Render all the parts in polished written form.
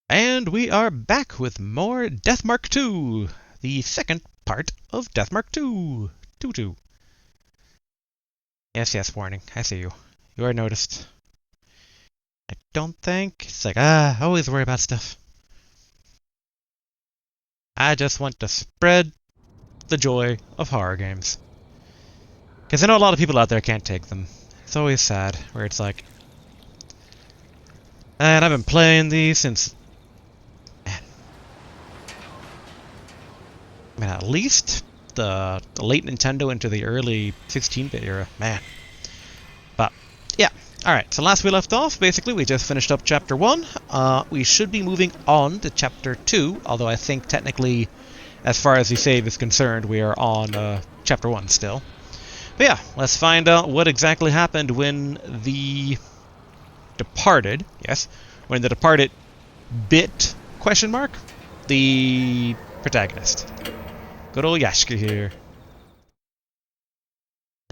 And we are back with more Deathmark 2, the second part of Deathmark 2. 2-2. Yes, warning. I see you. You are noticed. I don't think. It's like, I always worry about stuff. I just want to spread the joy of horror games. Because I know a lot of people out there can't take them. It's always sad, where it's like, and I've been playing these since... Man, at least the late Nintendo into the early 16-bit era. Man. But, yeah. Alright, so last we left off, basically, we just finished up Chapter 1. We should be moving on to Chapter 2, although I think technically, as far as the save is concerned, we are on Chapter 1 still. But yeah, let's find out what exactly happened when the Departed, yes, when the Departed bit, question mark, the protagonist. Good old Yashka here.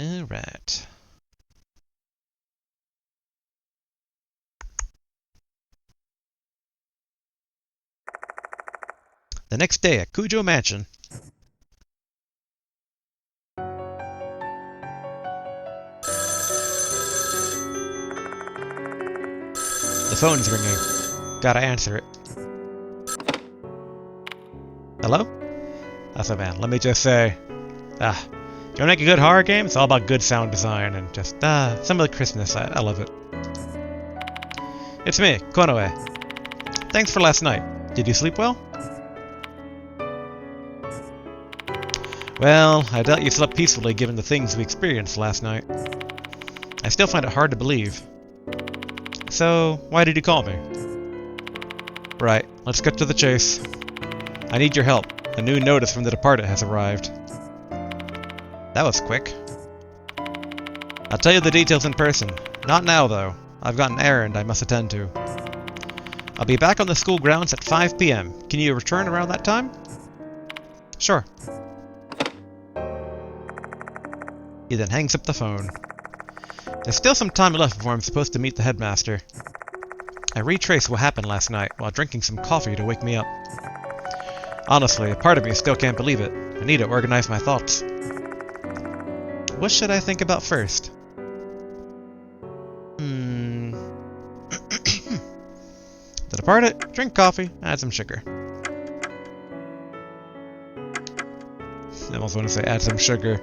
Alright. The next day at Cujo Mansion. The phone's ringing. Gotta answer it. Hello? That's a man. Let me just say, you want to make a good horror game? It's all about good sound design and just, some of the crispness. I love it. It's me, Konoe. Thanks for last night. Did you sleep well? Well, I doubt you slept peacefully given the things we experienced last night. I still find it hard to believe. So, why did you call me? Right, let's get to the chase. I need your help. A new notice from the Departed has arrived. That was quick. I'll tell you the details in person. Not now, though. I've got an errand I must attend to. I'll be back on the school grounds at 5 p.m. Can you return around that time? Sure. He then hangs up the phone. There's still some time left before I'm supposed to meet the headmaster. I retraced what happened last night while drinking some coffee to wake me up. Honestly, a part of me still can't believe it. I need to organize my thoughts. What should I think about first? The Departed, drink coffee, add some sugar. I almost want to say add some sugar.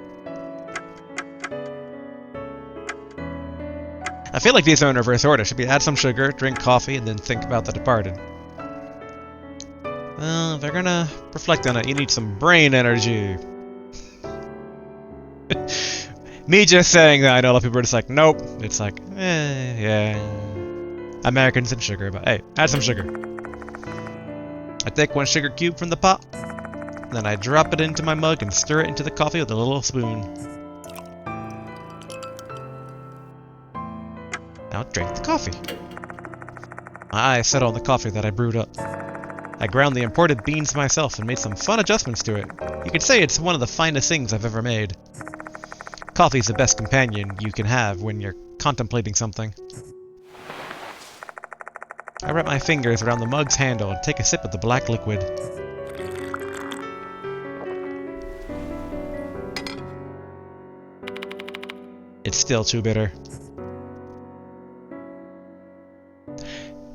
I feel like these are in reverse order. Should be add some sugar, drink coffee, and then think about the Departed. Well, if they're gonna reflect on it, you need some brain energy. Me just saying that, I know a lot of people are just like, nope. It's like, yeah. Americans and sugar, but hey, add some sugar. I take one sugar cube from the pot, then I drop it into my mug and stir it into the coffee with a little spoon. Now drink the coffee. My eyes settle on the coffee that I brewed up. I ground the imported beans myself and made some fun adjustments to it. You could say it's one of the finest things I've ever made. Coffee's the best companion you can have when you're contemplating something. I wrap my fingers around the mug's handle and take a sip of the black liquid. It's still too bitter.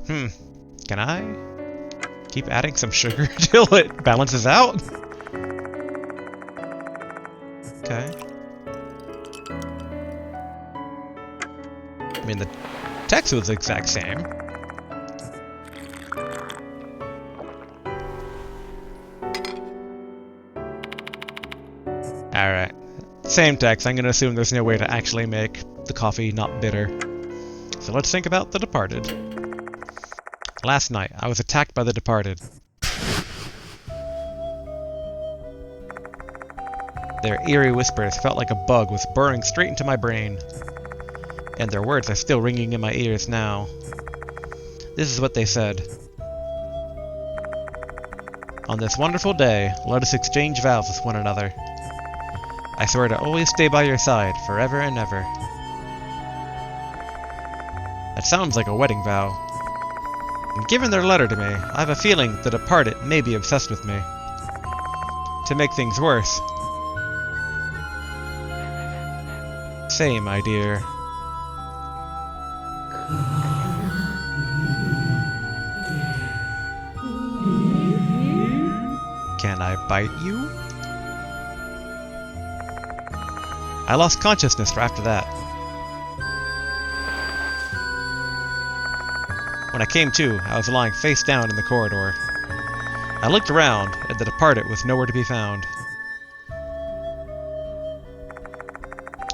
Can I keep adding some sugar till it balances out? Okay. I mean, the text was the exact same. Alright. Same text. I'm gonna assume there's no way to actually make the coffee not bitter. So let's think about the Departed. Last night, I was attacked by the Departed. Their eerie whispers felt like a bug was burrowing straight into my brain. And their words are still ringing in my ears now. This is what they said. On this wonderful day, let us exchange vows with one another. I swear to always stay by your side, forever and ever. That sounds like a wedding vow. And given their letter to me, I have a feeling the departed may be obsessed with me. To make things worse, say, my dear. Can I bite you? I lost consciousness after that. When I came to, I was lying face down in the corridor. I looked around, and the departed was nowhere to be found.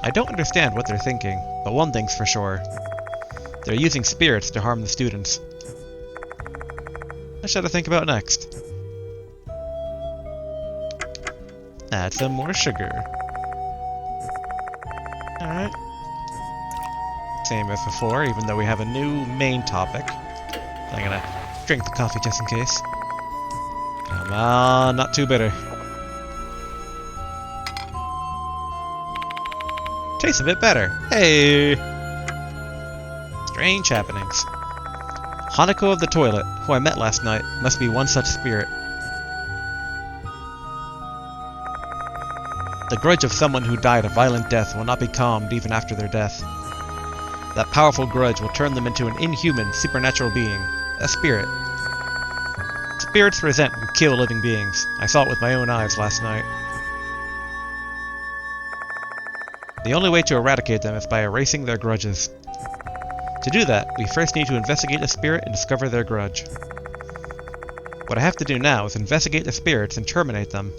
I don't understand what they're thinking, but one thing's for sure. They're using spirits to harm the students. What should I think about next? Add some more sugar. Alright. Same as before, even though we have a new main topic. I'm gonna drink the coffee just in case. Come on, not too bitter. Tastes a bit better. Hey! Strange happenings. Hanako of the Toilet, who I met last night, must be one such spirit. The grudge of someone who died a violent death will not be calmed even after their death. That powerful grudge will turn them into an inhuman, supernatural being, a spirit. Spirits resent and kill living beings. I saw it with my own eyes last night. The only way to eradicate them is by erasing their grudges. To do that, we first need to investigate the spirit and discover their grudge. What I have to do now is investigate the spirits and terminate them.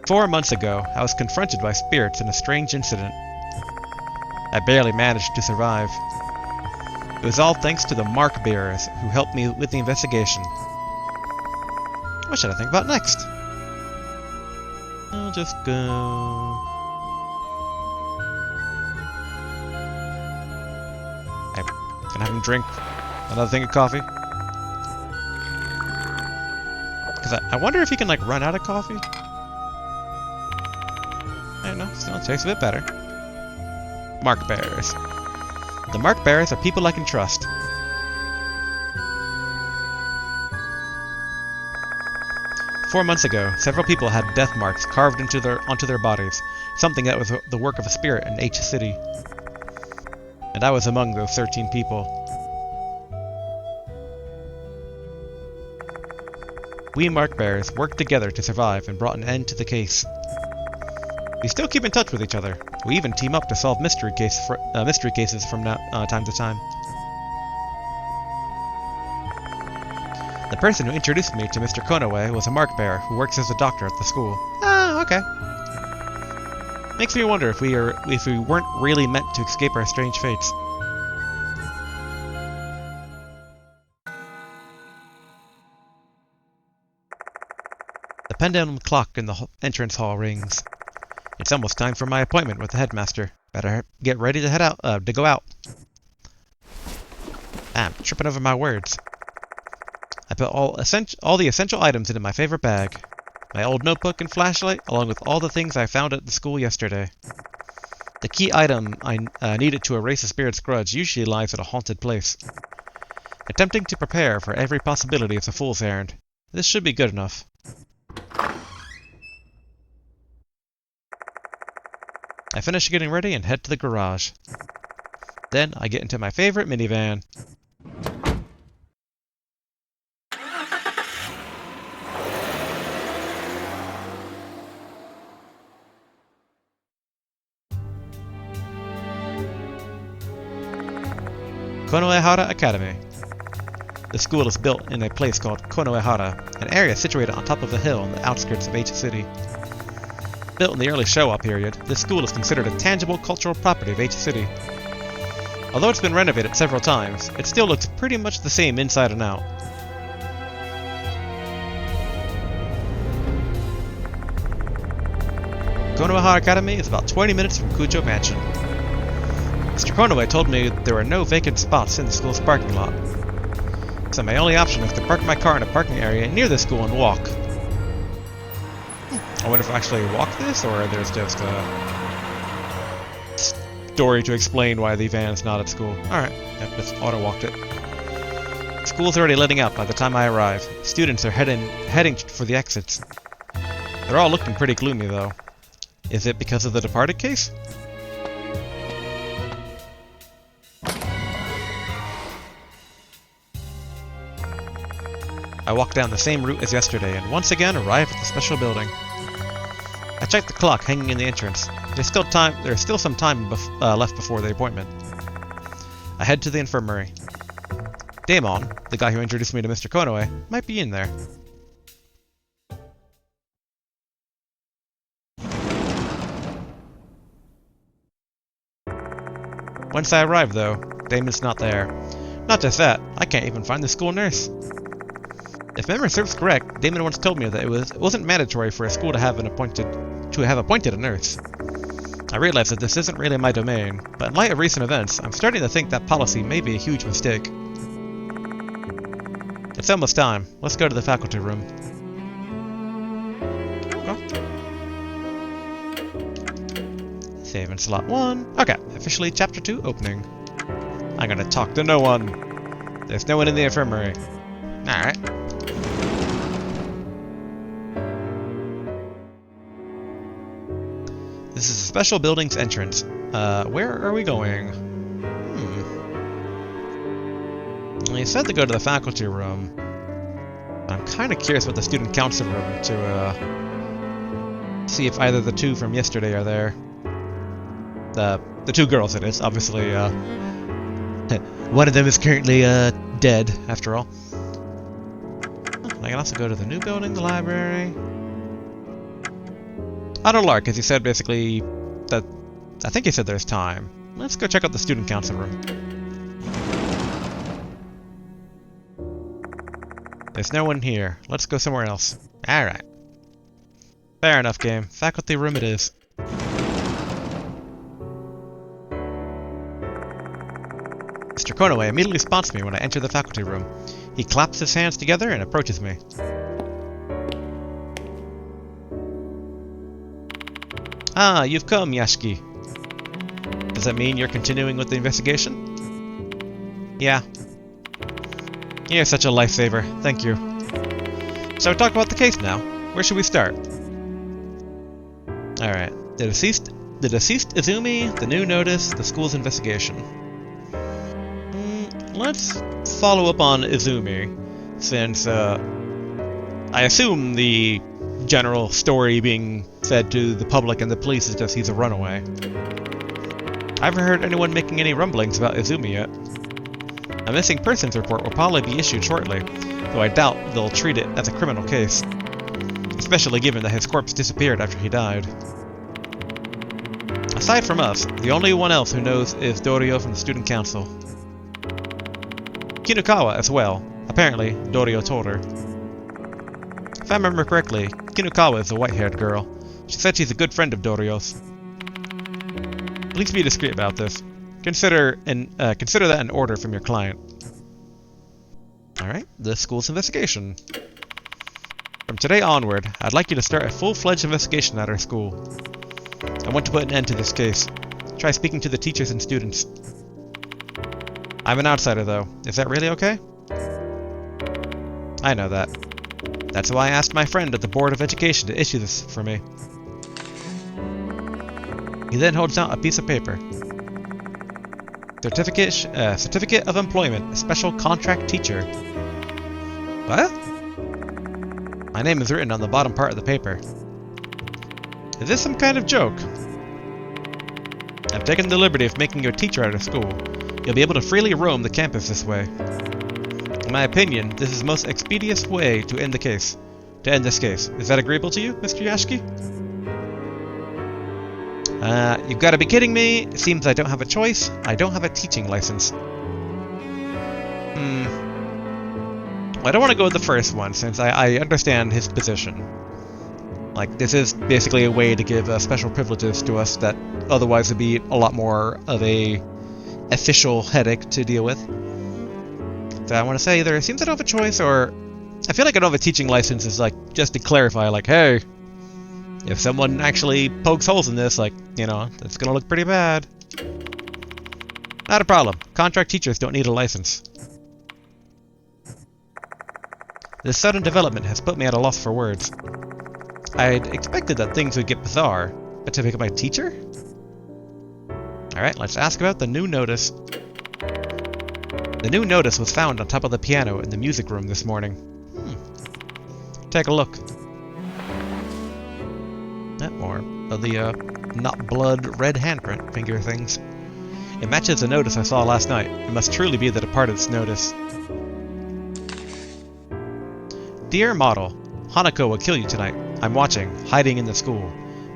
4 months ago, I was confronted by spirits in a strange incident. I barely managed to survive. It was all thanks to the mark bearers who helped me with the investigation. What should I think about next? I'll just go... I'm gonna have him drink another thing of coffee. Because I wonder if he can, like, run out of coffee? I don't know, still tastes a bit better. Mark bearers. The mark bearers are people I can trust. Four months ago, several people had death marks carved onto their bodies, something that was the work of a spirit in H City. And I was among those 13 people. We mark bearers worked together to survive and brought an end to the case. We still keep in touch with each other. We even team up to solve mystery cases from time to time. The person who introduced me to Mr. Konoe was a mark bearer who works as a doctor at the school. Ah, okay. Makes me wonder if we weren't really meant to escape our strange fates. The pendulum clock in the entrance hall rings. It's almost time for my appointment with the headmaster. Better get ready to head out, to go out. I'm tripping over my words. I put all the essential items into my favorite bag. My old notebook and flashlight, along with all the things I found at the school yesterday. The key item I needed to erase the spirit's grudge usually lies at a haunted place. Attempting to prepare for every possibility is a fool's errand. This should be good enough. I finish getting ready and head to the garage. Then I get into my favorite minivan. Konoehara Academy. The school is built in a place called Konoehara, an area situated on top of a hill on the outskirts of H City. Built in the early Showa period, this school is considered a tangible cultural property of H City. Although it's been renovated several times, it still looks pretty much the same inside and out. Konoehara Academy is about 20 minutes from Kujo Mansion. Mr. Konoe told me there were no vacant spots in the school's parking lot, so my only option is to park my car in a parking area near the school and walk. I wonder if I actually walk this, or there's just story to explain why the van's not at school. Alright, yep, just auto-walked it. School's already letting up by the time I arrive. Students are heading for the exits. They're all looking pretty gloomy, though. Is it because of the departed case? I walk down the same route as yesterday and once again arrive at the special building. I check the clock hanging in the entrance. There's still some time left before the appointment. I head to the infirmary. Damon, the guy who introduced me to Mr. Konoe, might be in there. Once I arrive, though, Damon's not there. Not just that, I can't even find the school nurse. If memory serves correct, Damon once told me that it wasn't mandatory for a school to have appointed a nurse. I realize that this isn't really my domain, but in light of recent events, I'm starting to think that policy may be a huge mistake. It's almost time. Let's go to the faculty room. Save in slot 1. Okay, officially chapter 2 opening. I'm gonna talk to no one. There's no one in the infirmary. Alright. This is a special building's entrance. Where are we going? He said to go to the faculty room. I'm kind of curious about the student council room to see if either the two from yesterday are there. The two girls, it is. Obviously, one of them is currently dead, after all. I can also go to the new building, the library. Auto Lark, because he said basically that... I think he said there's time. Let's go check out the student council room. There's no one here. Let's go somewhere else. Alright. Fair enough, game. Faculty room it is. Mr. Konoe immediately spots me when I enter the faculty room. He claps his hands together and approaches me. Ah, you've come, Yashiki. Does that mean you're continuing with the investigation? Yeah. You're such a lifesaver. Thank you. So talk about the case now. Where should we start? Alright. The deceased Izumi, the new notice, the school's investigation. Let's follow up on Izumi, since I assume the general story being fed to the public and the police is just he's a runaway. I haven't heard anyone making any rumblings about Izumi yet. A missing persons report will probably be issued shortly, though I doubt they'll treat it as a criminal case, especially given that his corpse disappeared after he died. Aside from us, the only one else who knows is Dorio from the student council. Kinukawa as well. Apparently, Dorio told her. If I remember correctly, Kinukawa is a white-haired girl. She said she's a good friend of Dorio's. Please be discreet about this. Consider that an order from your client. Alright, the school's investigation. From today onward, I'd like you to start a full-fledged investigation at our school. I want to put an end to this case. Try speaking to the teachers and students. I'm an outsider, though. Is that really okay? I know that. That's why I asked my friend at the Board of Education to issue this for me. He then holds out a piece of paper. Certificate of Employment, Special Contract Teacher. What? My name is written on the bottom part of the paper. Is this some kind of joke? I've taken the liberty of making you a teacher out of school. You'll be able to freely roam the campus this way. In my opinion, this is the most expeditious way to end the case. Is that agreeable to you, Mr. Yashiki? You've got to be kidding me. It seems I don't have a choice. I don't have a teaching license. Well, I don't want to go with the first one, since I understand his position. Like, this is basically a way to give special privileges to us that otherwise would be a lot more of a official headache to deal with. So I want to say either it seems I don't have a choice, or I feel like I don't have a teaching license is like, just to clarify, like, hey, if someone actually pokes holes in this, like, you know, that's gonna look pretty bad. Not a problem. Contract teachers don't need a license. This sudden development has put me at a loss for words. I'd expected that things would get bizarre, but to become a teacher? Alright, let's ask about the new notice. The new notice was found on top of the piano in the music room this morning. Take a look. More of the, not blood, red handprint finger things. It matches the notice I saw last night. It must truly be the Departed's notice. Dear Model, Hanako will kill you tonight. I'm watching, hiding in the school.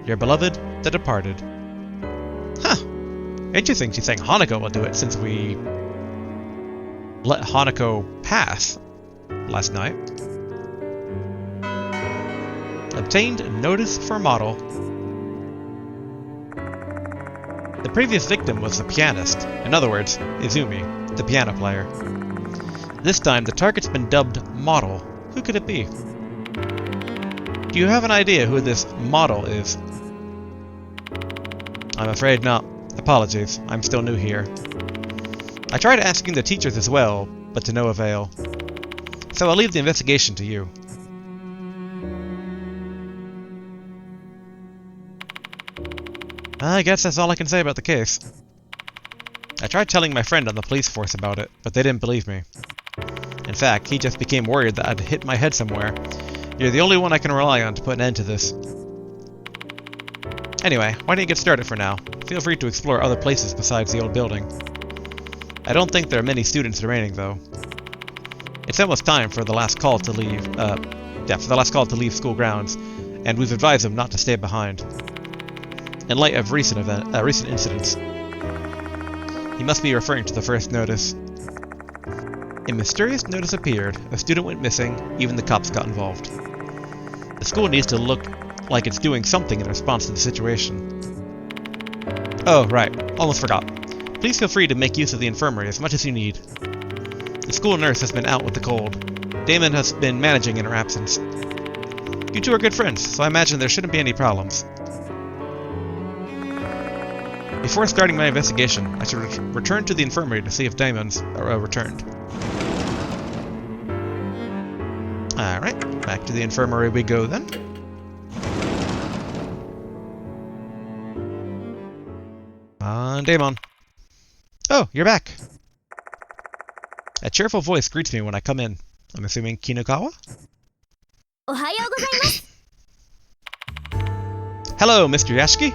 Your beloved, the Departed. Huh. Interesting she's saying Hanako will do it since we let Hanako pass last night. Obtained notice for Model. The previous victim was the pianist. In other words, Izumi, the piano player. This time the target's been dubbed Model. Who could it be? Do you have an idea who this Model is? I'm afraid not. Apologies, I'm still new here. I tried asking the teachers as well, but to no avail. So I'll leave the investigation to you. I guess that's all I can say about the case. I tried telling my friend on the police force about it, but they didn't believe me. In fact, he just became worried that I'd hit my head somewhere. You're the only one I can rely on to put an end to this. Anyway, why don't you get started for now? Feel free to explore other places besides the old building. I don't think there are many students remaining, though. It's almost time for the last call to leave, school grounds, and we've advised them not to stay behind. In light of recent incidents. He must be referring to the first notice. A mysterious notice appeared, a student went missing, even the cops got involved. The school needs to look like it's doing something in response to the situation. Oh, right, almost forgot. Please feel free to make use of the infirmary as much as you need. The school nurse has been out with the cold. Damon has been managing in her absence. You two are good friends, so I imagine there shouldn't be any problems. Before starting my investigation, I should return to the infirmary to see if Damon's returned. Alright, back to the infirmary we go then. Damon. Oh, you're back. A cheerful voice greets me when I come in. I'm assuming Kinukawa? Hello, Mr. Yashiki.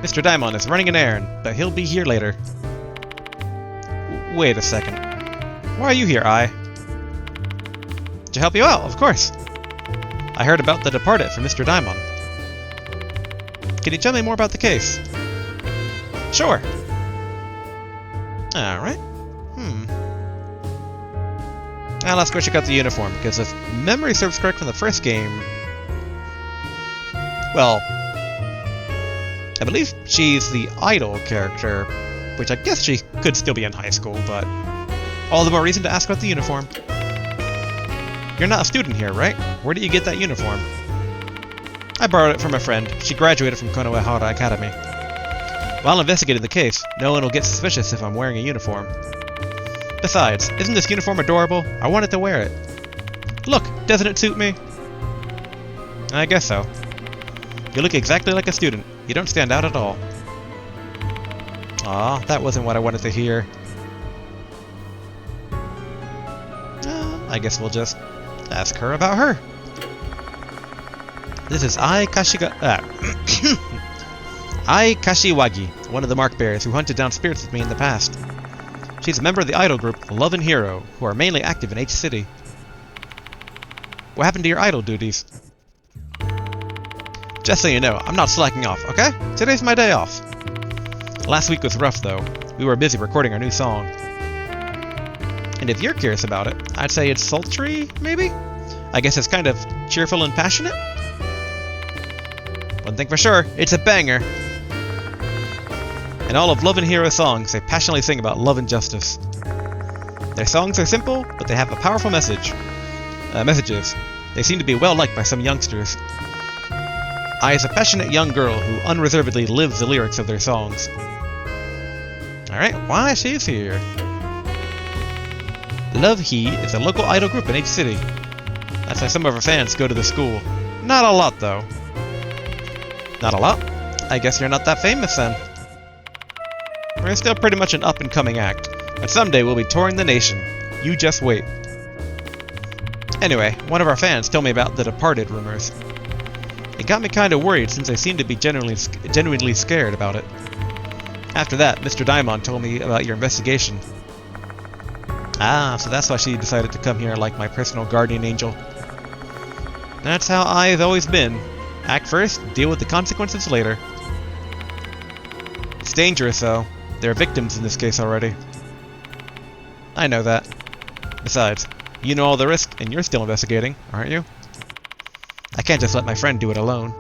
Mr. Daimon is running an errand, but he'll be here later. Wait a second. Why are you here, Ai? To help you out, of course. I heard about the Departed from Mr. Daimon. Can you tell me more about the case? Sure. Alright. Now let's go check out the uniform, because if memory serves correct from the first game... Well... I believe she's the idol character, which I guess she could still be in high school, but... all the more reason to ask about the uniform. You're not a student here, right? Where did you get that uniform? I borrowed it from a friend. She graduated from Konohara Academy. While investigating the case, no one will get suspicious if I'm wearing a uniform. Besides, isn't this uniform adorable? I wanted to wear it. Look, doesn't it suit me? I guess so. You look exactly like a student. You don't stand out at all. Aw, that wasn't what I wanted to hear. I guess we'll just ask her about her. This is Ai Kashiwagi, one of the Mark Bears who hunted down spirits with me in the past. She's a member of the idol group Love and Hero, who are mainly active in H City. What happened to your idol duties? Just so you know, I'm not slacking off, okay? Today's my day off. Last week was rough, though. We were busy recording our new song. And if you're curious about it, I'd say it's sultry, maybe? I guess it's kind of cheerful and passionate? One thing for sure, it's a banger! In all of Love and Hero songs, they passionately sing about love and justice. Their songs are simple, but they have a powerful messages. They seem to be well liked by some youngsters. Ai is a passionate young girl who unreservedly lives the lyrics of their songs. Alright, why she's here? Love He is a local idol group in each city. That's why some of our fans go to the school. Not a lot, though. Not a lot? I guess you're not that famous, then. We're still pretty much an up-and-coming act, but someday we'll be touring the nation. You just wait. Anyway, one of our fans told me about the Departed rumors. It got me kind of worried since I seemed to be genuinely scared about it. After that, Mr. Daimon told me about your investigation. Ah, so that's why she decided to come here like my personal guardian angel. That's how I've always been. Act first, deal with the consequences later. It's dangerous, though. There are victims in this case already. I know that. Besides, you know all the risk, and you're still investigating, aren't you? I can't just let my friend do it alone.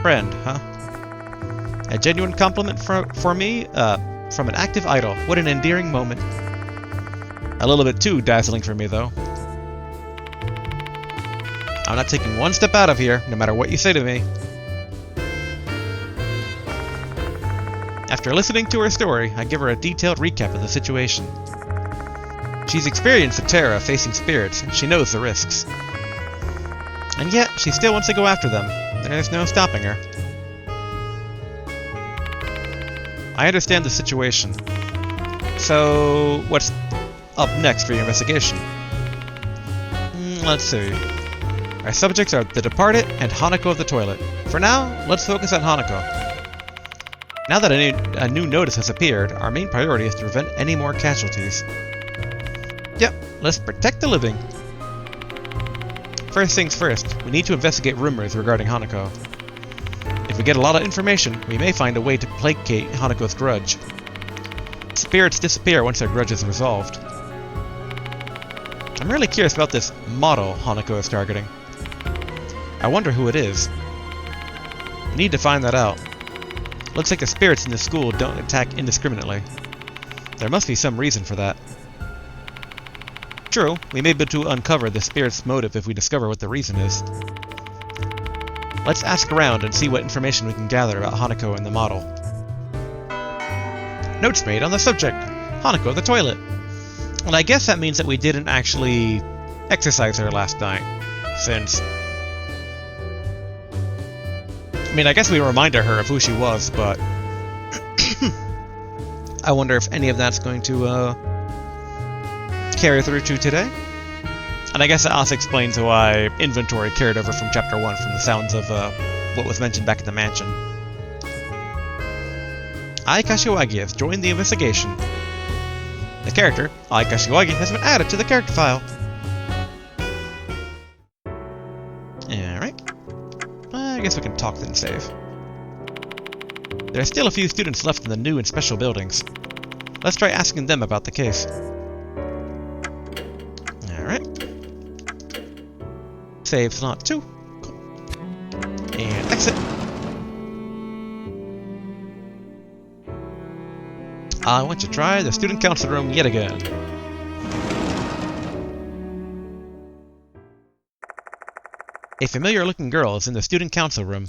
Friend, huh? A genuine compliment for me, from an active idol. What an endearing moment. A little bit too dazzling for me, though. I'm not taking one step out of here, no matter what you say to me. After listening to her story, I give her a detailed recap of the situation. She's experienced the terror of facing spirits, and she knows the risks. And yet, she still wants to go after them. There's no stopping her. I understand the situation. So, what's up next for your investigation? Let's see. Our subjects are the Departed and Hanako of the Toilet. For now, let's focus on Hanako. Now that a new notice has appeared, our main priority is to prevent any more casualties. Yep, let's protect the living. First things first, we need to investigate rumors regarding Hanako. If we get a lot of information, we may find a way to placate Hanako's grudge. Spirits disappear once their grudge is resolved. I'm really curious about this model Hanako is targeting. I wonder who it is. We need to find that out. Looks like the spirits in the school don't attack indiscriminately. There must be some reason for that. True, we may be able to uncover the spirit's motive if we discover what the reason is. Let's ask around and see what information we can gather about Hanako and the model. Notes made on the subject, Hanako the toilet. And I guess that means that we didn't actually exercise her last night, since... I mean, I guess we reminded her of who she was, but... I wonder if any of that's going to, carry through to today? And I guess that also explains why inventory carried over from Chapter 1 from the sounds of, what was mentioned back at the mansion. Ai Kashiwagi has joined the investigation. The character, Ai Kashiwagi, has been added to the character file. Alright. I guess we can talk then save. There are still a few students left in the new and special buildings. Let's try asking them about the case. Alright. Save slot 2. Cool. And exit. I want to try the student council room yet again. A familiar-looking girl is in the student council room.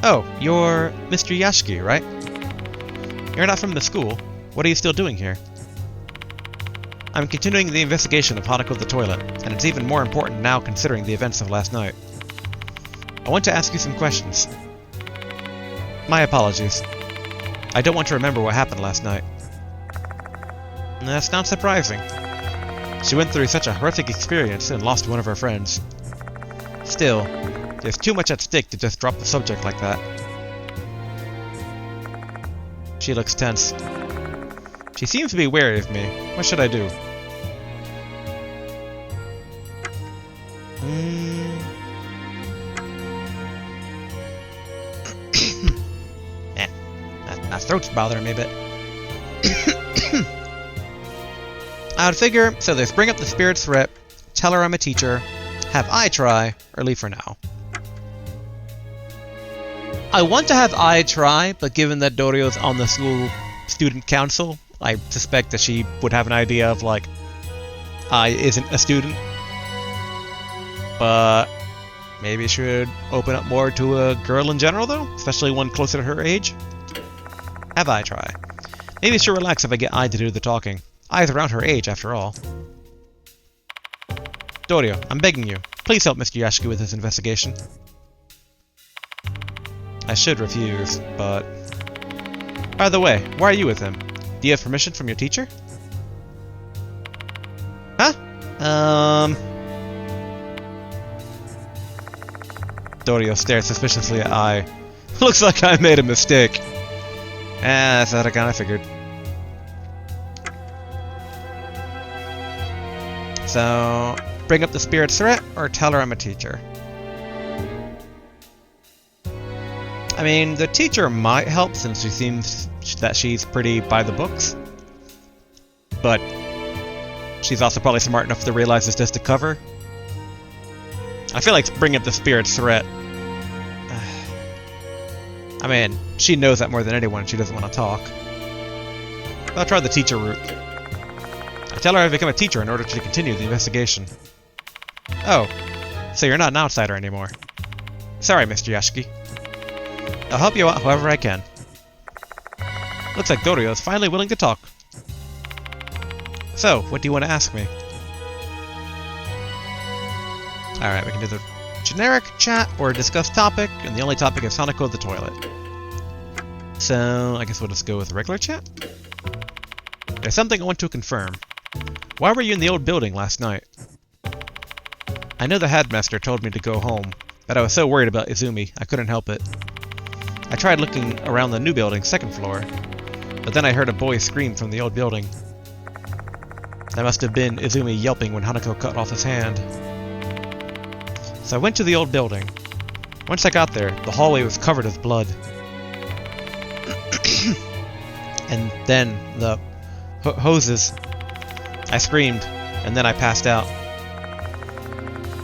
Oh, you're Mr. Yashiki, right? You're not from the school. What are you still doing here? I'm continuing the investigation of Hanako the toilet, and it's even more important now considering the events of last night. I want to ask you some questions. My apologies. I don't want to remember what happened last night. That's not surprising. She went through such a horrific experience and lost one of her friends. Still, there's too much at stake to just drop the subject like that. She looks tense. She seems to be wary of me. What should I do? My throat's bothering me a bit. I would figure, so there's bring up the spirit's threat, tell her I'm a teacher, have I try, or leave for now. I want to have I try, but given that Dorio's on the school student council, I suspect that she would have an idea of, like, I isn't a student. But Maybe should open up more to a girl in general, though? Especially one closer to her age? Have I try. Maybe she'll relax if I get Ai to do the talking. Ai's around her age, after all. Dorio, I'm begging you. Please help Mr. Yashiki with his investigation. I should refuse, but... By the way, why are you with him? Do you have permission from your teacher? Huh? Dorio stared suspiciously at Ai. Looks like I made a mistake. That's what I kinda figured. So, bring up the spirit's threat, or tell her I'm a teacher? I mean, the teacher might help since she seems that she's pretty by the books. But she's also probably smart enough to realize it's just a cover. I feel like bringing up the spirit's threat. I mean, she knows that more than anyone. She doesn't want to talk. I'll try the teacher route. I tell her I've become a teacher in order to continue the investigation. Oh, so you're not an outsider anymore. Sorry, Mr. Yashiki. I'll help you out however I can. Looks like Dorio is finally willing to talk. So, what do you want to ask me? Alright, we can do the generic chat or discuss topic, and the only topic is Hanako the toilet. So, I guess we'll just go with regular chat. There's something I want to confirm. Why were you in the old building last night? I know the headmaster told me to go home, but I was so worried about Izumi, I couldn't help it. I tried looking around the new building's second floor, but then I heard a boy scream from the old building. That must have been Izumi yelping when Hanako cut off his hand. So I went to the old building. Once I got there, the hallway was covered with blood. And then the hoses. I screamed, and then I passed out.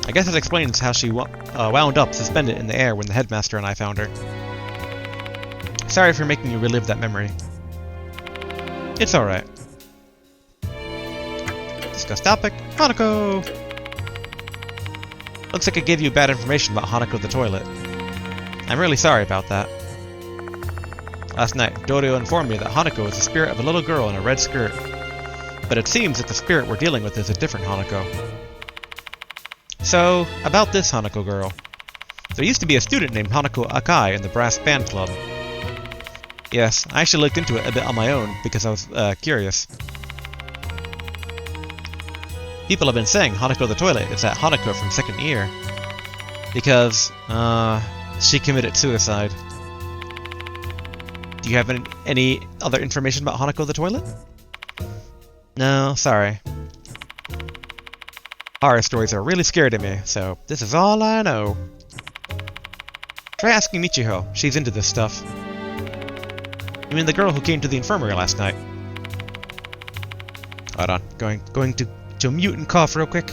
I guess that explains how she wound up suspended in the air when the headmaster and I found her. Sorry for making you relive that memory. It's alright. Discuss topic, Hanako! Looks like I gave you bad information about Hanako the toilet. I'm really sorry about that. Last night, Dorio informed me that Hanako is the spirit of a little girl in a red skirt. But it seems that the spirit we're dealing with is a different Hanako. So, about this Hanako girl. There used to be a student named Hanako Akai in the brass band club. Yes, I actually looked into it a bit on my own because I was curious. People have been saying Hanako the toilet is that Hanako from second year. Because, she committed suicide. Do you have any other information about Hanako the toilet? No, sorry. Horror stories are really scary to me, so this is all I know. Try asking Michiho. She's into this stuff. You mean the girl who came to the infirmary last night? Hold on. Going to mute and cough real quick.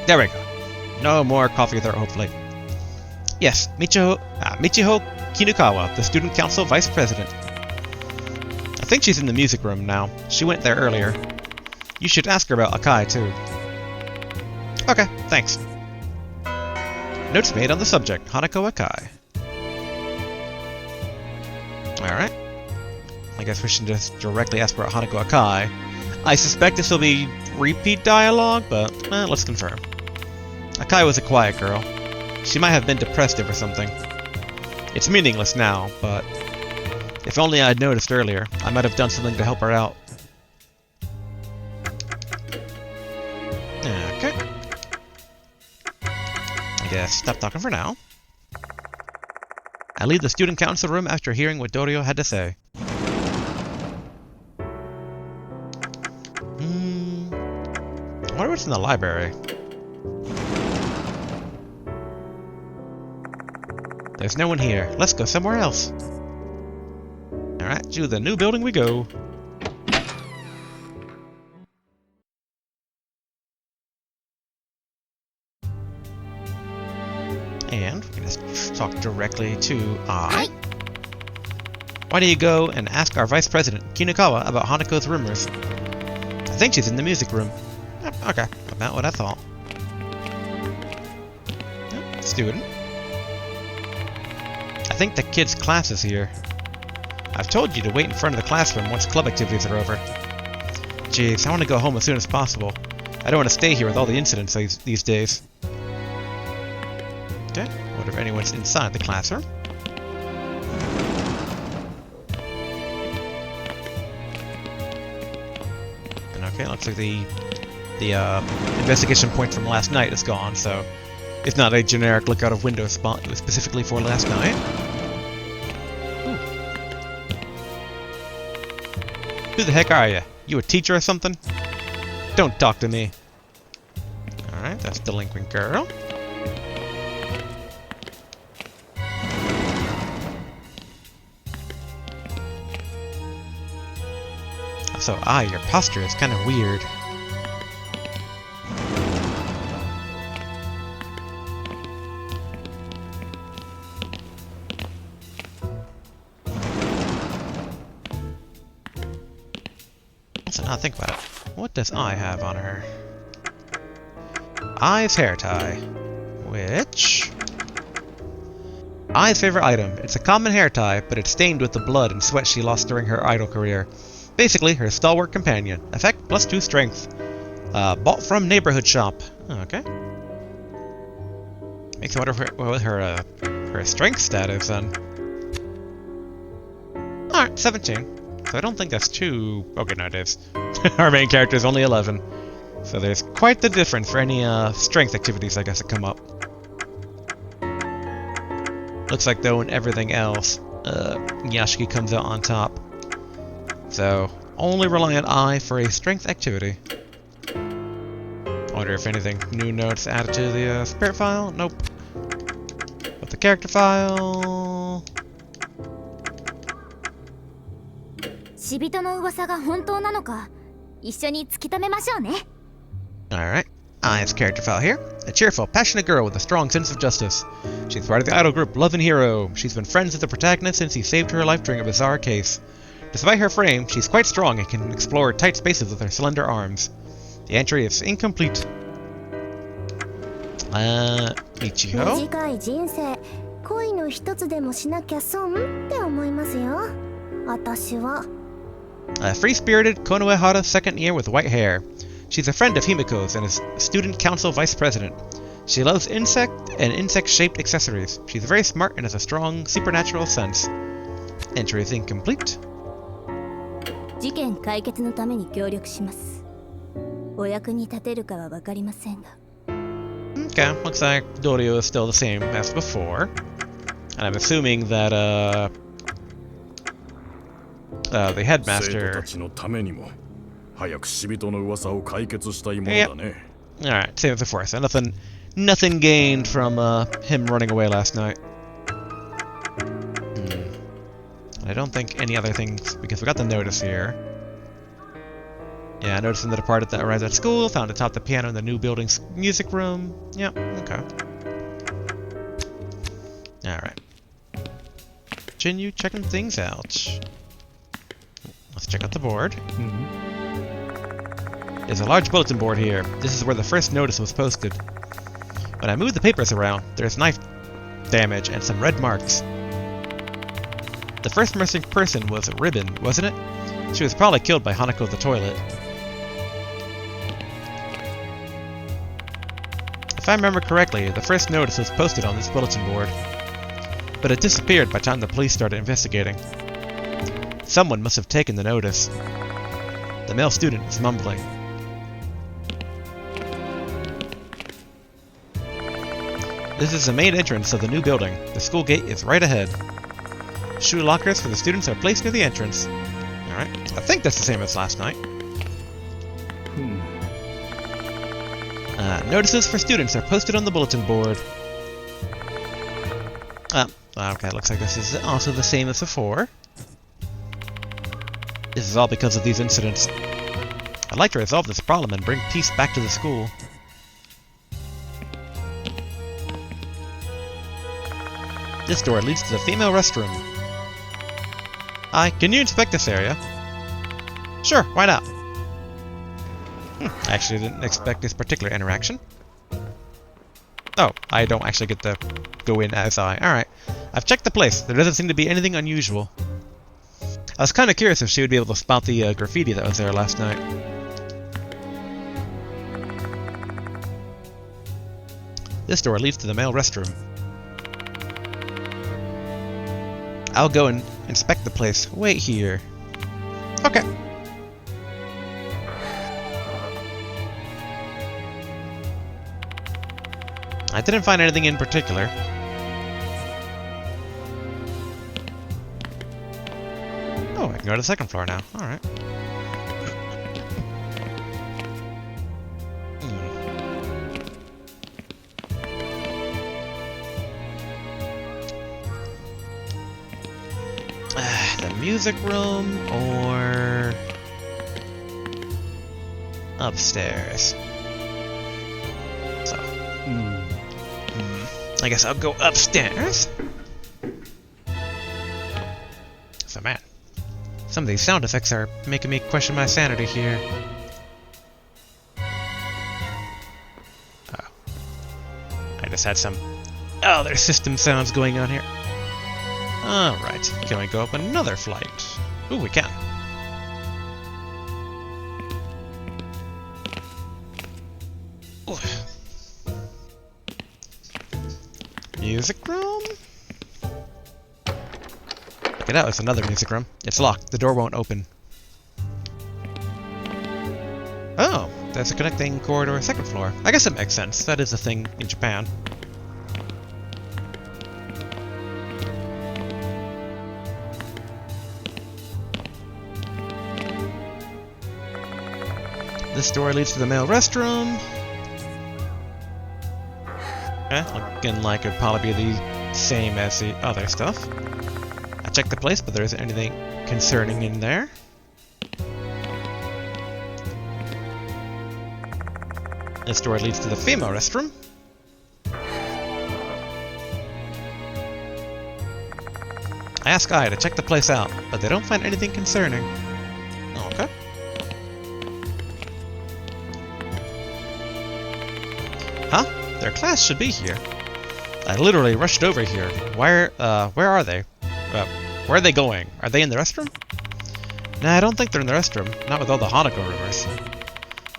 There we go. No more coffee there, hopefully. Yes, Michiho Kinukawa, the student council vice president. I think she's in the music room now. She went there earlier. You should ask her about Akai, too. Okay, thanks. Notes made on the subject, Hanako Akai. Alright. I guess we should just directly ask about Hanako Akai. I suspect this will be repeat dialogue, but let's confirm. Akai was a quiet girl. She might have been depressed over something. It's meaningless now, but if only I'd noticed earlier, I might have done something to help her out. Okay. I guess stop talking for now. I leave the student council room after hearing what Dorio had to say. I wonder what's in the library. There's no one here. Let's go somewhere else. Alright, to the new building we go. And we can just talk directly to Ai. Why don't you go and ask our vice president, Kinakawa, about Hanako's rumors? I think she's in the music room. Okay, about what I thought. Student. I think the kid's class is here. I've told you to wait in front of the classroom once club activities are over. Jeez, I want to go home as soon as possible. I don't want to stay here with all the incidents these days. Okay, I wonder if anyone's inside the classroom. And okay, looks like the investigation point from last night is gone, so it's not a generic look out of window spot. It was specifically for last night. Ooh. Who the heck are you? You a teacher or something? Don't talk to me. Alright, that's delinquent girl. So, your posture is kind of weird. So now think about it. What does I have on her? I's hair tie. Which... I's favorite item. It's a common hair tie, but it's stained with the blood and sweat she lost during her idol career. Basically, her stalwart companion. Effect +2 strength. Bought from neighborhood shop. Okay. Makes me wonder what her strength status then. Alright, 17. So I don't think that's too... Okay, no, it is. Our main character is only 11. So there's quite the difference for any strength activities, I guess, that come up. Looks like, though, in everything else, Yashiki comes out on top. So, only rely on I for a strength activity. I wonder if anything new notes added to the spirit file? Nope. But the character file... Alright. I's character file here. A cheerful, passionate girl with a strong sense of justice. She's part of the idol group Love and Hero. She's been friends with the protagonist since he saved her life during a bizarre case. Despite her frame, she's quite strong and can explore tight spaces with her slender arms. The entry is incomplete. Ichigo? A free-spirited Konoehara second year with white hair. She's a friend of Himiko's and is student council vice president. She loves insect and insect-shaped accessories. She's very smart and has a strong supernatural sense. Entry is incomplete. Okay, looks like Dorio is still the same as before. And I'm assuming that, the headmaster... Yep. Alright, same as before, so nothing gained from, him running away last night. I don't think any other things, because we got the notice here. Yeah, notice in the departed that arrived at school, found atop the piano in the new building's music room. Yep, okay. Alright. Continue checking things out. Let's check out the board. There's a large bulletin board here. This is where the first notice was posted. When I moved the papers around, there's knife damage and some red marks. The first missing person was Ribbon, wasn't it? She was probably killed by Hanako at the toilet. If I remember correctly, the first notice was posted on this bulletin board. But it disappeared by the time the police started investigating. Someone must have taken the notice. The male student was mumbling. This is the main entrance of the new building. The school gate is right ahead. Shoe lockers for the students are placed near the entrance. Alright, I think that's the same as last night. Notices for students are posted on the bulletin board. Okay, looks like this is also the same as before. This is all because of these incidents. I'd like to resolve this problem and bring peace back to the school. This door leads to the female restroom. Hi, can you inspect this area? Sure, why not? I actually didn't expect this particular interaction. Oh, I don't actually get to go in as I. Alright. I've checked the place. There doesn't seem to be anything unusual. I was kind of curious if she would be able to spot the graffiti that was there last night. This door leads to the male restroom. I'll go and inspect the place. Wait here. Okay. I didn't find anything in particular. Oh, I can go to the second floor now. Alright. The music room or upstairs. So, I guess I'll go upstairs. So man, some of these sound effects are making me question my sanity here. Oh. I just had some other system sounds going on here. Alright, can we go up another flight? Ooh, we can. Ooh. Music room? Look at that, it's another music room. It's locked, the door won't open. Oh, there's a connecting corridor second floor. I guess it makes sense, that is a thing in Japan. This door leads to the male restroom. Looking like it'd probably be the same as the other stuff. I checked the place, but there isn't anything concerning in there. This door leads to the female restroom. I ask Ai to check the place out, but they don't find anything concerning. Okay. Huh? Their class should be here. I literally rushed over here. Where are they? Where are they going? Are they in the restroom? Nah, I don't think they're in the restroom. Not with all the Hanako rumors.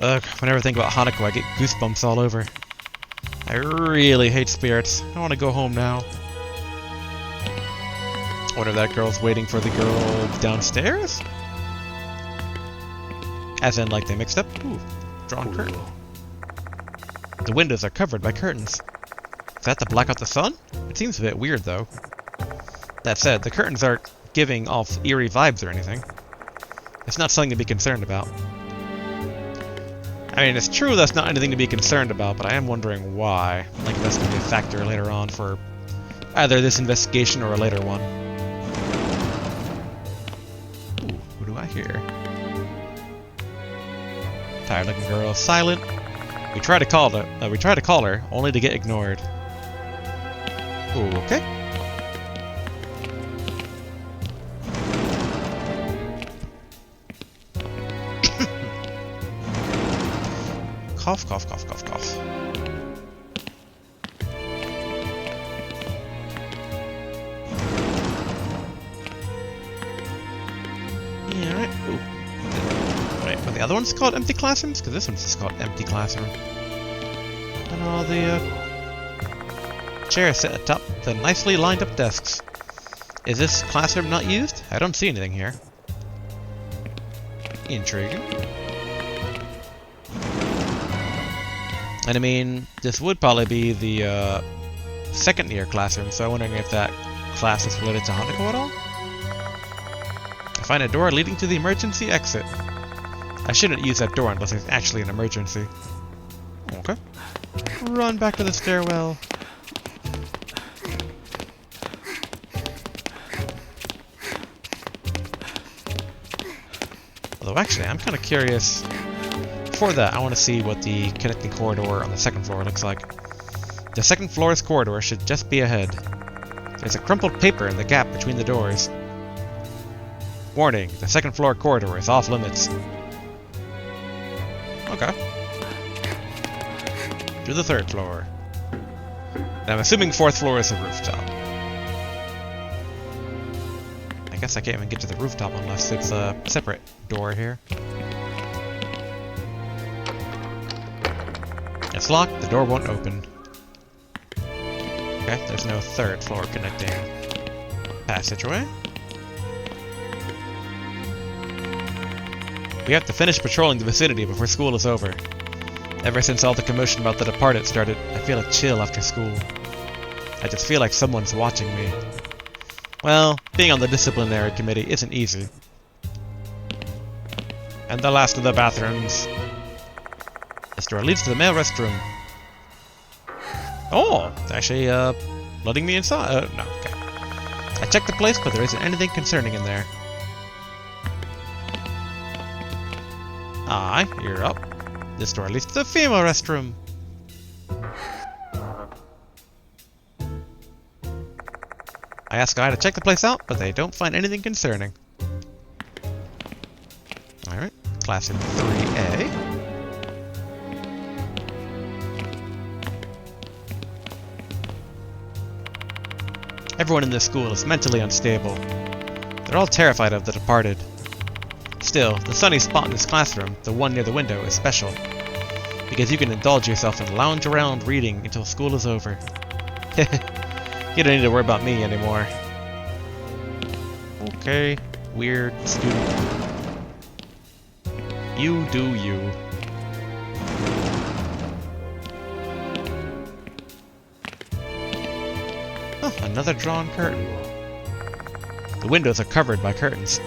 Ugh, whenever I think about Hanako, I get goosebumps all over. I really hate spirits. I want to go home now. Wonder if that girl's waiting for the girl downstairs? As in, like, they mixed up? Ooh, drawn curtain. The windows are covered by curtains. Is that to block out the sun? It seems a bit weird, though. That said, the curtains aren't giving off eerie vibes or anything. It's not something to be concerned about. I mean, it's true that's not anything to be concerned about, but I am wondering why. Like, that's going to be a factor later on for either this investigation or a later one. Ooh, who do I hear? Tired-looking girl, silent. We try to call her, only to get ignored. Ooh, okay. Cough, cough, cough, cough, cough. Yeah, alright. Ooh. Wait, were the other ones called empty classrooms? Because this one's just called empty classroom. And all the chairs sit atop the nicely lined up desks. Is this classroom not used? I don't see anything here. Intriguing. And I mean, this would probably be the second year classroom, so I'm wondering if that class is related to Hanako at all? I find a door leading to the emergency exit. I shouldn't use that door unless it's actually an emergency. Okay. Run back to the stairwell. Although actually, I'm kind of curious. Before that, I want to see what the connecting corridor on the second floor looks like. The second floor's corridor should just be ahead. There's a crumpled paper in the gap between the doors. Warning, the second floor corridor is off limits. Okay. To the third floor. And I'm assuming fourth floor is the rooftop. I guess I can't even get to the rooftop unless it's a separate door here. It's locked, the door won't open. Okay, there's no third floor connecting passageway. We have to finish patrolling the vicinity before school is over. Ever since all the commotion about the departed started, I feel a chill after school. I just feel like someone's watching me. Well, being on the disciplinary committee isn't easy. And the last of the bathrooms. This door leads to the male restroom. Oh, it's actually, letting me inside. No, okay. I checked the place, but there isn't anything concerning in there. Ah, you're up. This door leads to the female restroom. I ask Guy to check the place out, but they don't find anything concerning. Alright, class in 3A. Everyone in this school is mentally unstable. They're all terrified of the departed. Still, the sunny spot in this classroom, the one near the window, is special. Because you can indulge yourself and lounge around reading until school is over. You don't need to worry about me anymore. Okay, weird student. You do you. Oh, another drawn curtain. The windows are covered by curtains.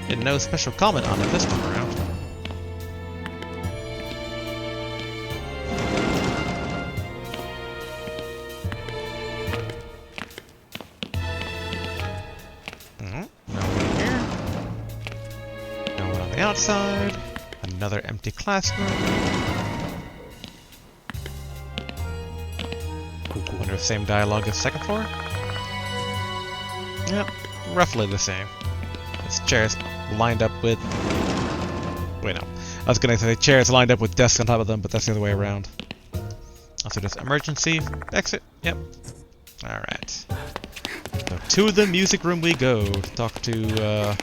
Didn't no special comment on it this time around. No one here. No one on the outside. Another empty classroom. Wonder if same dialogue as second floor? Yep, roughly the same. This chairs lined up with... Wait, no. I was gonna say chairs lined up with desks on top of them, but that's the other way around. Also just emergency exit. Yep. Alright. So to the music room we go to talk to,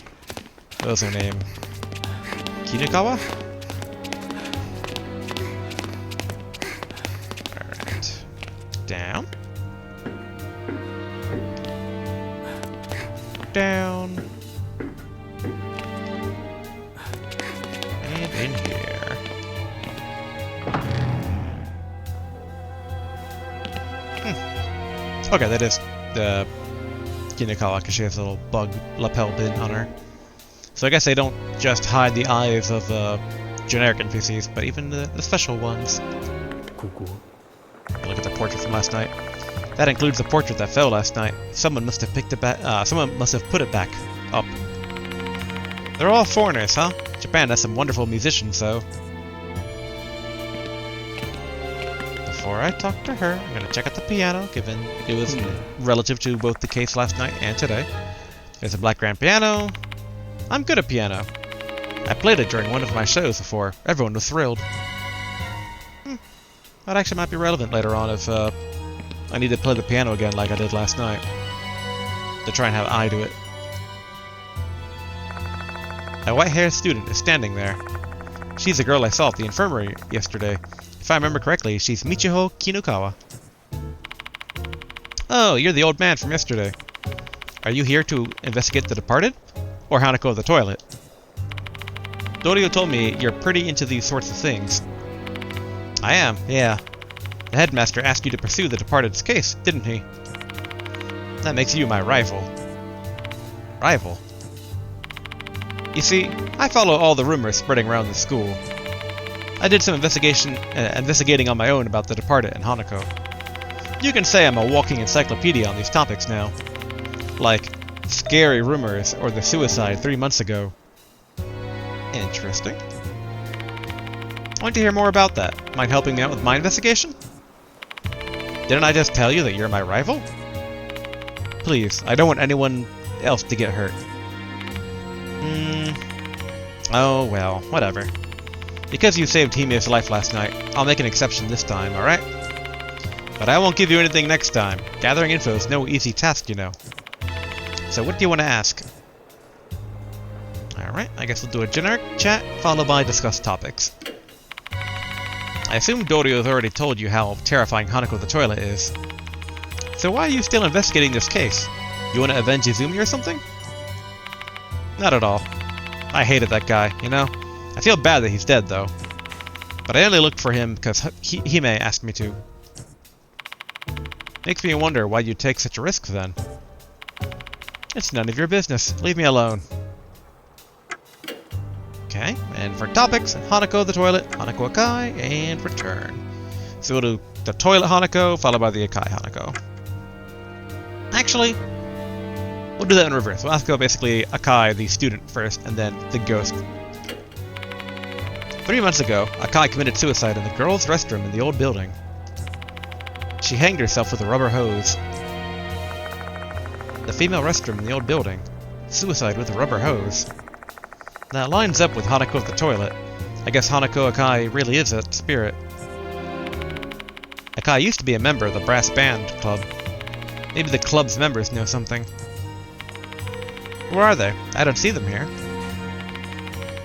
what was her name? Kinakawa? Alright. Down. Down. And in here. Okay, that is the Kinakawa, because she has a little bug lapel pin on her. So I guess they don't just hide the eyes of generic NPCs, but even the special ones. Look at the portrait from last night. That includes the portrait that fell last night. Someone must have picked it back. Someone must have put it back up. They're all foreigners, huh? Japan has some wonderful musicians, though. Before I talk to her, I'm gonna check out the piano, given it was relative to both the case last night and today. There's a black grand piano. I'm good at piano. I played it during one of my shows before. Everyone was thrilled. That actually might be relevant later on if I need to play the piano again like I did last night. To try and have eye to it. A white-haired student is standing there. She's the girl I saw at the infirmary yesterday. If I remember correctly, she's Michiho Kinakawa. Oh, you're the old man from yesterday. Are you here to investigate the departed? Or Hanako the toilet? Dorio told me you're pretty into these sorts of things. I am, yeah. The headmaster asked you to pursue the departed's case, didn't he? That makes you my rival. Rival? You see, I follow all the rumors spreading around the school. I did some investigating on my own about the departed and Hanako. You can say I'm a walking encyclopedia on these topics now. Like, scary rumors or the suicide 3 months ago. Interesting. I want to hear more about that. Mind helping me out with my investigation? Didn't I just tell you that you're my rival? Please, I don't want anyone else to get hurt. Oh well, whatever. Because you saved Hime's life last night, I'll make an exception this time, alright? But I won't give you anything next time. Gathering info is no easy task, you know. So what do you want to ask? Alright, I guess we'll do a generic chat, followed by discuss topics. I assume Dorio's already told you how terrifying Hanako the toilet is. So why are you still investigating this case? You want to avenge Izumi or something? Not at all. I hated that guy, you know? I feel bad that he's dead, though. But I only looked for him because Hime asked me to. Makes me wonder why you'd take such a risk, then. It's none of your business. Leave me alone. Okay, and for topics, Hanako the toilet, Hanako Akai, and return. So we'll do the toilet Hanako, followed by the Akai Hanako. Actually, we'll do that in reverse. We'll ask about basically Akai, the student, first, and then the ghost. 3 months ago, Akai committed suicide in the girls' restroom in the old building. She hanged herself with a rubber hose. The female restroom in the old building. Suicide with a rubber hose. That lines up with Hanako the toilet. I guess Hanako Akai really is a spirit. Akai used to be a member of the brass band club. Maybe the club's members know something. Where are they? I don't see them here.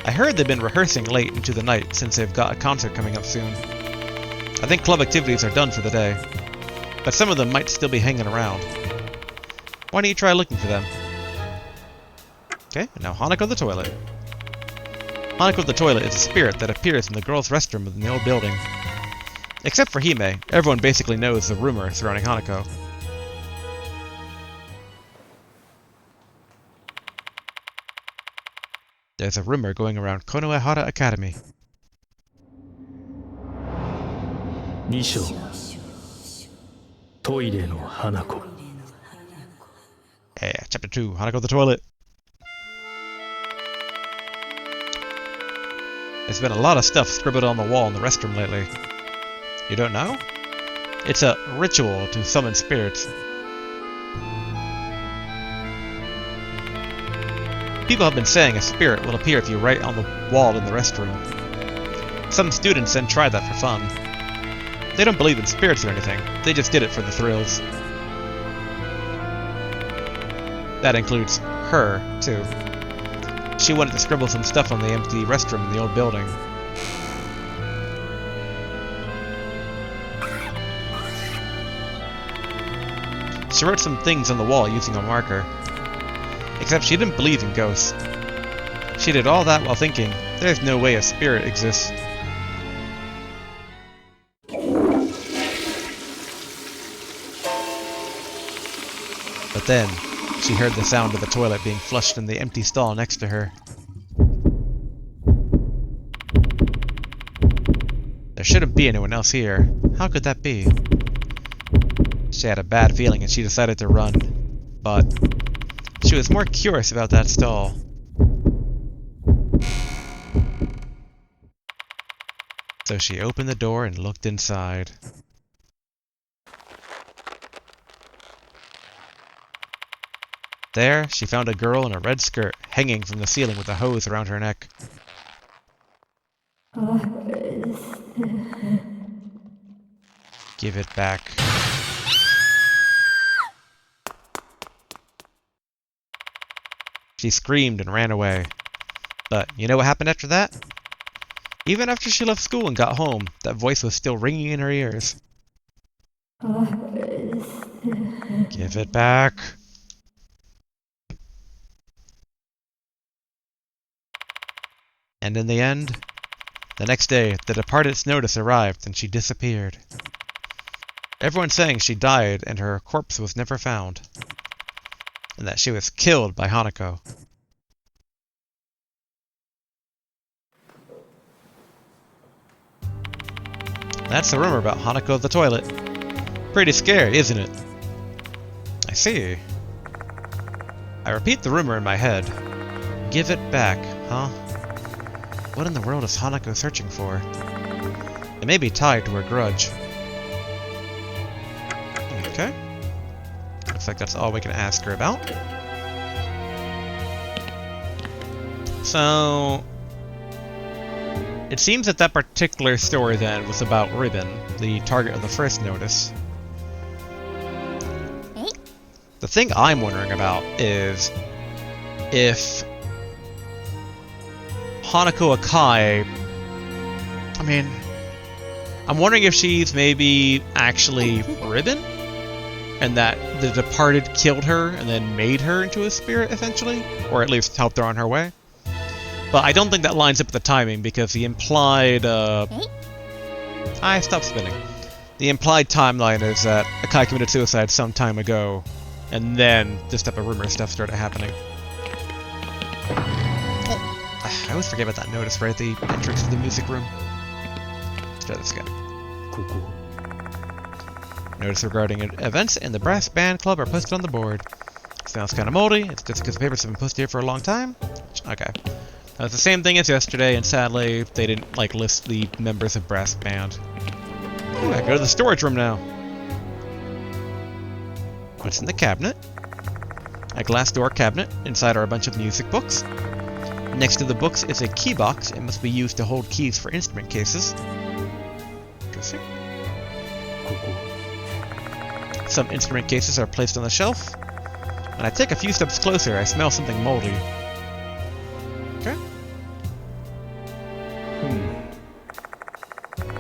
I heard they've been rehearsing late into the night since they've got a concert coming up soon. I think club activities are done for the day, but some of them might still be hanging around. Why don't you try looking for them? Okay, and now Hanako the toilet. Hanako the toilet is a spirit that appears in the girls' restroom in the old building. Except for Hime, everyone basically knows the rumor surrounding Hanako. There's a rumor going around Konoehara Academy. 2章トイレの花子 Yeah, chapter 2, Hanako the toilet. There's been a lot of stuff scribbled on the wall in the restroom lately. You don't know? It's a ritual to summon spirits. People have been saying a spirit will appear if you write on the wall in the restroom. Some students then tried that for fun. They don't believe in spirits or anything, they just did it for the thrills. That includes her, too. She wanted to scribble some stuff on the empty restroom in the old building. She wrote some things on the wall using a marker. Except she didn't believe in ghosts. She did all that while thinking, there's no way a spirit exists. But then, she heard the sound of the toilet being flushed in the empty stall next to her. There shouldn't be anyone else here. How could that be? She had a bad feeling and she decided to run. But she was more curious about that stall. So she opened the door and looked inside. There, she found a girl in a red skirt hanging from the ceiling with a hose around her neck. Give it back. She screamed and ran away. But you know what happened after that? Even after she left school and got home, that voice was still ringing in her ears. Give it back. And in the end, the next day, the departed's notice arrived and she disappeared. Everyone's saying she died and her corpse was never found. And that she was killed by Hanako. That's the rumor about Hanako the toilet. Pretty scary, isn't it? I see. I repeat the rumor in my head. Give it back, huh? What in the world is Hanako searching for? It may be tied to her grudge. Okay. Looks like that's all we can ask her about. So it seems that that particular story then was about Ribbon, the target of the first notice. The thing I'm wondering about is if Hanako Akai, I mean, I'm wondering if she's maybe actually Ribbon, and that the departed killed her and then made her into a spirit, essentially, or at least helped her on her way. But I don't think that lines up with the timing, because the implied, stop spinning. The implied timeline is that Akai committed suicide some time ago, and then this type of rumor stuff started happening. I always forget about that notice right at the entrance to the music room. Let's try this again. Notice regarding events in the brass band club are posted on the board. Sounds kind of moldy. It's just because the papers have been posted here for a long time. Okay. It's the same thing as yesterday, and sadly, they didn't list the members of brass band. Ooh, I go to the storage room now. What's in the cabinet? A glass door cabinet. Inside are a bunch of music books. Next to the books is a key box. It must be used to hold keys for instrument cases. Interesting. Some instrument cases are placed on the shelf. When I take a few steps closer, I smell something moldy. Okay.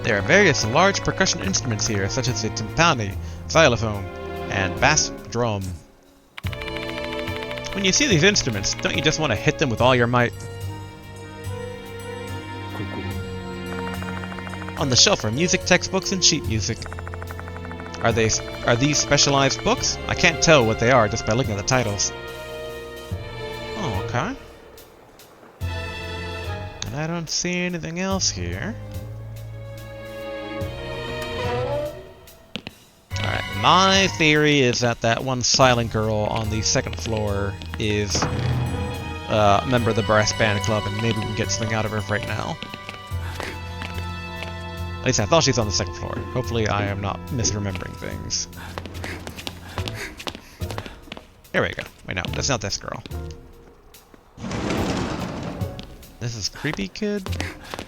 There are various large percussion instruments here, such as the timpani, xylophone, and bass drum. When you see these instruments, don't you just want to hit them with all your might? On the shelf are music textbooks and sheet music. Are these specialized books? I can't tell what they are just by looking at the titles. Oh, okay. And I don't see anything else here. Alright, my theory is that one silent girl on the second floor is a member of the brass band club, and maybe we can get something out of her right now. At least I thought she's on the second floor. Hopefully I am not misremembering things. There we go. Wait, no, that's not this girl. This is creepy kid?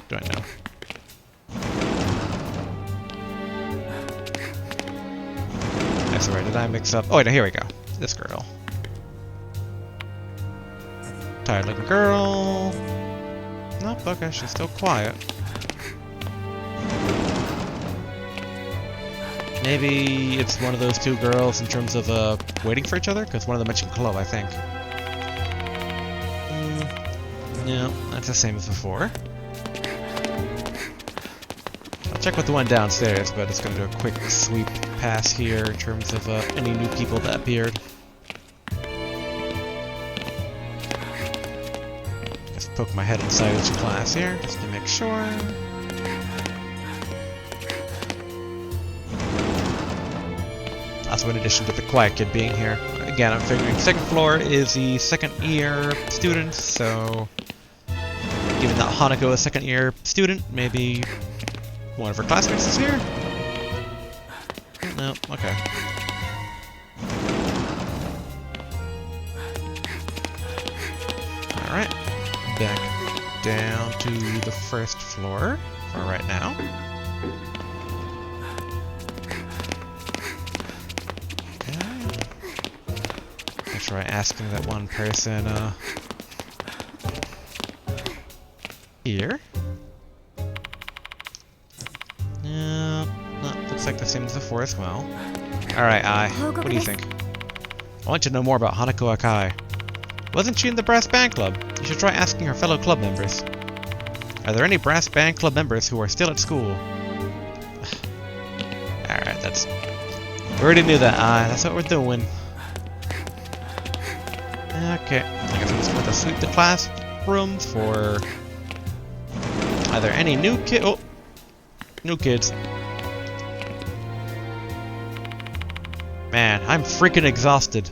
Do I know? I swear, did I mix up? Oh, wait, no, here we go. This girl. Tired looking girl. Nope, okay, she's still quiet. Maybe it's one of those two girls in terms of waiting for each other, because one of them mentioned club, I think. No, that's the same as before. I'll check with the one downstairs, but it's going to do a quick sweep pass here in terms of any new people that appeared. Just poke my head inside each class here, just to make sure. Also, in addition to the quiet kid being here. Again, I'm figuring second floor is the second year student, so given that Hanako is a second year student, maybe one of her classmates is here? No, okay. Alright, back down to the first floor for right now. Try asking that one person, here. Yeah, looks like the same as before as well. Alright, what do you think? I want you to know more about Hanako Akai. Wasn't she in the brass band club? You should try asking her fellow club members. Are there any brass band club members who are still at school? Alright, we already knew that, that's what we're doing. Okay, I guess I'm just going to sweep the classrooms for either any new kids. Man, I'm freaking exhausted.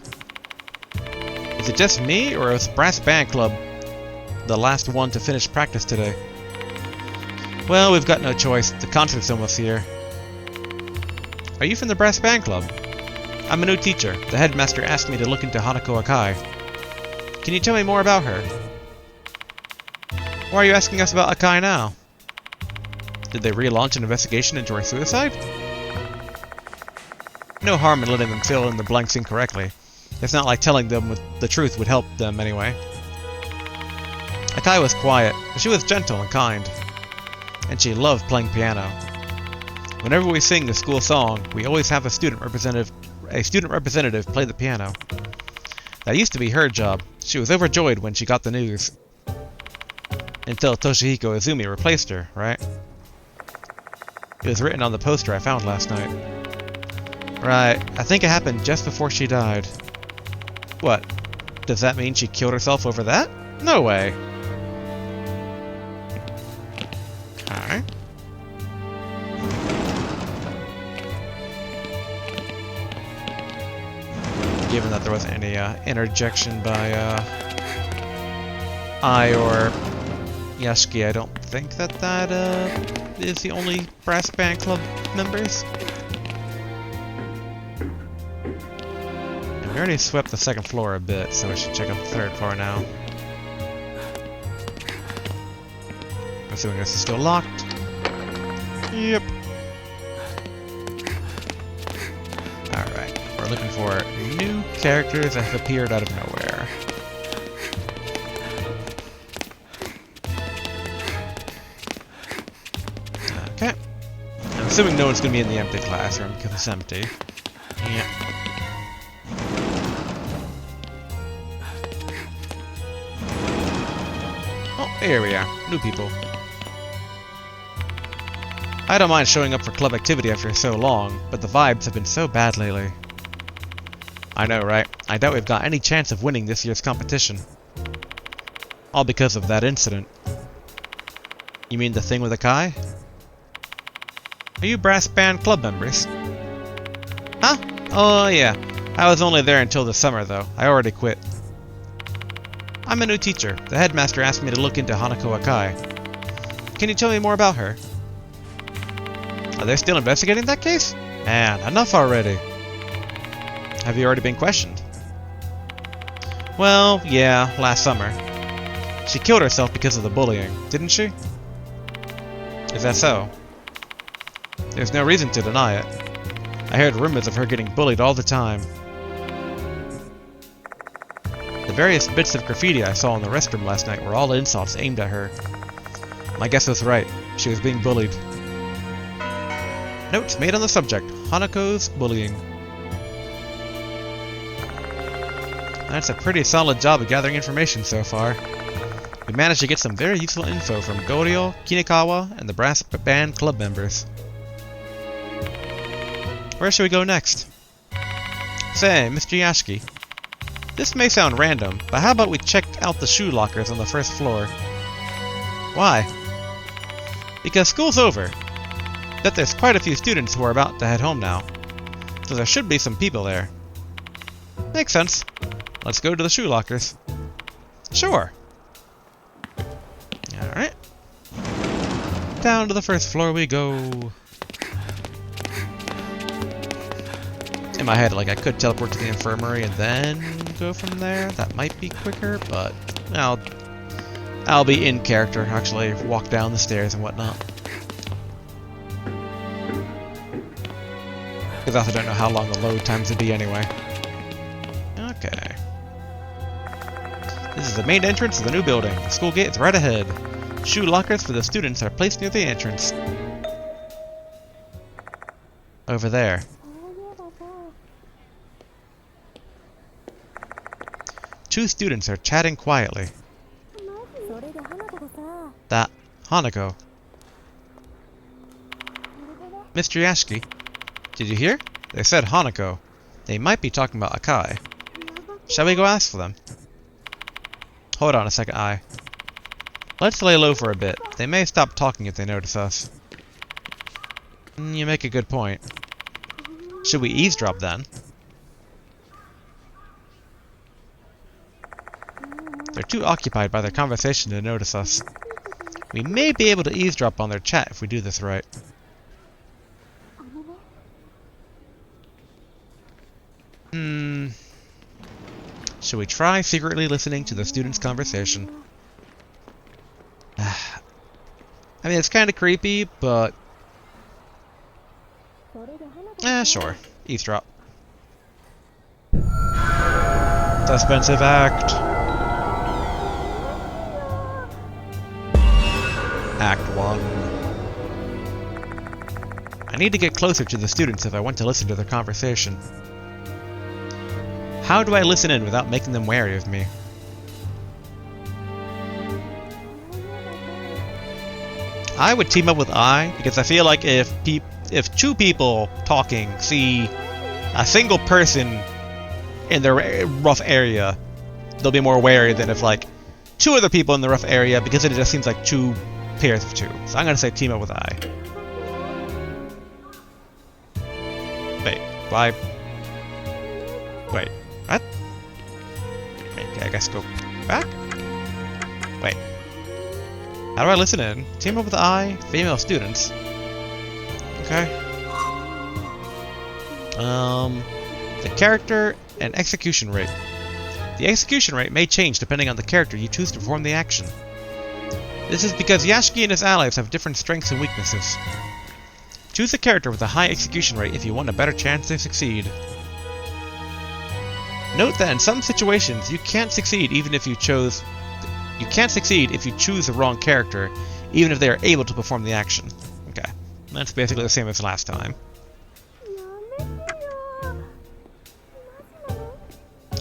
Is it just me, or is Brass Band Club the last one to finish practice today? Well, we've got no choice. The concert's almost here. Are you from the Brass Band Club? I'm a new teacher. The headmaster asked me to look into Hanako Akai. Can you tell me more about her? Why are you asking us about Akai now? Did they relaunch an investigation into her suicide? No harm in letting them fill in the blanks incorrectly. It's not like telling them the truth would help them anyway. Akai was quiet, but she was gentle and kind. And she loved playing piano. Whenever we sing the school song, we always have a student representative play the piano. That used to be her job. She was overjoyed when she got the news. Until Toshihiko Izumi replaced her, right? It was written on the poster I found last night. Right, I think it happened just before she died. What? Does that mean she killed herself over that? No way! Alright. Given that there wasn't any interjection by I or Yasuki, I don't think that is the only brass band club members. And we already swept the second floor a bit, so we should check out the third floor now. Assuming this is still locked. Yep. Alright, we're looking for new characters that have appeared out of nowhere. Okay. I'm assuming no one's going to be in the empty classroom because it's empty. Yeah. Oh, here we are. New people. I don't mind showing up for club activity after so long, but the vibes have been so bad lately. I know, right? I doubt we've got any chance of winning this year's competition. All because of that incident. You mean the thing with Akai? Are you brass band club members? Huh? Oh yeah. I was only there until the summer though. I already quit. I'm a new teacher. The headmaster asked me to look into Hanako Akai. Can you tell me more about her? Are they still investigating that case? Man, enough already. Have you already been questioned? Well, yeah, last summer. She killed herself because of the bullying, didn't she? Is that so? There's no reason to deny it. I heard rumors of her getting bullied all the time. The various bits of graffiti I saw in the restroom last night were all insults aimed at her. My guess was right. She was being bullied. Notes made on the subject. Hanako's bullying. That's a pretty solid job of gathering information so far. We managed to get some very useful info from Goryo, Kinekawa, and the brass band club members. Where should we go next? Say, Mr. Yasuki. This may sound random, but how about we check out the shoe lockers on the first floor? Why? Because school's over. Bet there's quite a few students who are about to head home now. So there should be some people there. Makes sense. Let's go to the shoe lockers. Sure. Alright. Down to the first floor we go. In my head, like, I could teleport to the infirmary and then go from there. That might be quicker, but I'll be in character, actually walk down the stairs and whatnot. Because I also don't know how long the load times would be anyway. Okay. This is the main entrance of the new building. The school gate is right ahead. Shoe lockers for the students are placed near the entrance. Over there. Two students are chatting quietly. That Hanako. Mr. Yasuki, did you hear? They said Hanako. They might be talking about Akai. Shall we go ask for them? Hold on a second, Ai. Let's lay low for a bit. They may stop talking if they notice us. You make a good point. Should we eavesdrop then? They're too occupied by their conversation to notice us. We may be able to eavesdrop on their chat if we do this right. Should we try secretly listening to the students' conversation? I mean, it's kind of creepy, but... sure. Eavesdrop. Suspensive act. Act 1. I need to get closer to the students if I want to listen to their conversation. How do I listen in without making them wary of me? I would team up with I, because I feel like if two people talking see a single person in their rough area, they'll be more wary than if like two other people in the rough area, because it just seems like two pairs of two. So I'm gonna say team up with I. Wait, why? Wait, what? Okay, I guess go back? Wait. How do I listen in? Team up with I, female students. Okay. The character and execution rate. The execution rate may change depending on the character you choose to perform the action. This is because Yashiki and his allies have different strengths and weaknesses. Choose a character with a high execution rate if you want a better chance to succeed. Note that in some situations you can't succeed if you choose the wrong character, even if they are able to perform the action. Okay, that's basically the same as last time.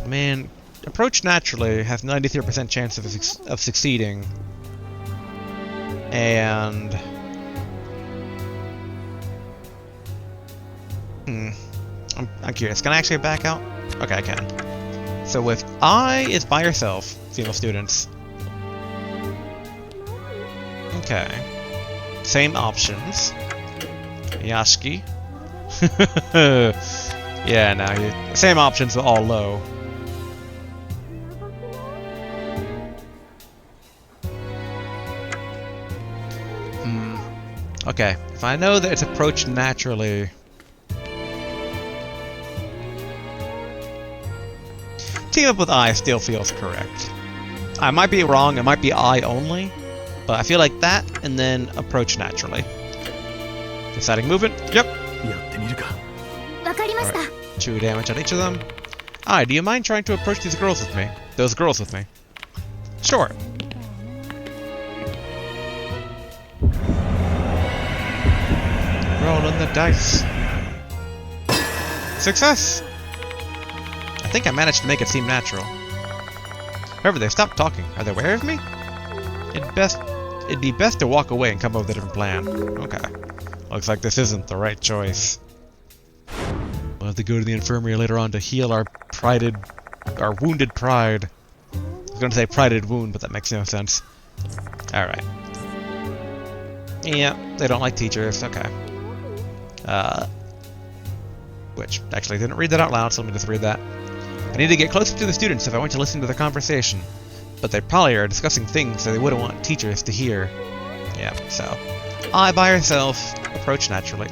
I mean, approach naturally has 93% chance of succeeding, and I'm curious. Can I actually back out? Okay, I can. So with I is by yourself, female students. Okay. Same options. Yashiki. Yeah, no, same options, but all low. Okay, if I know that it's approached naturally... Team up with I still feels correct. I might be wrong, it might be I only, but I feel like that, and then approach naturally. Deciding movement, yep. Alright, 2 damage on each of them. I, do you mind trying to approach those girls with me? Sure. Rolling the dice. Success! I think I managed to make it seem natural. However, they stopped talking. Are they aware of me? It'd be best to walk away and come up with a different plan. Okay. Looks like this isn't the right choice. We'll have to go to the infirmary later on to heal our wounded pride. I was going to say prided wound, but that makes no sense. Alright. Yeah, they don't like teachers. Okay. Which, actually, I didn't read that out loud, so let me just read that. I need to get closer to the students if I want to listen to their conversation. But they probably are discussing things that they wouldn't want teachers to hear. Yeah, so... I, by herself, approach naturally.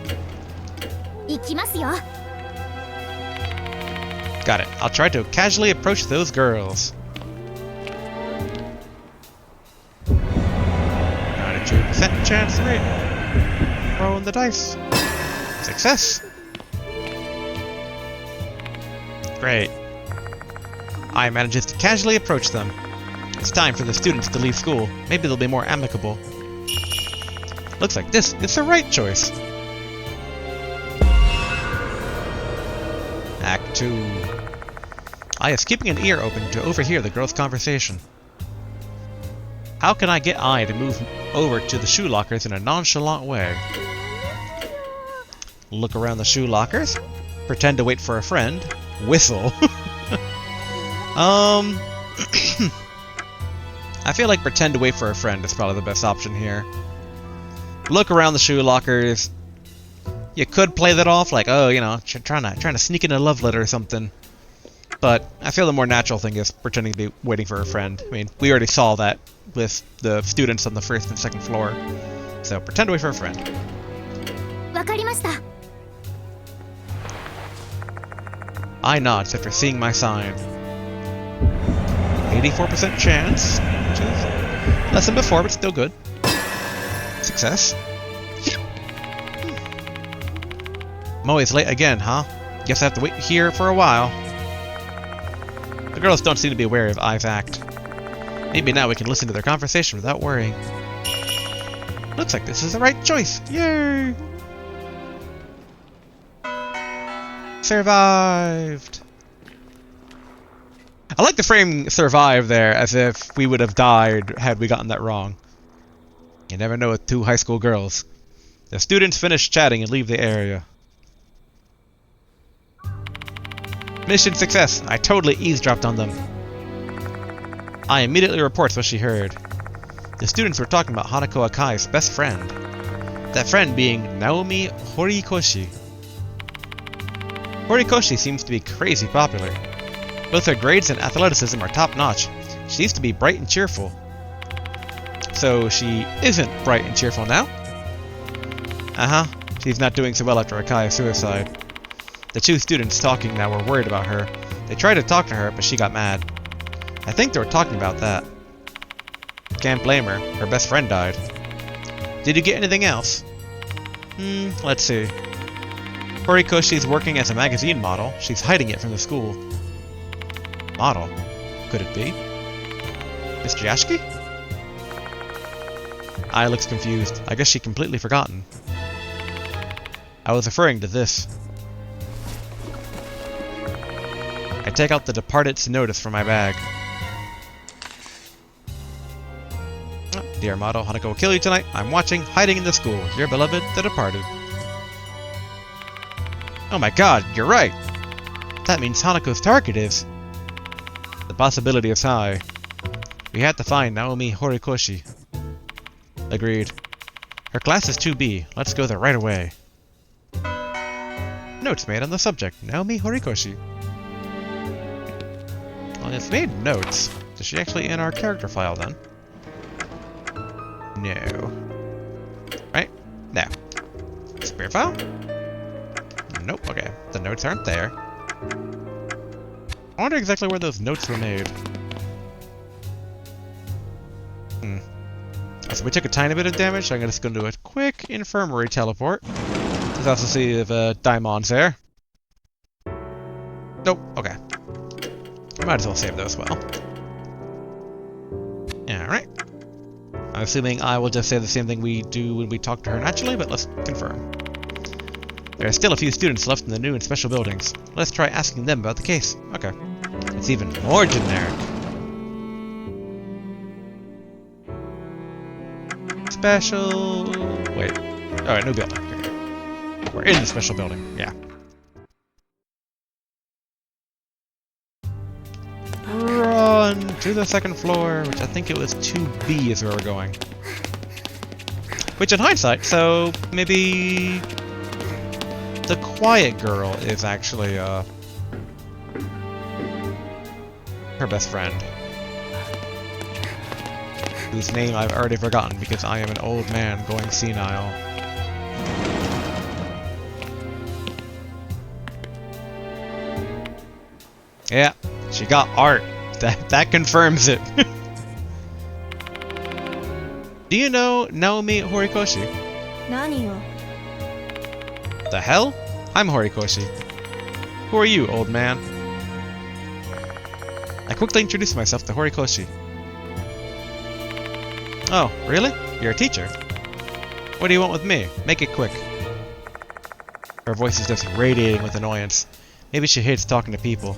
Got it. I'll try to casually approach those girls. 92% chance rate. Rolling the dice. Success! Great. I manages to casually approach them. It's time for the students to leave school. Maybe they'll be more amicable. Looks like this is the right choice. Act 2. I is keeping an ear open to overhear the girls' conversation. How can I get I to move over to the shoe lockers in a nonchalant way? Look around the shoe lockers. Pretend to wait for a friend. Whistle. I feel like pretend to wait for a friend is probably the best option here. Look around the shoe lockers. You could play that off like, oh, you know, trying to sneak in a love letter or something. But I feel the more natural thing is pretending to be waiting for a friend. I mean, we already saw that with the students on the first and second floor. So pretend to wait for a friend. I nods after seeing my sign. 84% chance, which is less than before, but still good. Success. Moe's late again, huh? Guess I have to wait here for a while. The girls don't seem to be aware of I's act. Maybe now we can listen to their conversation without worrying. Looks like this is the right choice. Yay! Survived! I like the frame survive there, as if we would have died had we gotten that wrong. You never know with two high school girls. The students finish chatting and leave the area. Mission success! I totally eavesdropped on them. I immediately reports what she heard. The students were talking about Hanako Akai's best friend. That friend being Naomi Horikoshi. Horikoshi seems to be crazy popular. Both her grades and athleticism are top-notch. She used to be bright and cheerful. So she isn't bright and cheerful now? Uh-huh. She's not doing so well after Akai's suicide. The two students talking now were worried about her. They tried to talk to her, but she got mad. I think they were talking about that. Can't blame her. Her best friend died. Did you get anything else? Let's see. Horikoshi's working as a magazine model. She's hiding it from the school. Model? Could it be? Mr. Yashiki? Ai looks confused. I guess she completely forgotten. I was referring to this. I take out the departed's notice from my bag. Dear model, Hanako will kill you tonight. I'm watching, hiding in the school. Your beloved, the departed. Oh my god, you're right! That means Hanako's target is... The possibility is high. We have to find Naomi Horikoshi. Agreed. Her class is 2B. Let's go there right away. Notes made on the subject. Naomi Horikoshi. Well, it's made notes. Is she actually in our character file then? No. Right? No. Spear file? Nope. Okay. The notes aren't there. I wonder exactly where those notes were made. So we took a tiny bit of damage, so I'm just going to do a quick infirmary teleport. Let's also see if Daimon's there. Nope. Okay. Might as well save those well. Alright. I'm assuming I will just say the same thing we do when we talk to her naturally, but let's confirm. There are still a few students left in the new and special buildings. Let's try asking them about the case. Okay. It's even more generic. Special... Wait. Alright, new building. Okay. We're in the special building. Yeah. Run to the second floor, which I think it was 2B is where we're going. Which in hindsight, so maybe... The quiet girl is actually, her best friend. Whose name I've already forgotten because I am an old man going senile. Yeah, she got art. That confirms it. Do you know Naomi Horikoshi? Nani yo? The hell? I'm Horikoshi. Who are you, old man? I quickly introduced myself to Horikoshi. Oh, really? You're a teacher? What do you want with me? Make it quick. Her voice is just radiating with annoyance. Maybe she hates talking to people.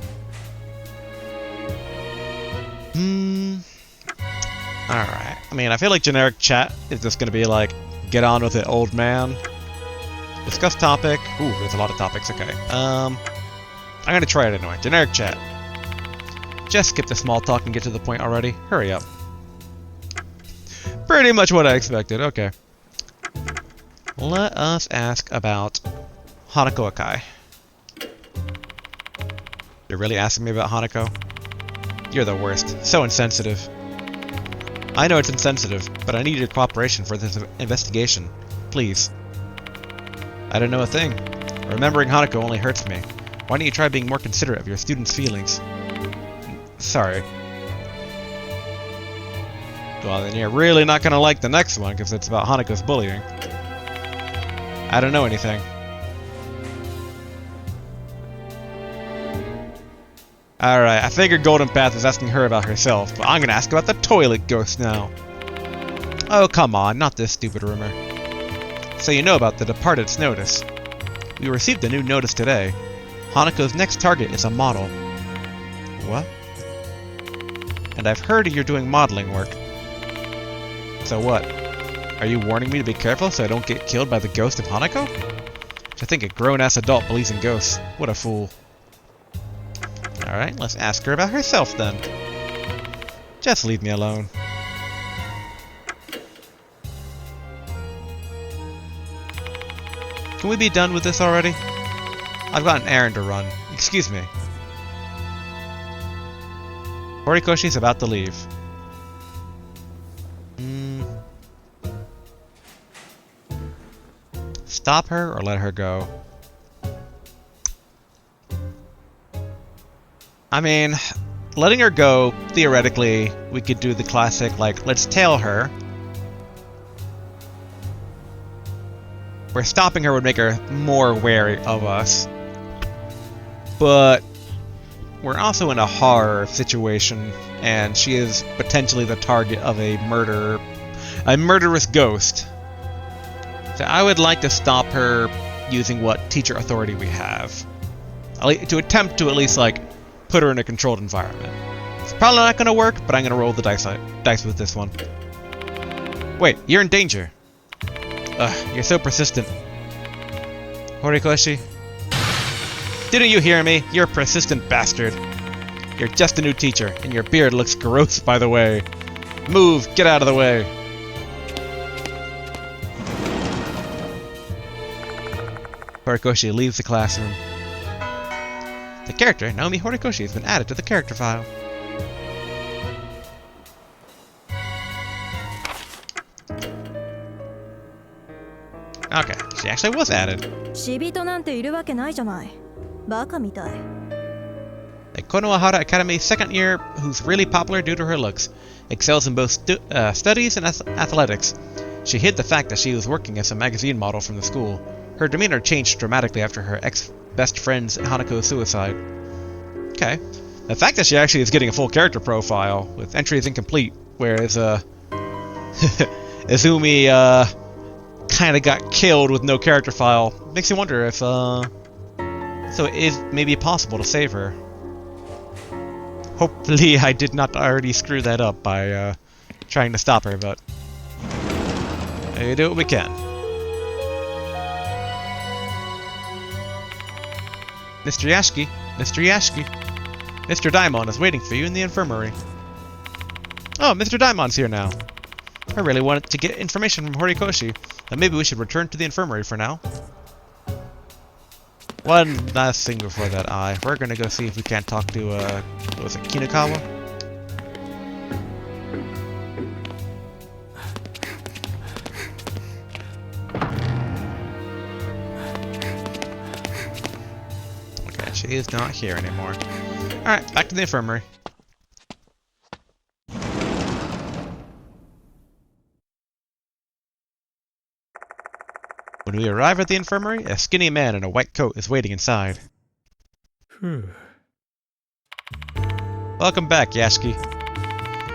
Alright. I mean, I feel like generic chat is just gonna be like, get on with it, old man. Discuss topic. Ooh, there's a lot of topics, okay. I'm gonna try it anyway. Generic chat. Just skip the small talk and get to the point already. Hurry up. Pretty much what I expected, okay. Let us ask about Hanako Akai. You're really asking me about Hanako? You're the worst. So insensitive. I know it's insensitive, but I need your cooperation for this investigation. Please. I don't know a thing. Remembering Hanako only hurts me. Why don't you try being more considerate of your students' feelings? Sorry. Well, then you're really not gonna like the next one, because it's about Hanako's bullying. I don't know anything. Alright, I figured Golden Path was asking her about herself, but I'm gonna ask about the toilet ghost now. Oh, come on, not this stupid rumor. So you know about the departed's notice. We received a new notice today. Hanako's next target is a model. What? And I've heard you're doing modeling work. So what? Are you warning me to be careful so I don't get killed by the ghost of Hanako? I think a grown-ass adult believes in ghosts. What a fool. Alright, let's ask her about herself then. Just leave me alone. Can we be done with this already? I've got an errand to run. Excuse me. Horikoshi's about to leave. Stop her or let her go? I mean, letting her go, theoretically, we could do the classic, like, let's tail her. Where stopping her would make her more wary of us. But we're also in a horror situation, and she is potentially the target of a murderous ghost. So I would like to stop her using what teacher authority we have. To attempt to at least, like, put her in a controlled environment. It's probably not going to work, but I'm going to roll the dice with this one. Wait, you're in danger. Ugh, you're so persistent. Horikoshi? Didn't you hear me? You're a persistent bastard. You're just a new teacher, and your beard looks gross, by the way. Move, get out of the way. Horikoshi leaves the classroom. The character, Naomi Horikoshi, has been added to the character file. Okay, she actually was added. A Konohara Academy second year who's really popular due to her looks. Excels in both studies and athletics. She hid the fact that she was working as a magazine model from the school. Her demeanor changed dramatically after her ex-best friend's Hanako's suicide. Okay. The fact that she actually is getting a full character profile with entries incomplete, whereas Izumi kind of got killed with no character file, makes you wonder if so it is maybe possible to save her. Hopefully I did not already screw that up by trying to stop her, but we do what we can. Mr. Yashiki, Mr. Yashiki, Mr. Daimon is waiting for you in the infirmary. Oh, Mr. Daimon's here now. I really wanted to get information from Horikoshi, but maybe we should return to the infirmary for now. One last thing before that, we're gonna go see if we can't talk to, what was it, Kinakawa? Okay, she is not here anymore. Alright, back to the infirmary. When we arrive at the infirmary, a skinny man in a white coat is waiting inside. Welcome back, Yashiki.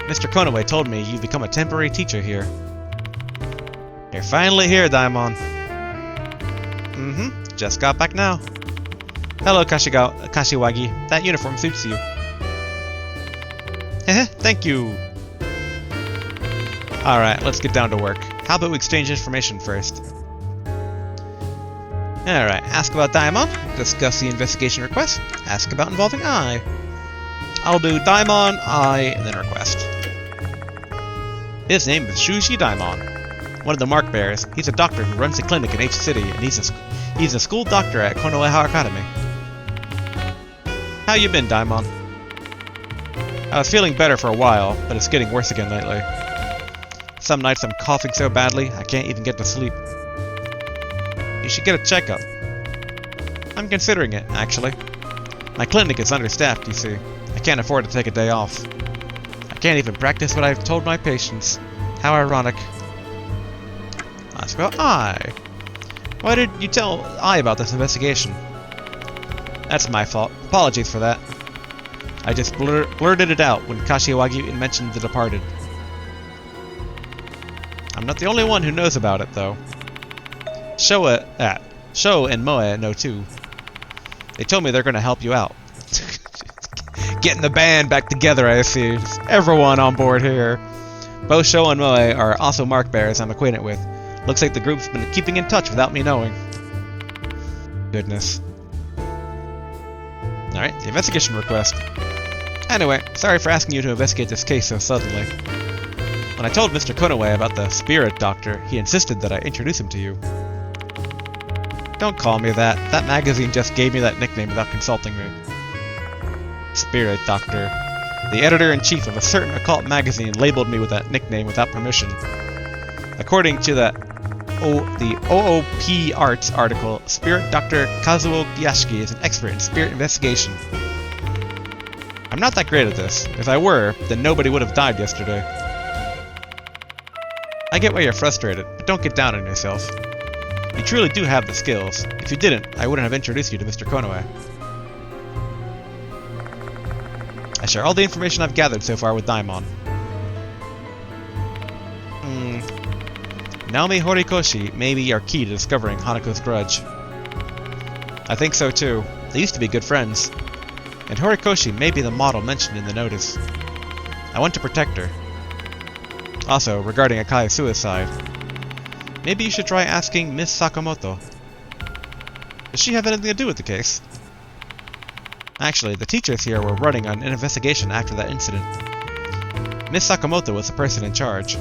Mr. Konoe told me you've become a temporary teacher here. You're finally here, Daimon. Just got back now. Hello, Kashiwagi. That uniform suits you. Thank you. Alright, let's get down to work. How about we exchange information first? Alright, ask about Daimon, discuss the investigation request, ask about involving I. I'll do Daimon, I, and then request. His name is Shuji Daimon, one of the mark bearers. He's a doctor who runs a clinic in H City, and he's a school doctor at Konoha Academy. How you been, Daimon? I was feeling better for a while, but it's getting worse again lately. Some nights I'm coughing so badly, I can't even get to sleep. You should get a checkup. I'm considering it, actually. My clinic is understaffed, you see. I can't afford to take a day off. I can't even practice what I've told my patients. How ironic. Let's go I. Why did you tell I about this investigation? That's my fault. Apologies for that. I just blurted it out when Kashiwagi mentioned the departed. I'm not the only one who knows about it, though. Sho and Moe know too. They told me they're going to help you out. Getting the band back together, I see. Just everyone on board here. Both Sho and Moe are also mark bearers I'm acquainted with. Looks like the group's been keeping in touch without me knowing. Goodness. Alright, the investigation request. Anyway, sorry for asking you to investigate this case so suddenly. When I told Mr. Konoe about the spirit doctor, he insisted that I introduce him to you. Don't call me that. That magazine just gave me that nickname without consulting me. Spirit doctor. The editor-in-chief of a certain occult magazine labeled me with that nickname without permission. According to the OOP Arts article, Spirit Dr. Kazuo Yashiki is an expert in spirit investigation. I'm not that great at this. If I were, then nobody would have died yesterday. I get why you're frustrated, but don't get down on yourself. You truly do have the skills. If you didn't, I wouldn't have introduced you to Mr. Konoe. I share all the information I've gathered so far with Daimon. Naomi Horikoshi may be our key to discovering Hanako's grudge. I think so too. They used to be good friends. And Horikoshi may be the model mentioned in the notice. I want to protect her. Also, regarding Akai's suicide, maybe you should try asking Miss Sakamoto. Does she have anything to do with the case? Actually, the teachers here were running on an investigation after that incident. Miss Sakamoto was the person in charge.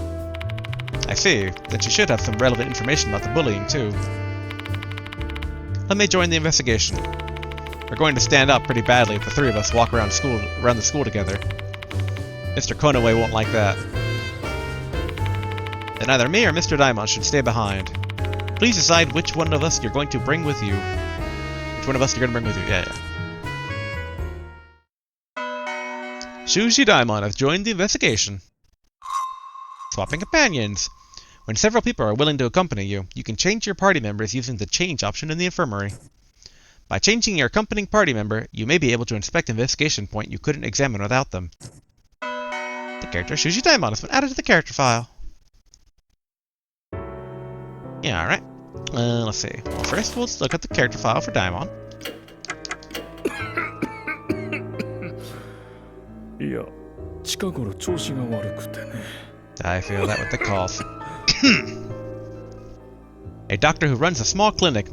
I see. Then she should have some relevant information about the bullying, too. Let me join the investigation. We're going to stand up pretty badly if the three of us walk around the school together. Mr. Konoe won't like that. Then either me or Mr. Daimon should stay behind. Please decide which one of us you're going to bring with you. Which one of us you're going to bring with you. Yeah. Shuji Daimon has joined the investigation. Swapping companions. When several people are willing to accompany you, you can change your party members using the change option in the infirmary. By changing your accompanying party member, you may be able to inspect an investigation point you couldn't examine without them. The character Shuji Daimon has been added to the character file. Yeah, alright. Let's see. Well, first we'll look at the character file for Daimon. I feel that with the cough. A doctor who runs a small clinic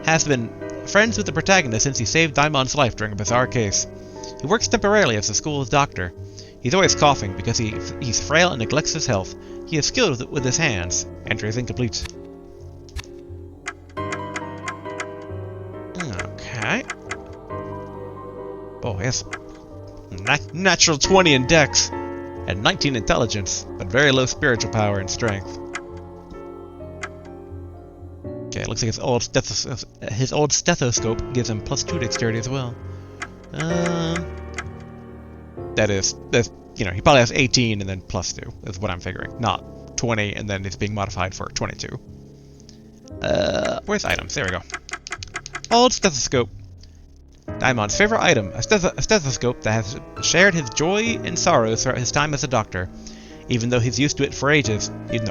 has been friends with the protagonist since he saved Daimon's life during a bizarre case. He works temporarily as the school's doctor. He's always coughing because he's frail and neglects his health. He is skilled with his hands. Entry is incomplete. Okay. Oh, yes. Natural 20 in Dex and 19 intelligence, but very low spiritual power and strength. Okay, it looks like his old stethoscope gives him +2 dexterity as well. That's you know, he probably has 18 and then +2 is what I'm figuring, not 20 and then it's being modified for 22. Where's items? There we go. Old stethoscope. Daimon's favorite item, a stethoscope that has shared his joy and sorrows throughout his time as a doctor. Even though he's used to it for ages,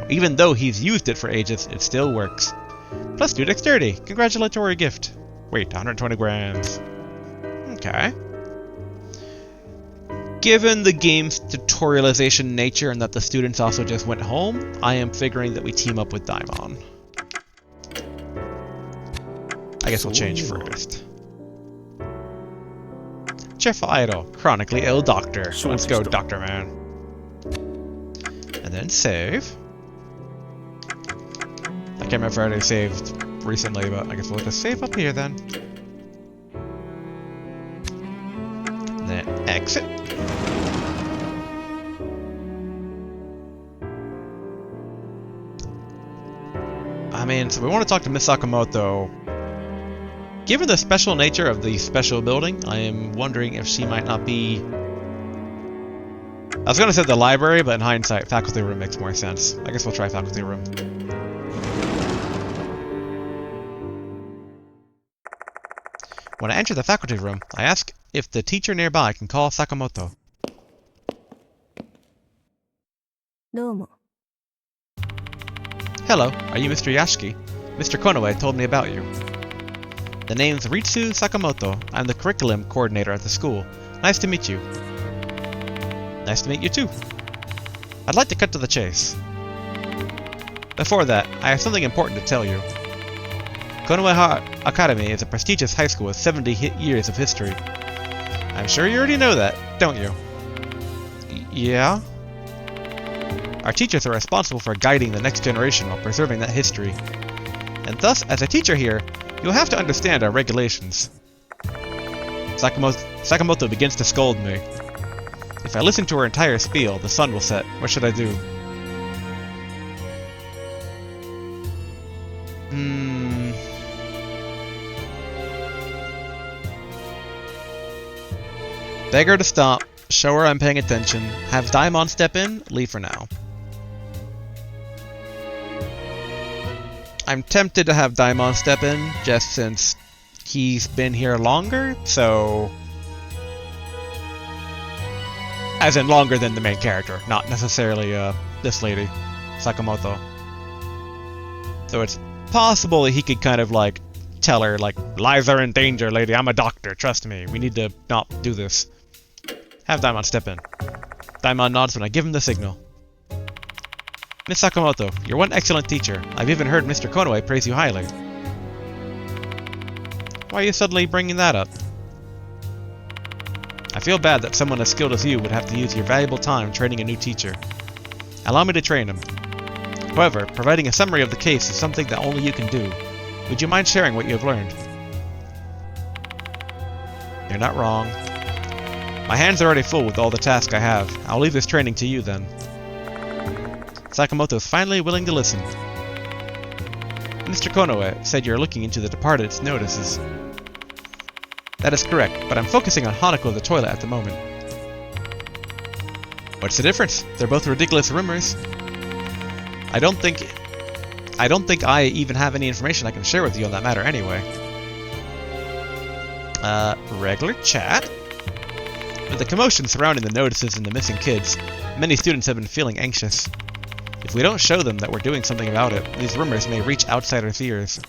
even though he's used it for ages, it still works. +2 dexterity. Congratulatory gift. Wait, 120 grams. Okay. Given the game's tutorialization nature and that the students also just went home, I am figuring that we team up with Daimon. I guess we'll change first. Cheerful idol, chronically ill doctor. Let's go, Doctor Man. And then save. I can't remember if I already saved recently, but I guess we'll just save up here then. And then exit. I mean, so we want to talk to Miss Sakamoto. Given the special nature of the special building, I am wondering if she might not be I was gonna say the library, but in hindsight, faculty room makes more sense. I guess we'll try faculty room. When I enter the faculty room, I ask if the teacher nearby can call Sakamoto. どうも。 Hello, are you Mr. Yashiki? Mr. Konoe told me about you. The name's Ritsu Sakamoto. I'm the curriculum coordinator at the school. Nice to meet you. Nice to meet you too. I'd like to cut to the chase. Before that, I have something important to tell you. Konoe Academy is a prestigious high school with 70 years of history. I'm sure you already know that, don't you? Yeah? Our teachers are responsible for guiding the next generation while preserving that history. And thus, as a teacher here, you'll have to understand our regulations. Sakamoto begins to scold me. If I listen to her entire spiel, the sun will set. What should I do? Beg her to stop, show her I'm paying attention, have Daimon step in, leave for now. I'm tempted to have Daimon step in, just since he's been here longer, so... As in longer than the main character, not necessarily this lady, Sakamoto. So it's possible that he could kind of like tell her, like, lives are in danger, lady, I'm a doctor, trust me, we need to not do this. Have Daimon step in. Daimon nods when I give him the signal. Miss Sakamoto, you're one excellent teacher. I've even heard Mr. Konoe praise you highly. Why are you suddenly bringing that up? I feel bad that someone as skilled as you would have to use your valuable time training a new teacher. Allow me to train him. However, providing a summary of the case is something that only you can do. Would you mind sharing what you have learned? You're not wrong. My hands are already full with all the tasks I have. I'll leave this training to you then. Sakamoto is finally willing to listen. Mr. Konoe said you're looking into the departed's notices. That is correct, but I'm focusing on Hanako the toilet at the moment. What's the difference? They're both ridiculous rumors. I don't think I even have any information I can share with you on that matter anyway. Regular chat? With the commotion surrounding the notices and the missing kids, many students have been feeling anxious. If we don't show them that we're doing something about it, these rumors may reach outsiders' ears,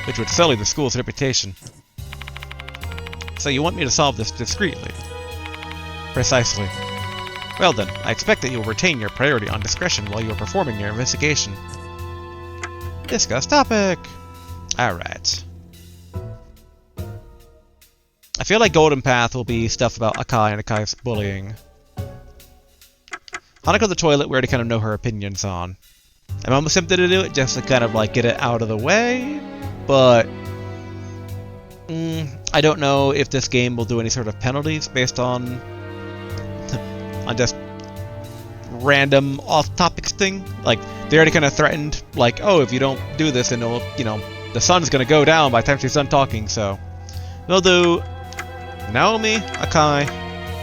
which would sully the school's reputation. So you want me to solve this discreetly? Precisely. Well then, I expect that you'll retain your priority on discretion while you're performing your investigation. Discuss topic! Alright. I feel like Golden Path will be stuff about Akai and Akai's bullying. Hanako the toilet, we already kind of know her opinions on. I'm almost tempted to do it just to kind of like get it out of the way, but I don't know if this game will do any sort of penalties based on just random off-topics thing. Like, they already kind of threatened, like, oh, if you don't do this, then it'll, you know, the sun's gonna go down by the time she's done talking, so we'll do Naomi, Akai,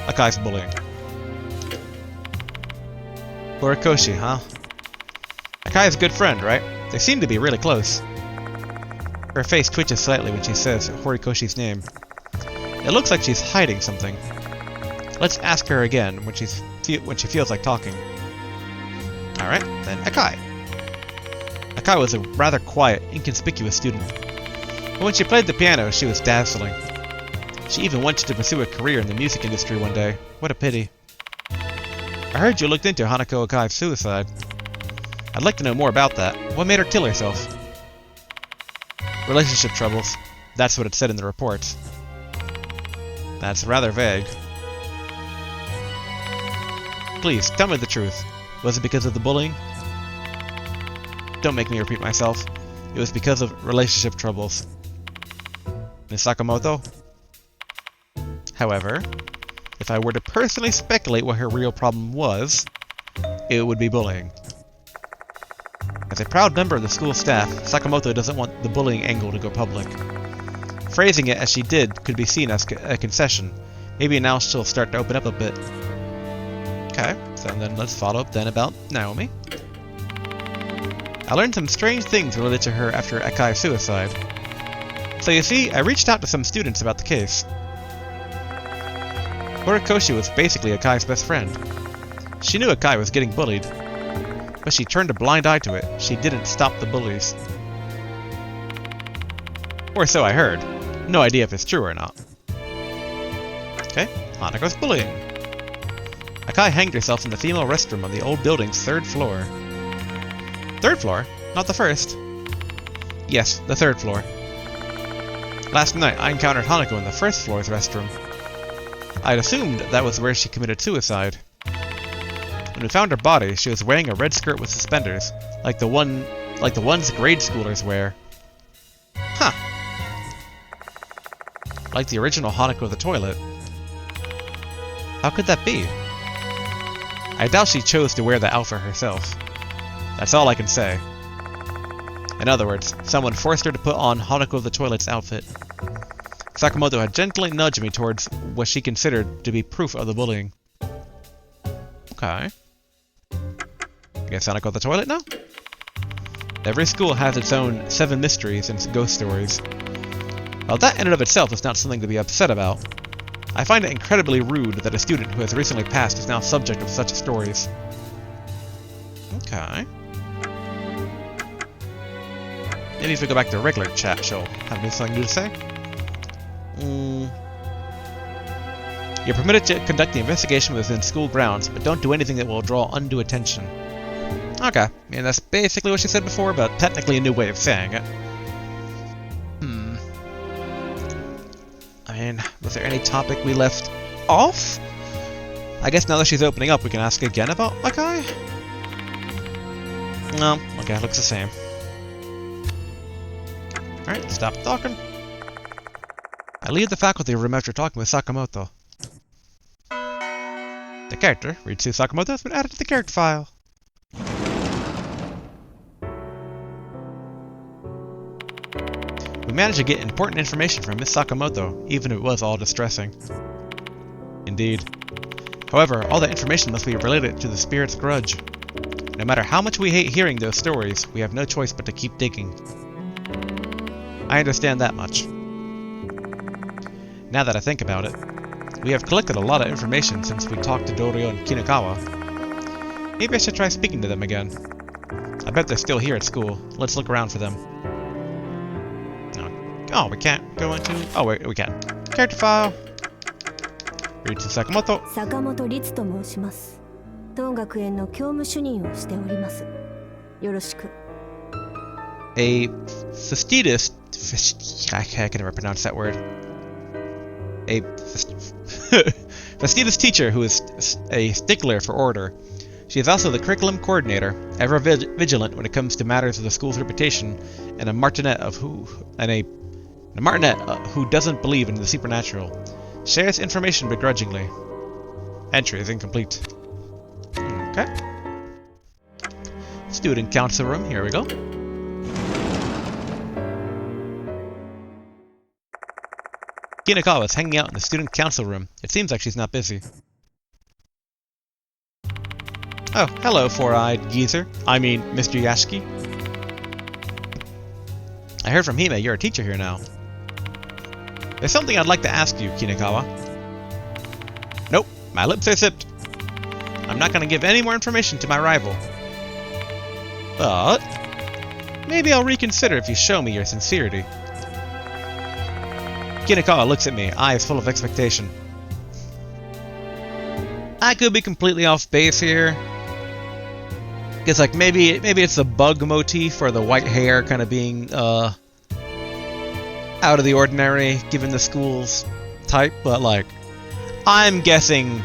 Akai's bullying. Horikoshi, huh? Akai is a good friend, right? They seem to be really close. Her face twitches slightly when she says Horikoshi's name. It looks like she's hiding something. Let's ask her again when she feels like talking. Alright, then Akai. Akai was a rather quiet, inconspicuous student. But when she played the piano, she was dazzling. She even wanted to pursue a career in the music industry one day. What a pity. I heard you looked into Hanako Akai's suicide. I'd like to know more about that. What made her kill herself? Relationship troubles. That's what it said in the reports. That's rather vague. Please, tell me the truth. Was it because of the bullying? Don't make me repeat myself. It was because of relationship troubles. Miss Sakamoto? However, if I were to personally speculate what her real problem was, it would be bullying. As a proud member of the school staff, Sakamoto doesn't want the bullying angle to go public. Phrasing it as she did could be seen as a concession. Maybe now she'll start to open up a bit. Okay, so then let's follow up then about Naomi. I learned some strange things related to her after Akai's suicide. So you see, I reached out to some students about the case. Horikoshi was basically Akai's best friend. She knew Akai was getting bullied, but she turned a blind eye to it. She didn't stop the bullies. Or so I heard. No idea if it's true or not. Okay, Hanako's bullying. Akai hanged herself in the female restroom on the old building's 3rd floor. 3rd floor? Not the 1st? Yes, the 3rd floor. Last night, I encountered Hanako in the 1st floor's restroom. I'd assumed that was where she committed suicide. When we found her body, she was wearing a red skirt with suspenders, like the ones grade schoolers wear. Huh. Like the original Hanako of the toilet. How could that be? I doubt she chose to wear the outfit herself. That's all I can say. In other words, someone forced her to put on Hanako of the toilet's outfit. Sakamoto had gently nudged me towards what she considered to be proof of the bullying. Okay. Guess Hanako of the toilet now? Every school has its own 7 mysteries and ghost stories. While that in and of itself is not something to be upset about, I find it incredibly rude that a student who has recently passed is now subject of such stories. Okay. Maybe if we go back to regular chat, she'll have something new to say. You're permitted to conduct the investigation within school grounds, but don't do anything that will draw undue attention. Okay, I mean that's basically what she said before, but technically a new way of saying it. I mean, was there any topic we left off? I guess now that she's opening up, we can ask again about Akai? No, okay, looks the same. Alright, stop talking. I leave the faculty room after talking with Sakamoto. The character, Ritsu Sakamoto, has been added to the character file. We managed to get important information from Miss Sakamoto, even if it was all distressing. Indeed. However, all that information must be related to the spirit's grudge. No matter how much we hate hearing those stories, we have no choice but to keep digging. I understand that much. Now that I think about it, we have collected a lot of information since we talked to Doryo and Kinakawa. Maybe I should try speaking to them again. I bet they're still here at school. Let's look around for them. Oh, we can't go into... Oh, wait, we can. Character file. Ritsu Sakamoto. Sakamoto Ritsu と申します。当学園の教務主任をしております。よろしく。A fastidious... I can never pronounce that word. A fastidious teacher who is a stickler for order. She is also the curriculum coordinator, ever vigilant when it comes to matters of the school's reputation, and a martinet who doesn't believe in the supernatural. Shares information begrudgingly. Entry is incomplete. Okay. Student council room, here we go. Kinakawa is hanging out in the student council room. It seems like she's not busy. Oh, hello, four-eyed geezer. I mean, Mr. Yashiki. I heard from Hime you're a teacher here now. There's something I'd like to ask you, Kinakawa. Nope, my lips are zipped. I'm not going to give any more information to my rival. But maybe I'll reconsider if you show me your sincerity. Kinakawa looks at me, eyes full of expectation. I could be completely off base here. It's like maybe it's a bug motif or the white hair kind of being out of the ordinary given the school's type, but like I'm guessing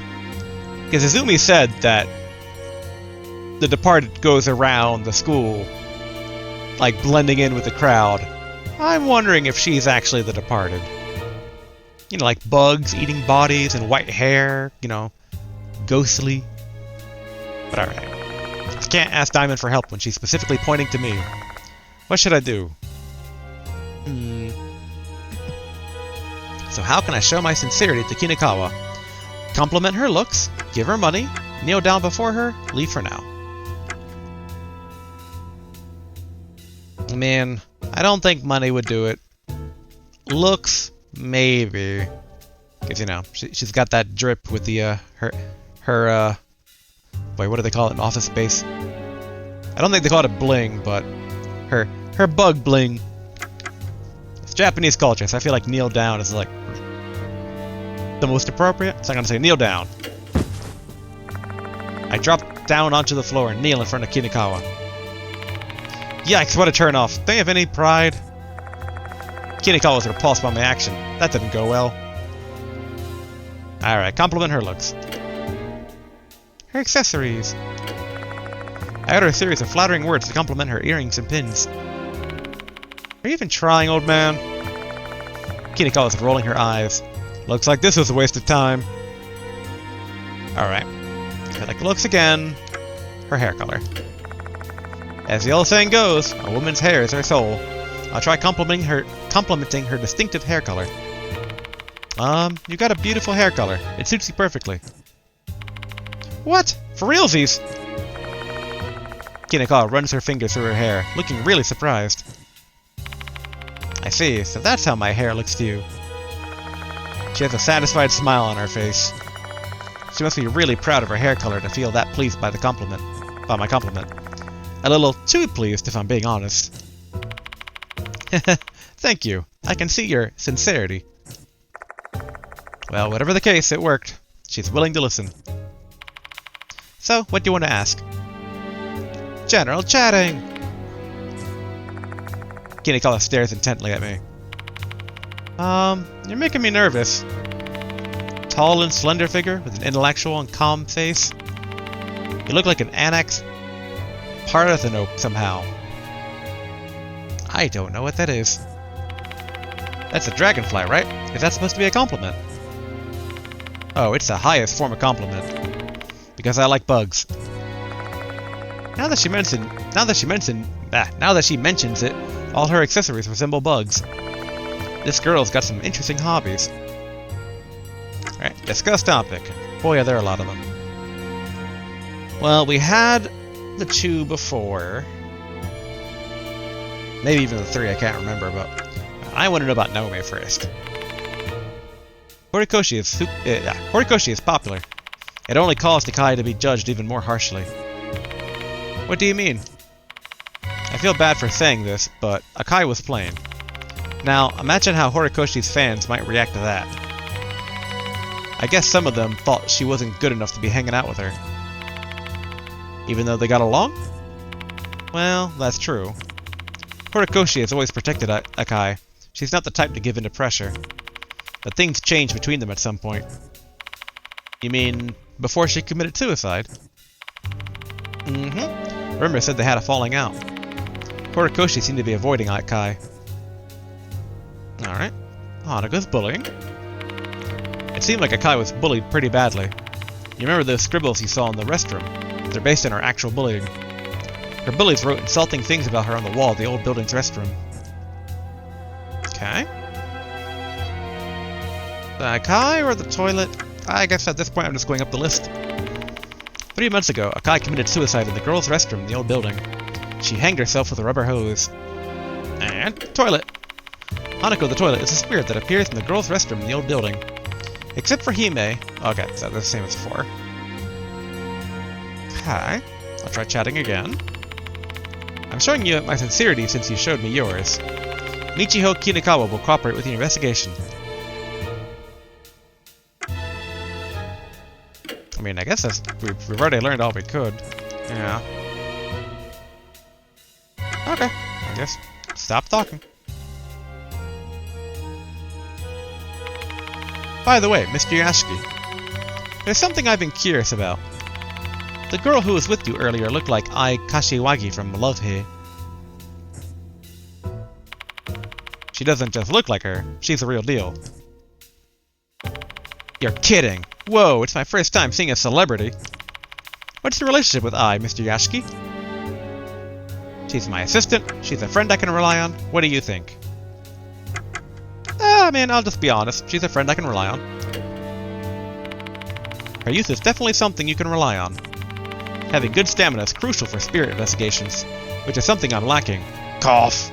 because Izumi said that the departed goes around the school like blending in with the crowd. I'm wondering if she's actually the departed. You know, like bugs eating bodies and white hair, you know, ghostly. But alright. I can't ask Diamond for help when she's specifically pointing to me. What should I do? So how can I show my sincerity to Kinakawa? Compliment her looks, give her money, Kneel down before her, leave for now. I mean, I don't think money would do it. Looks, maybe. Because, you know, she's got that drip with the, her, wait, what do they call it in Office Space? I don't think they call it a bling, but her bug bling. It's Japanese culture, so I feel like kneel down is like the most appropriate. So I'm gonna say kneel down. I drop down onto the floor and kneel in front of Kinikawa. Yikes, what a turn-off. Don't you have any pride? Kinikawa was repulsed by my action. That didn't go well. Alright, compliment her looks. Her accessories. I utter a series of flattering words to compliment her earrings and pins. Are you even trying, old man? Kinikawa is rolling her eyes. Looks like this was a waste of time. Alright. I like the looks again. Her hair color. As the old saying goes, a woman's hair is her soul. I'll try complimenting her distinctive hair color. You got a beautiful hair color. It suits you perfectly. What? For realsies? Kinikawa runs her fingers through her hair, looking really surprised. I see, so that's how my hair looks to you. She has a satisfied smile on her face. She must be really proud of her hair color to feel that pleased by my compliment. A little too pleased, if I'm being honest. Thank you. I can see your sincerity. Well, whatever the case, it worked. She's willing to listen. So, what do you want to ask? General chatting! Kinikawa stares intently at me. You're making me nervous. Tall and slender figure with an intellectual and calm face. You look like an annex parthenope somehow. I don't know what that is. That's a dragonfly, right? Is that supposed to be a compliment? Oh, it's the highest form of compliment. Because I like bugs. Now that she mentions it, all her accessories resemble bugs. This girl's got some interesting hobbies. Alright, discuss topic. Boy, yeah, there are a lot of them. Well, we had the 2 before. Maybe even the 3, I can't remember, but I want to know about Naomi first. Horikoshi is popular. It only caused Akai to be judged even more harshly. What do you mean? I feel bad for saying this, but Akai was plain. Now, imagine how Horikoshi's fans might react to that. I guess some of them thought she wasn't good enough to be hanging out with her. Even though they got along? Well, that's true. Horikoshi has always protected Akai. She's not the type to give in to pressure. But things changed between them at some point. You mean, before she committed suicide? Mm-hmm. Rumor said they had a falling out. Horikoshi seemed to be avoiding Akai. Alright. Hanako's bullying. It seemed like Akai was bullied pretty badly. You remember those scribbles you saw in the restroom? They're based on her actual bullying. Her bullies wrote insulting things about her on the wall of the old building's restroom. Okay. The Akai or the toilet? I guess at this point I'm just going up the list. 3 months ago, Akai committed suicide in the girls' restroom in the old building. She hanged herself with a rubber hose. And toilet. Hanako the toilet is a spirit that appears in the girls' restroom in the old building. Except for Hime. Okay, so that's the same as before. Okay. I'll try chatting again. I'm showing you my sincerity since you showed me yours. Michiho Kinikawa will cooperate with the investigation. I mean, I guess that's, we've already learned all we could. Yeah. Okay. I guess stop talking. By the way, Mr. Yashiki, there's something I've been curious about. The girl who was with you earlier looked like Ai Kashiwagi from Love Hei. She doesn't just look like her, she's the real deal. You're kidding! Whoa, it's my first time seeing a celebrity! What's your relationship with Ai, Mr. Yashiki? She's my assistant, she's a friend I can rely on. What do you think? I mean, I'll just be honest. She's a friend I can rely on. Her youth is definitely something you can rely on. Having good stamina is crucial for spirit investigations, which is something I'm lacking. Cough.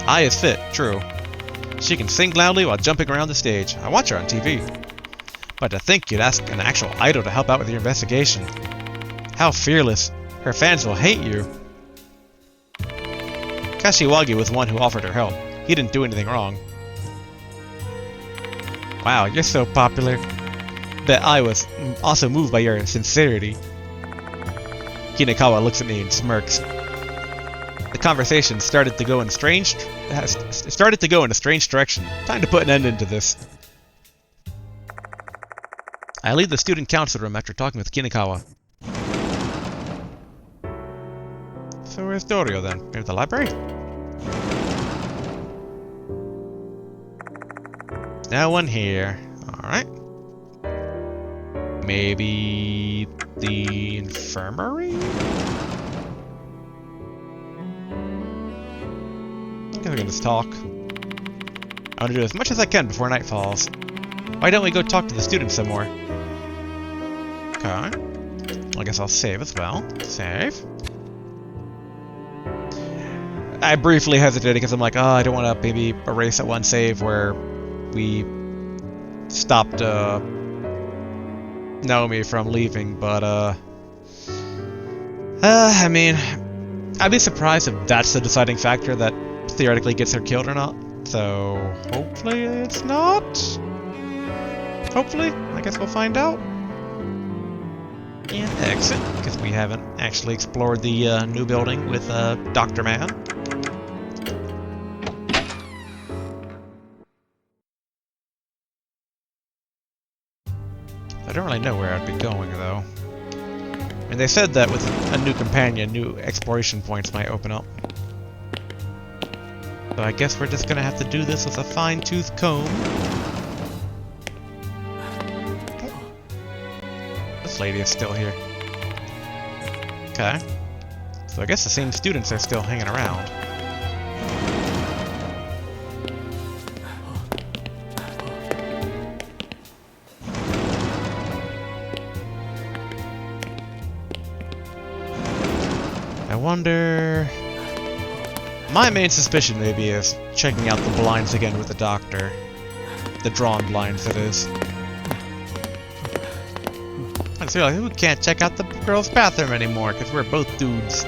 Ai is fit, true. She can sing loudly while jumping around the stage. I watch her on TV. But to think you'd ask an actual idol to help out with your investigation. How fearless. Her fans will hate you. Kashiwagi was the one who offered her help. He didn't do anything wrong. Wow, you're so popular. Bet I was also moved by your sincerity. Kinekawa looks at me and smirks. The conversation started to go in a strange direction. Time to put an end into this. I leave the student council room after talking with Kinekawa. So where's Dorio then? Maybe the library? No one here. Alright. Maybe the infirmary? I guess we can just talk. I want to do as much as I can before night falls. Why don't we go talk to the students some more? Okay. Well, I guess I'll save as well. Save. I briefly hesitated because I'm like, oh, I don't want to maybe erase that one save where we stopped Naomi from leaving, but I mean, I'd be surprised if that's the deciding factor that theoretically gets her killed or not. So hopefully it's not. Hopefully, I guess we'll find out. And exit, because we haven't actually explored the new building with Dr. Man. I don't really know where I'd be going, though. And they said that with a new companion, new exploration points might open up. So I guess we're just gonna have to do this with a fine-tooth comb. This lady is still here. Okay. So I guess the same students are still hanging around. I wonder... My main suspicion maybe is checking out the blinds again with the doctor. The drawn blinds, that is. I just realized we can't check out the girls' bathroom anymore because we're both dudes.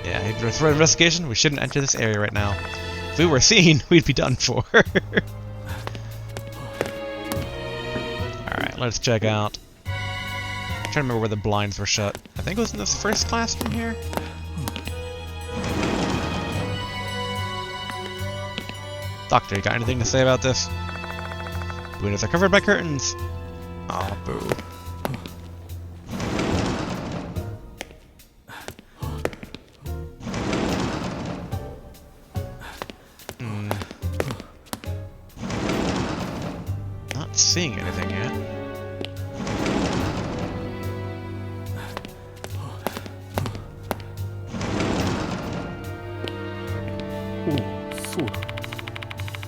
Yeah, for investigation, we shouldn't enter this area right now. If we were seen, we'd be done for. Alright, let's check out. I'm trying to remember where the blinds were shut. I think it was in this first classroom here. Doctor, you got anything to say about this? Windows are covered by curtains. Aw, boo. Not seeing anything yet.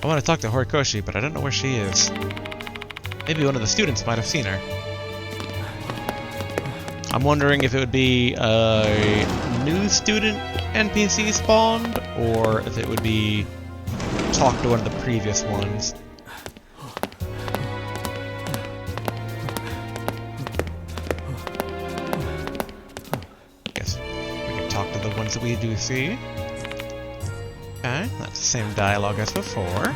I want to talk to Horikoshi, but I don't know where she is. Maybe one of the students might have seen her. I'm wondering if it would be a new student NPC spawned, or if it would be talk to one of the previous ones. Guess we can talk to the ones that we do see. Okay, that's the same dialogue as before.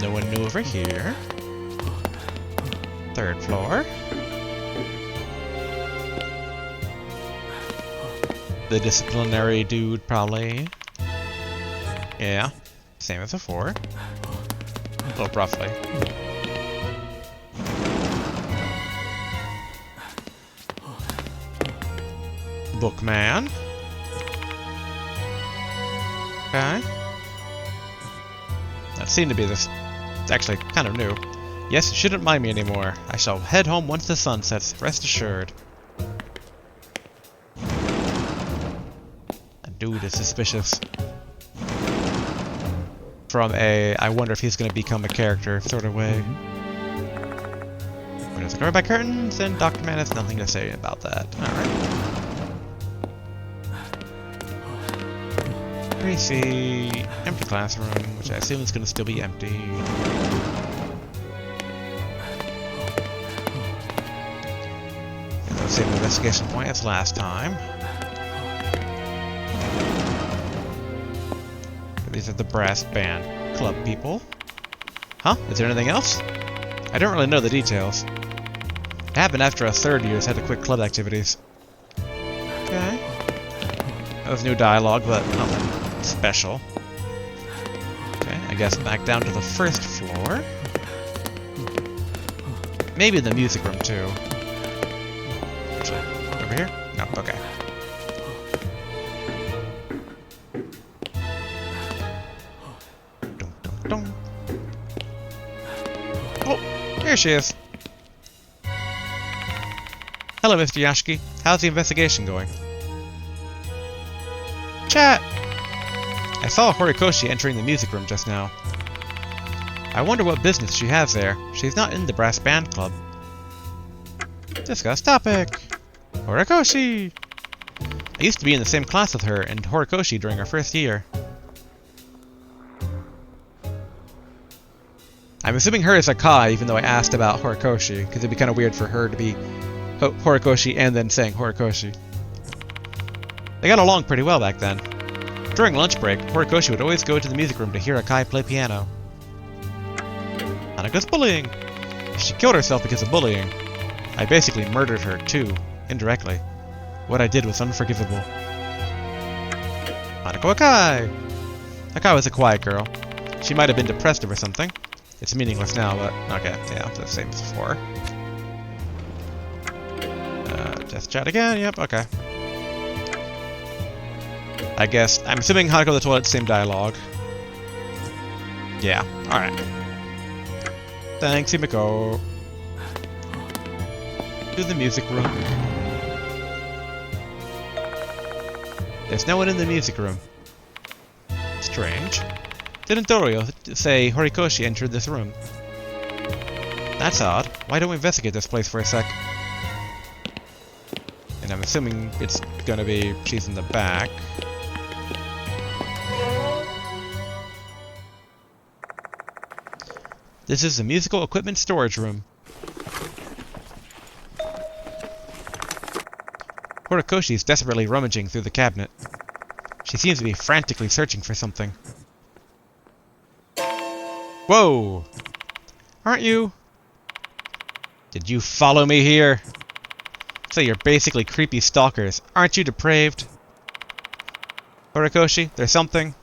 No one new over here. Third floor. The disciplinary dude, probably. Yeah, same as before. Well, roughly. Bookman. Okay. That seemed to be this. It's actually kind of new. Yes, you shouldn't mind me anymore. I shall head home once the sun sets, rest assured. That dude is suspicious. from a I wonder if he's going to become a character sort of way. Windows are covered by curtains, and Dr. Man has nothing to say about that. Alright. We see empty classroom, which I assume is going to still be empty. Same investigation point as last time. These are the brass band club people. Huh? Is there anything else? I don't really know the details. It happened after a third year's had to quit club activities. Okay. That was new dialogue, but nothing special. Okay, I guess back down to the first floor. Maybe the music room too. Over here? No, okay. Dun, dun, dun. Oh, here she is. Hello, Mr. Yashiki. How's the investigation going? Chat! I saw Horikoshi entering the music room just now. I wonder what business she has there. She's not in the brass band club. Discuss topic. Horikoshi! I used to be in the same class with her and Horikoshi during our first year. I'm assuming her is Akai, even though I asked about Horikoshi, because it'd be kind of weird for her to be Horikoshi and then saying Horikoshi. They got along pretty well back then. During lunch break, Horikoshi would always go to the music room to hear Akai play piano. Hanaka's bullying! She killed herself because of bullying. I basically murdered her, too, indirectly. What I did was unforgivable. Hanako Akai! Akai was a quiet girl. She might have been depressed over something. It's meaningless now, but okay, yeah, the same as before. Just chat again, yep, okay. I guess, I'm assuming Hanako the Toilet, same dialogue. Yeah, alright. Thanks, Himiko. To the music room. There's no one in the music room. Strange. Didn't Dorio say Horikoshi entered this room? That's odd. Why don't we investigate this place for a sec? And I'm assuming it's gonna be she's in the back. This is the musical equipment storage room. Horikoshi is desperately rummaging through the cabinet. She seems to be frantically searching for something. Whoa! Aren't you? Did you follow me here? So you're basically creepy stalkers. Aren't you depraved? Horikoshi, there's something.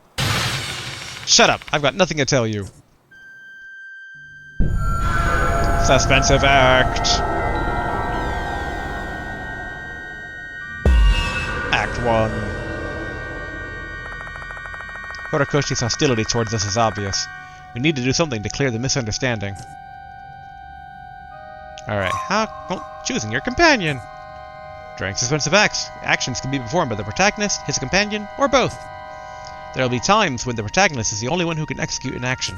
Shut up! I've got nothing to tell you. Suspensive act. Act 1. Horikoshi's hostility towards us is obvious. We need to do something to clear the misunderstanding. Alright, choosing your companion. During suspensive actions can be performed by the protagonist, his companion, or both. There will be times when the protagonist is the only one who can execute an action.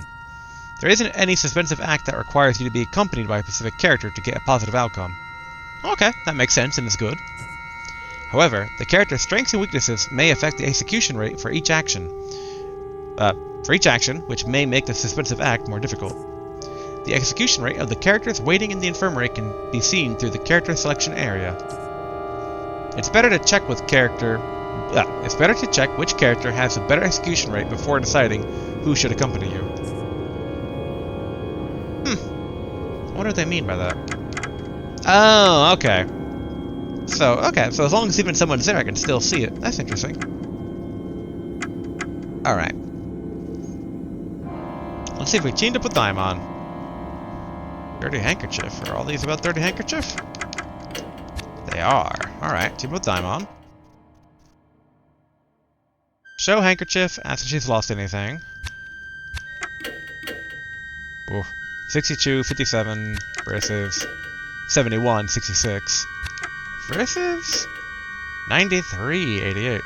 There isn't any suspensive act that requires you to be accompanied by a specific character to get a positive outcome. Okay, that makes sense and is good. However, the character's strengths and weaknesses may affect the execution rate for each action. Which may make the suspensive act more difficult. The execution rate of the characters waiting in the infirmary can be seen through the character selection area. It's better to check which character has a better execution rate before deciding who should accompany you. I wonder what they mean by that. Oh, okay. So as long as even someone's there, I can still see it. That's interesting. Alright. Let's see if we teamed up with Daimon. Dirty Handkerchief. Are all these about Dirty Handkerchief? They are. Alright, team up with Daimon. Show Handkerchief, ask if she's lost anything. Ooh. 62, 57 versus 71, 66 versus 93, 88.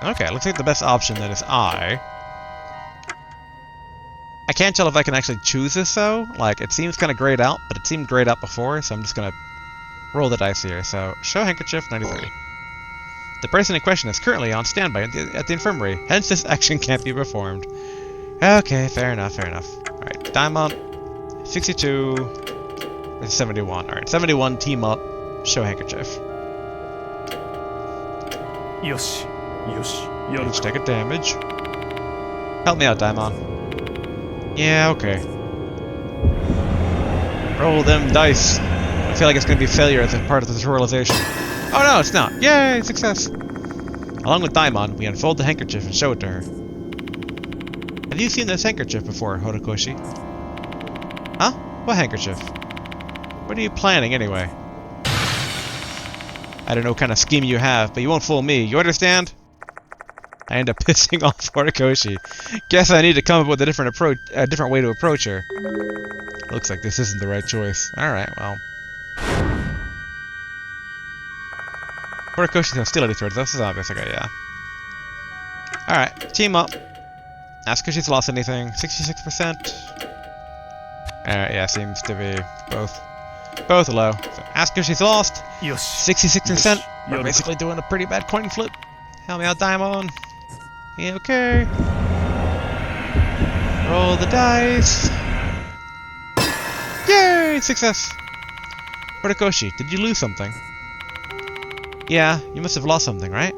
Okay, looks like the best option then is I. I can't tell if I can actually choose this though. Like, it seems kind of grayed out, but it seemed grayed out before, so I'm just gonna roll the dice here. So, show handkerchief, 93. The person in question is currently on standby at the infirmary, hence this action can't be performed. Okay, fair enough, fair enough. Alright, diamond, 62, and 71. Alright, 71, team up, show handkerchief. よしよしやる Let's か take a damage. Help me out, Daimon. Yeah, okay. Roll them dice. I feel like it's going to be failure as a part of the tutorialization. Oh no, it's not. Yay, success. Along with Daimon, we unfold the handkerchief and show it to her. Have you seen this handkerchief before, Horikoshi? Huh? What handkerchief? What are you planning, anyway? I don't know what kind of scheme you have, but you won't fool me. You understand? I end up pissing off Horikoshi. Guess I need to come up with a different way to approach her. Looks like this isn't the right choice. Alright, well. Horikoshi's hostility towards us is obvious. Okay, yeah. Alright, team up. Ask if she's lost anything. 66%. Alright, yeah, seems to be both low. So ask if she's lost. よし 66%. We're やるか basically doing a pretty bad coin flip. Help me out, Daimon. Yeah, okay. Roll the dice. Yay! Success! Horikoshi, did you lose something? Yeah, you must have lost something, right?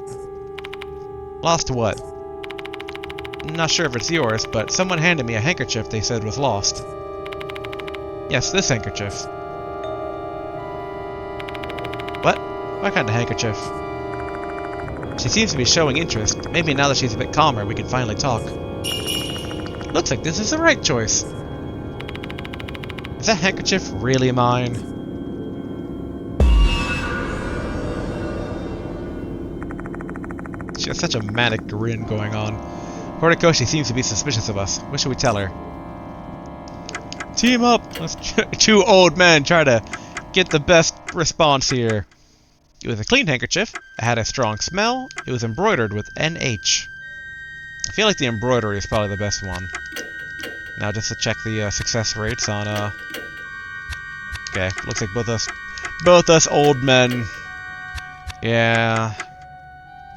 Lost what? Not sure if it's yours, but someone handed me a handkerchief they said was lost. Yes, this handkerchief. What? What kind of handkerchief? She seems to be showing interest. Maybe now that she's a bit calmer, we can finally talk. Looks like this is the right choice. Is that handkerchief really mine? She has such a manic grin going on. Horikoshi seems to be suspicious of us. What should we tell her? Team up! Let's two old men try to get the best response here. It was a clean handkerchief. It had a strong smell. It was embroidered with NH. I feel like the embroidery is probably the best one. Now just to check the success rates on Okay, looks like both us old men. Yeah.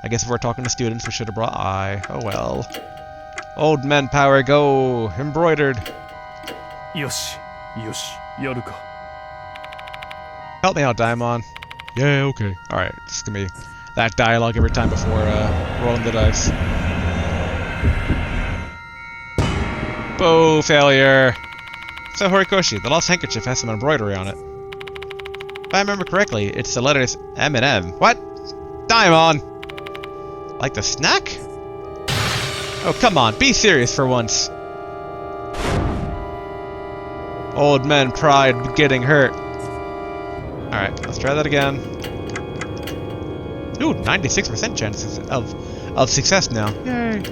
I guess if we're talking to students, we should have brought I. Oh well. Old men power go! Embroidered! よしよしやるか Help me out, Daimon. Yeah, okay. Alright, it's gonna be that dialogue every time before rolling the dice. Boo! Failure! So, Horikoshi, the lost handkerchief has some embroidery on it. If I remember correctly, it's the letters M and M. What? Daimon! Like the snack? Oh, come on, be serious for once. Old men pride getting hurt. Alright, let's try that again. Ooh, 96% chances of success now. Yay!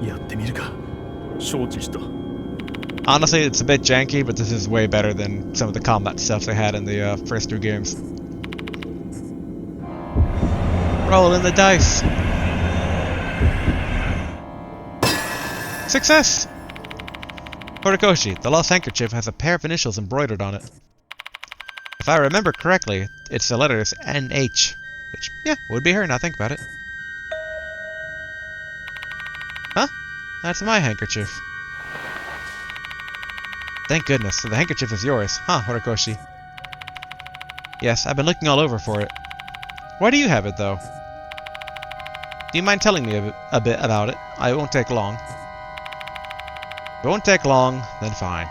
やってみるか承知した Honestly, it's a bit janky, but this is way better than some of the combat stuff they had in the first two games. Roll in the dice. Success! Horikoshi, the lost handkerchief has a pair of initials embroidered on it. If I remember correctly, it's the letters NH, which, yeah, would be her, now think about it. Huh? That's my handkerchief. Thank goodness, so the handkerchief is yours, huh, Horikoshi? Yes, I've been looking all over for it. Why do you have it, though? Do you mind telling me a bit about it? I won't take long. If it won't take long, then fine.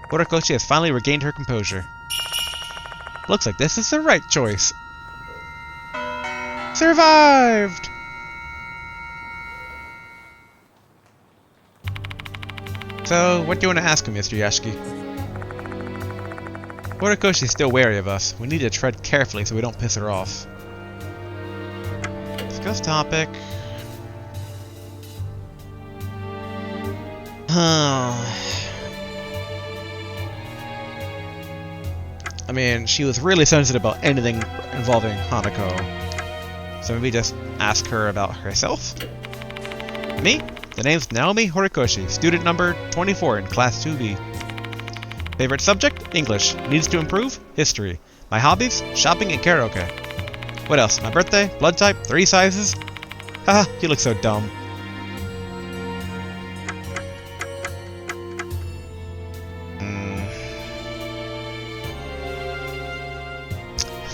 Horikoshi has finally regained her composure. Looks like this is the right choice. Survived! So, what do you want to ask him, Mr. Yashiki? Horikoshi's still wary of us. We need to tread carefully so we don't piss her off. Discuss topic. I mean, she was really sensitive about anything involving Hanako. So maybe just ask her about herself? Me? The name's Naomi Horikoshi, student number 24 in class 2B. Favorite subject? English. Needs to improve? History. My hobbies? Shopping and karaoke. What else? My birthday? Blood type? 3 sizes? Haha, you look so dumb.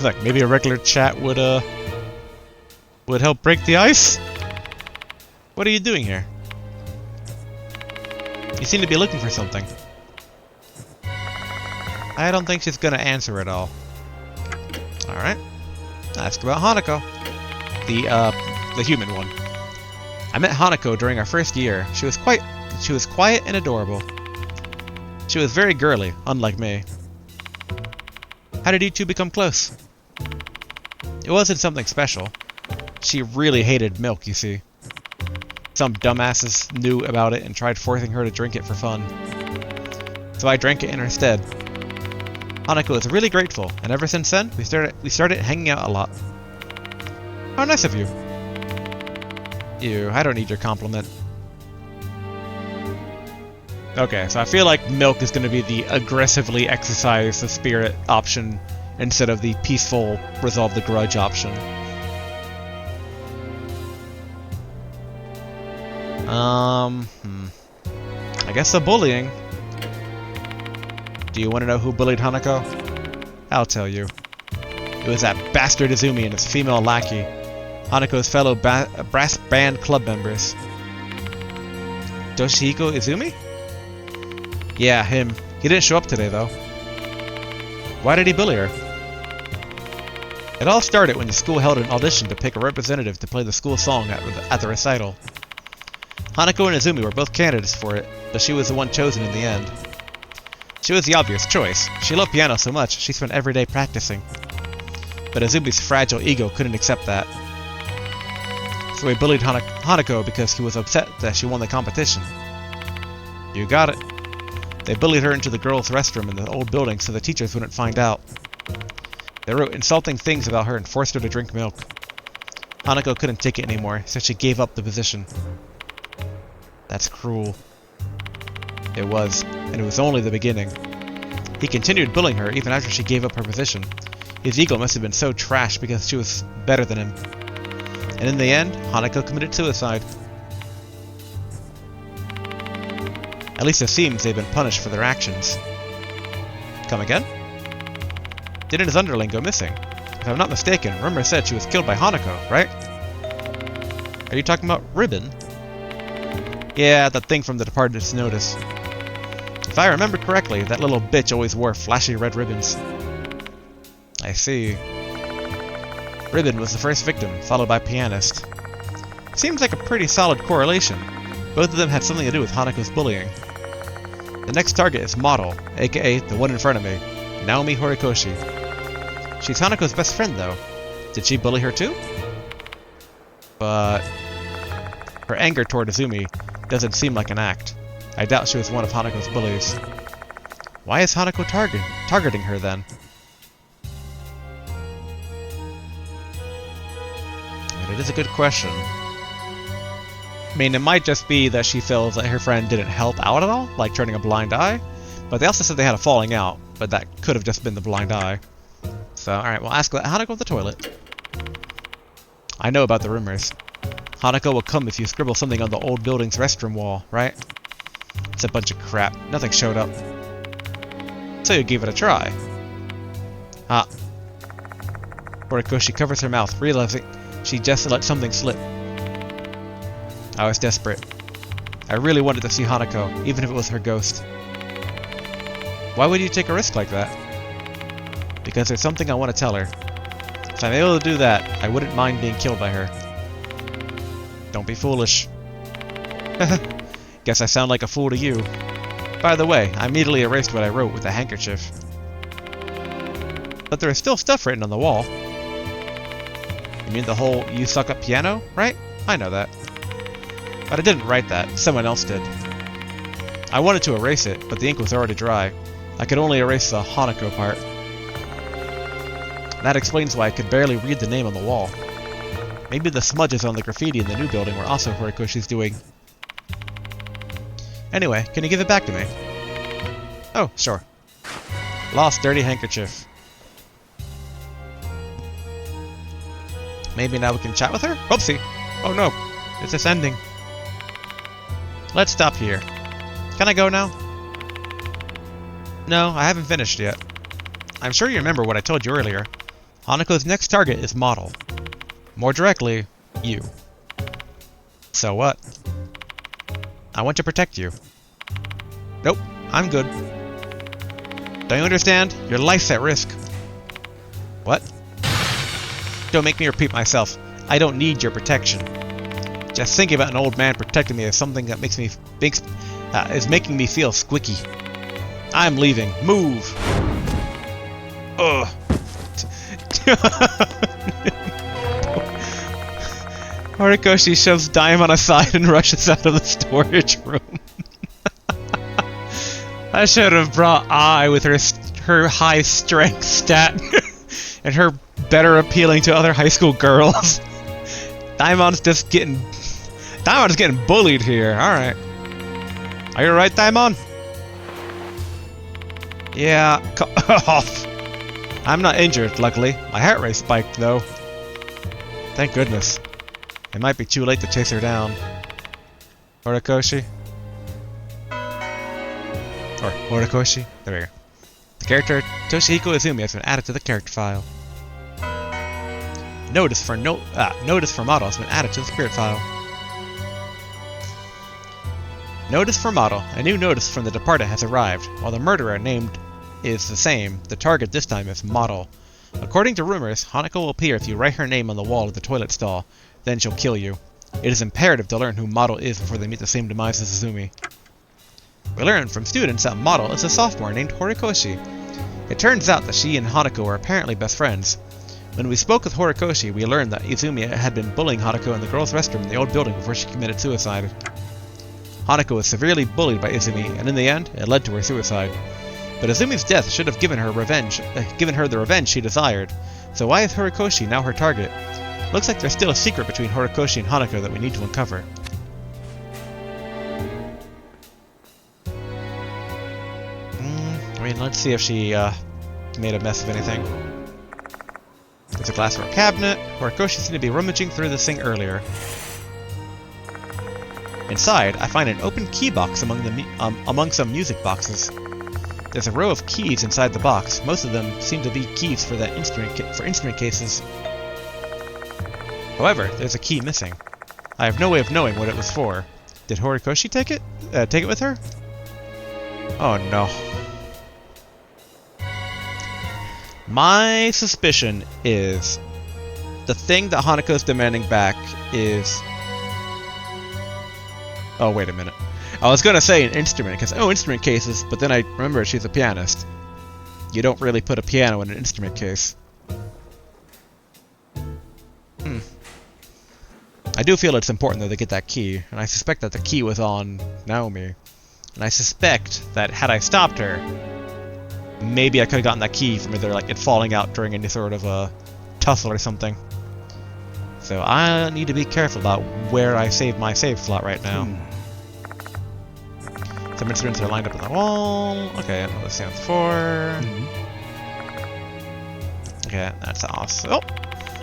Look, maybe a regular chat would help break the ice? What are you doing here? You seem to be looking for something. I don't think she's gonna answer at all. Alright. Ask about Hanako. The human one. I met Hanako during our first year. She was quiet and adorable. She was very girly, unlike me. How did you two become close? It wasn't something special. She really hated milk, you see. Some dumbasses knew about it and tried forcing her to drink it for fun. So I drank it in her stead. Hanako was really grateful, and ever since then, we started hanging out a lot. How nice of you. Ew, I don't need your compliment. Okay, so I feel like milk is going to be the aggressively exercise the spirit option instead of the peaceful resolve the grudge option. I guess the bullying. Do you want to know who bullied Hanako? I'll tell you. It was that bastard Izumi and his female lackey, Hanako's fellow brass band club members. Toshihiko Izumi? Yeah, him. He didn't show up today, though. Why did he bully her? It all started when the school held an audition to pick a representative to play the school song at the recital. Hanako and Izumi were both candidates for it, but she was the one chosen in the end. She was the obvious choice. She loved piano so much, she spent every day practicing. But Izumi's fragile ego couldn't accept that. So he bullied Hanako because he was upset that she won the competition. You got it. They bullied her into the girls' restroom in the old building so the teachers wouldn't find out. They wrote insulting things about her and forced her to drink milk. Hanako couldn't take it anymore, so she gave up the position. That's cruel. It was, and it was only the beginning. He continued bullying her even after she gave up her position. His ego must have been so trashed because she was better than him. And in the end, Hanako committed suicide. At least it seems they've been punished for their actions. Come again? Didn't his underling go missing? If I'm not mistaken, rumor said she was killed by Hanako, right? Are you talking about Ribbon? Yeah, that thing from the Departed's notice. If I remember correctly, that little bitch always wore flashy red ribbons. I see. Ribbon was the first victim, followed by Pianist. Seems like a pretty solid correlation. Both of them had something to do with Hanako's bullying. The next target is Model, aka the one in front of me, Naomi Horikoshi. She's Hanako's best friend, though. Did she bully her too? But her anger toward Izumi doesn't seem like an act. I doubt she was one of Hanako's bullies. Why is Hanako targeting her then? But it is a good question. I mean, it might just be that she feels that her friend didn't help out at all, like turning a blind eye. But they also said they had a falling out, but that could have just been the blind eye. So, alright, we'll ask Hanako at the toilet. I know about the rumors. Hanako will come if you scribble something on the old building's restroom wall, right? It's a bunch of crap. Nothing showed up. So you gave it a try. Ah. Horikoshi covers her mouth, realizing she just let something slip. I was desperate. I really wanted to see Hanako, even if it was her ghost. Why would you take a risk like that? Because there's something I want to tell her. If I'm able to do that, I wouldn't mind being killed by her. Don't be foolish. Guess I sound like a fool to you. By the way, I immediately erased what I wrote with a handkerchief. But there is still stuff written on the wall. You mean the whole "you suck at piano," right? I know that. But I didn't write that, someone else did. I wanted to erase it, but the ink was already dry. I could only erase the Hanako part. That explains why I could barely read the name on the wall. Maybe the smudges on the graffiti in the new building were also Horikoshi's doing. Anyway, can you give it back to me? Oh, sure. Lost dirty handkerchief. Maybe now we can chat with her? Oopsie! Oh no, it's just ending. Let's stop here. Can I go now? No, I haven't finished yet. I'm sure you remember what I told you earlier. Hanako's next target is Model. More directly, you. So what? I want to protect you. Nope, I'm good. Don't you understand? Your life's at risk. What? Don't make me repeat myself. I don't need your protection. Just thinking about an old man protecting me is something that is making me feel squicky. I'm leaving. Move. Ugh. Horikoshi shoves Daimon aside and rushes out of the storage room. I should have brought Ai with her high strength stat and her better appealing to other high school girls. Daimon's getting bullied here. Alright. Are you alright, Daimon? Yeah. Off. I'm not injured, luckily. My heart rate spiked, though. Thank goodness. It might be too late to chase her down. Horikoshi? Or Horikoshi? There we go. The character Toshihiko Izumi has been added to the character file. Notice for Model has been added to the spirit file. Notice for Model. A new notice from the departed has arrived. While the murderer named is the same, the target this time is Model. According to rumors, Hanako will appear if you write her name on the wall of the toilet stall. Then she'll kill you. It is imperative to learn who Model is before they meet the same demise as Izumi. We learned from students that Model is a sophomore named Horikoshi. It turns out that she and Hanako are apparently best friends. When we spoke with Horikoshi, we learned that Izumi had been bullying Hanako in the girls' restroom in the old building before she committed suicide. Hanako was severely bullied by Izumi, and in the end, it led to her suicide. But Izumi's death should have given her the revenge she desired. So why is Horikoshi now her target? Looks like there's still a secret between Horikoshi and Hanako that we need to uncover. I mean, let's see if she made a mess of anything. There's a glassware cabinet. Horikoshi seemed to be rummaging through this thing earlier. Inside, I find an open key box among some music boxes. There's a row of keys inside the box. Most of them seem to be keys for instrument cases. However, there's a key missing. I have no way of knowing what it was for. Did Horikoshi take it with her? Oh no. My suspicion is the thing that Hanako's demanding back is... Oh, wait a minute. I was gonna say an instrument, because, instrument cases, but then I remember she's a pianist. You don't really put a piano in an instrument case. I do feel it's important, though, to get that key, and I suspect that the key was on Naomi. And I suspect that had I stopped her, maybe I could have gotten that key from either like it falling out during any sort of a tussle or something. So I need to be careful about where I save my save slot right now. Some instruments are lined up on the wall. Okay, I know what this stands for. Okay, that's awesome. Oh!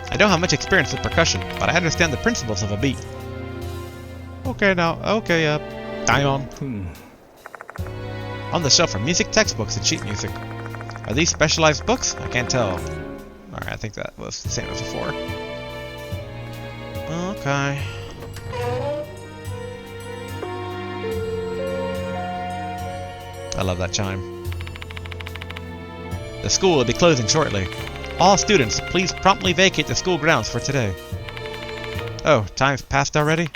I don't have much experience with percussion, but I understand the principles of a beat. Okay, now. Okay, Daimon. On the shelf are music textbooks and sheet music. Are these specialized books? I can't tell. Alright, I think that was the same as before. Okay. I love that chime. The school will be closing shortly. All students, please promptly vacate the school grounds for today. Oh, time's passed already?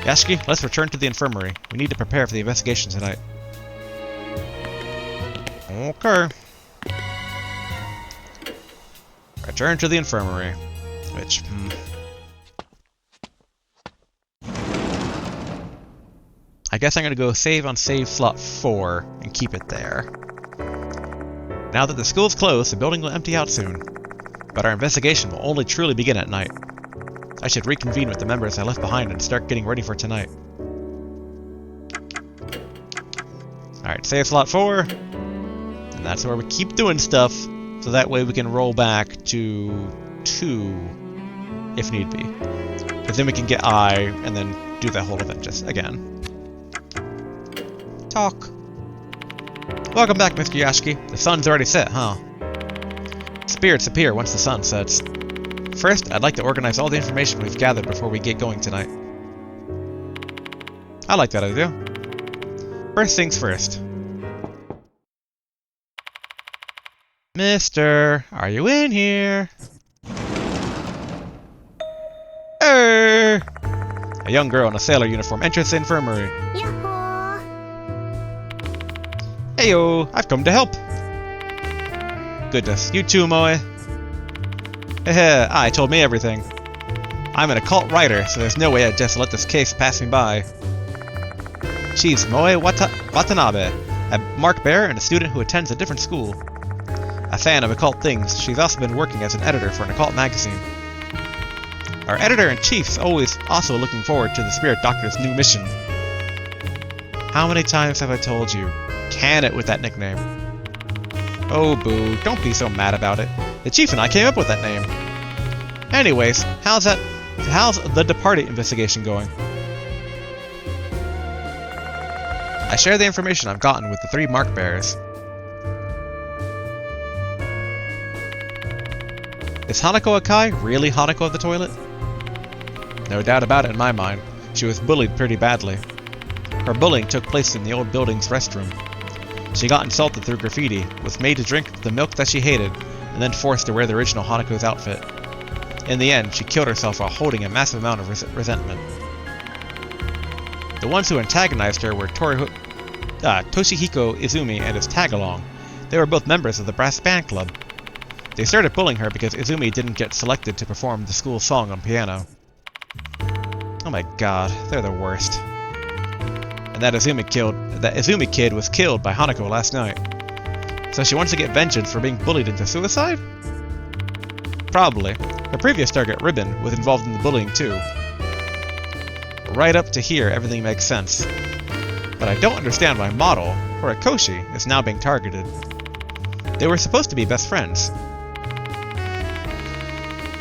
Yashiki, let's return to the infirmary. We need to prepare for the investigation tonight. Okay. Return to the infirmary. Which, I guess I'm gonna go save on save slot 4 and keep it there. Now that the school's closed, the building will empty out soon. But our investigation will only truly begin at night. I should reconvene with the members I left behind and start getting ready for tonight. Alright, save slot 4. And that's where we keep doing stuff, so that way we can roll back to 2, if need be. Because then we can get I, and then do that whole event just again. Talk. Welcome back, Mr. Yashiki. The sun's already set, huh? Spirits appear once the sun sets. First, I'd like to organize all the information we've gathered before we get going tonight. I like that idea. First things first. Mister, are you in here? A young girl in a sailor uniform enters the infirmary. Yahoo! Heyo, I've come to help. Goodness, you too, Moe. Heh, I told me everything. I'm an occult writer, so there's no way I'd just let this case pass me by. She's Moe Watanabe, a mark bearer and a student who attends a different school. A fan of occult things, she's also been working as an editor for an occult magazine. Our editor-in-chief's always also looking forward to the Spirit Doctor's new mission. How many times have I told you? Can it with that nickname. Oh boo, don't be so mad about it. The chief and I came up with that name. Anyways, how's the Departed investigation going? I share the information I've gotten with the 3 mark bearers. Is Hanako Akai really Hanako of the toilet? No doubt about it in my mind. She was bullied pretty badly. Her bullying took place in the old building's restroom. She got insulted through graffiti, was made to drink the milk that she hated, and then forced to wear the original Hanako's outfit. In the end, she killed herself while holding a massive amount of resentment. The ones who antagonized her were Toshihiko Izumi and his tag-along. They were both members of the brass band club. They started bullying her because Izumi didn't get selected to perform the school song on piano. Oh my god, they're the worst. And that Izumi kid was killed by Hanako last night. So she wants to get vengeance for being bullied into suicide? Probably. Her previous target, Ribbon, was involved in the bullying too. Right up to here, everything makes sense. But I don't understand why Model, Horikoshi, is now being targeted. They were supposed to be best friends.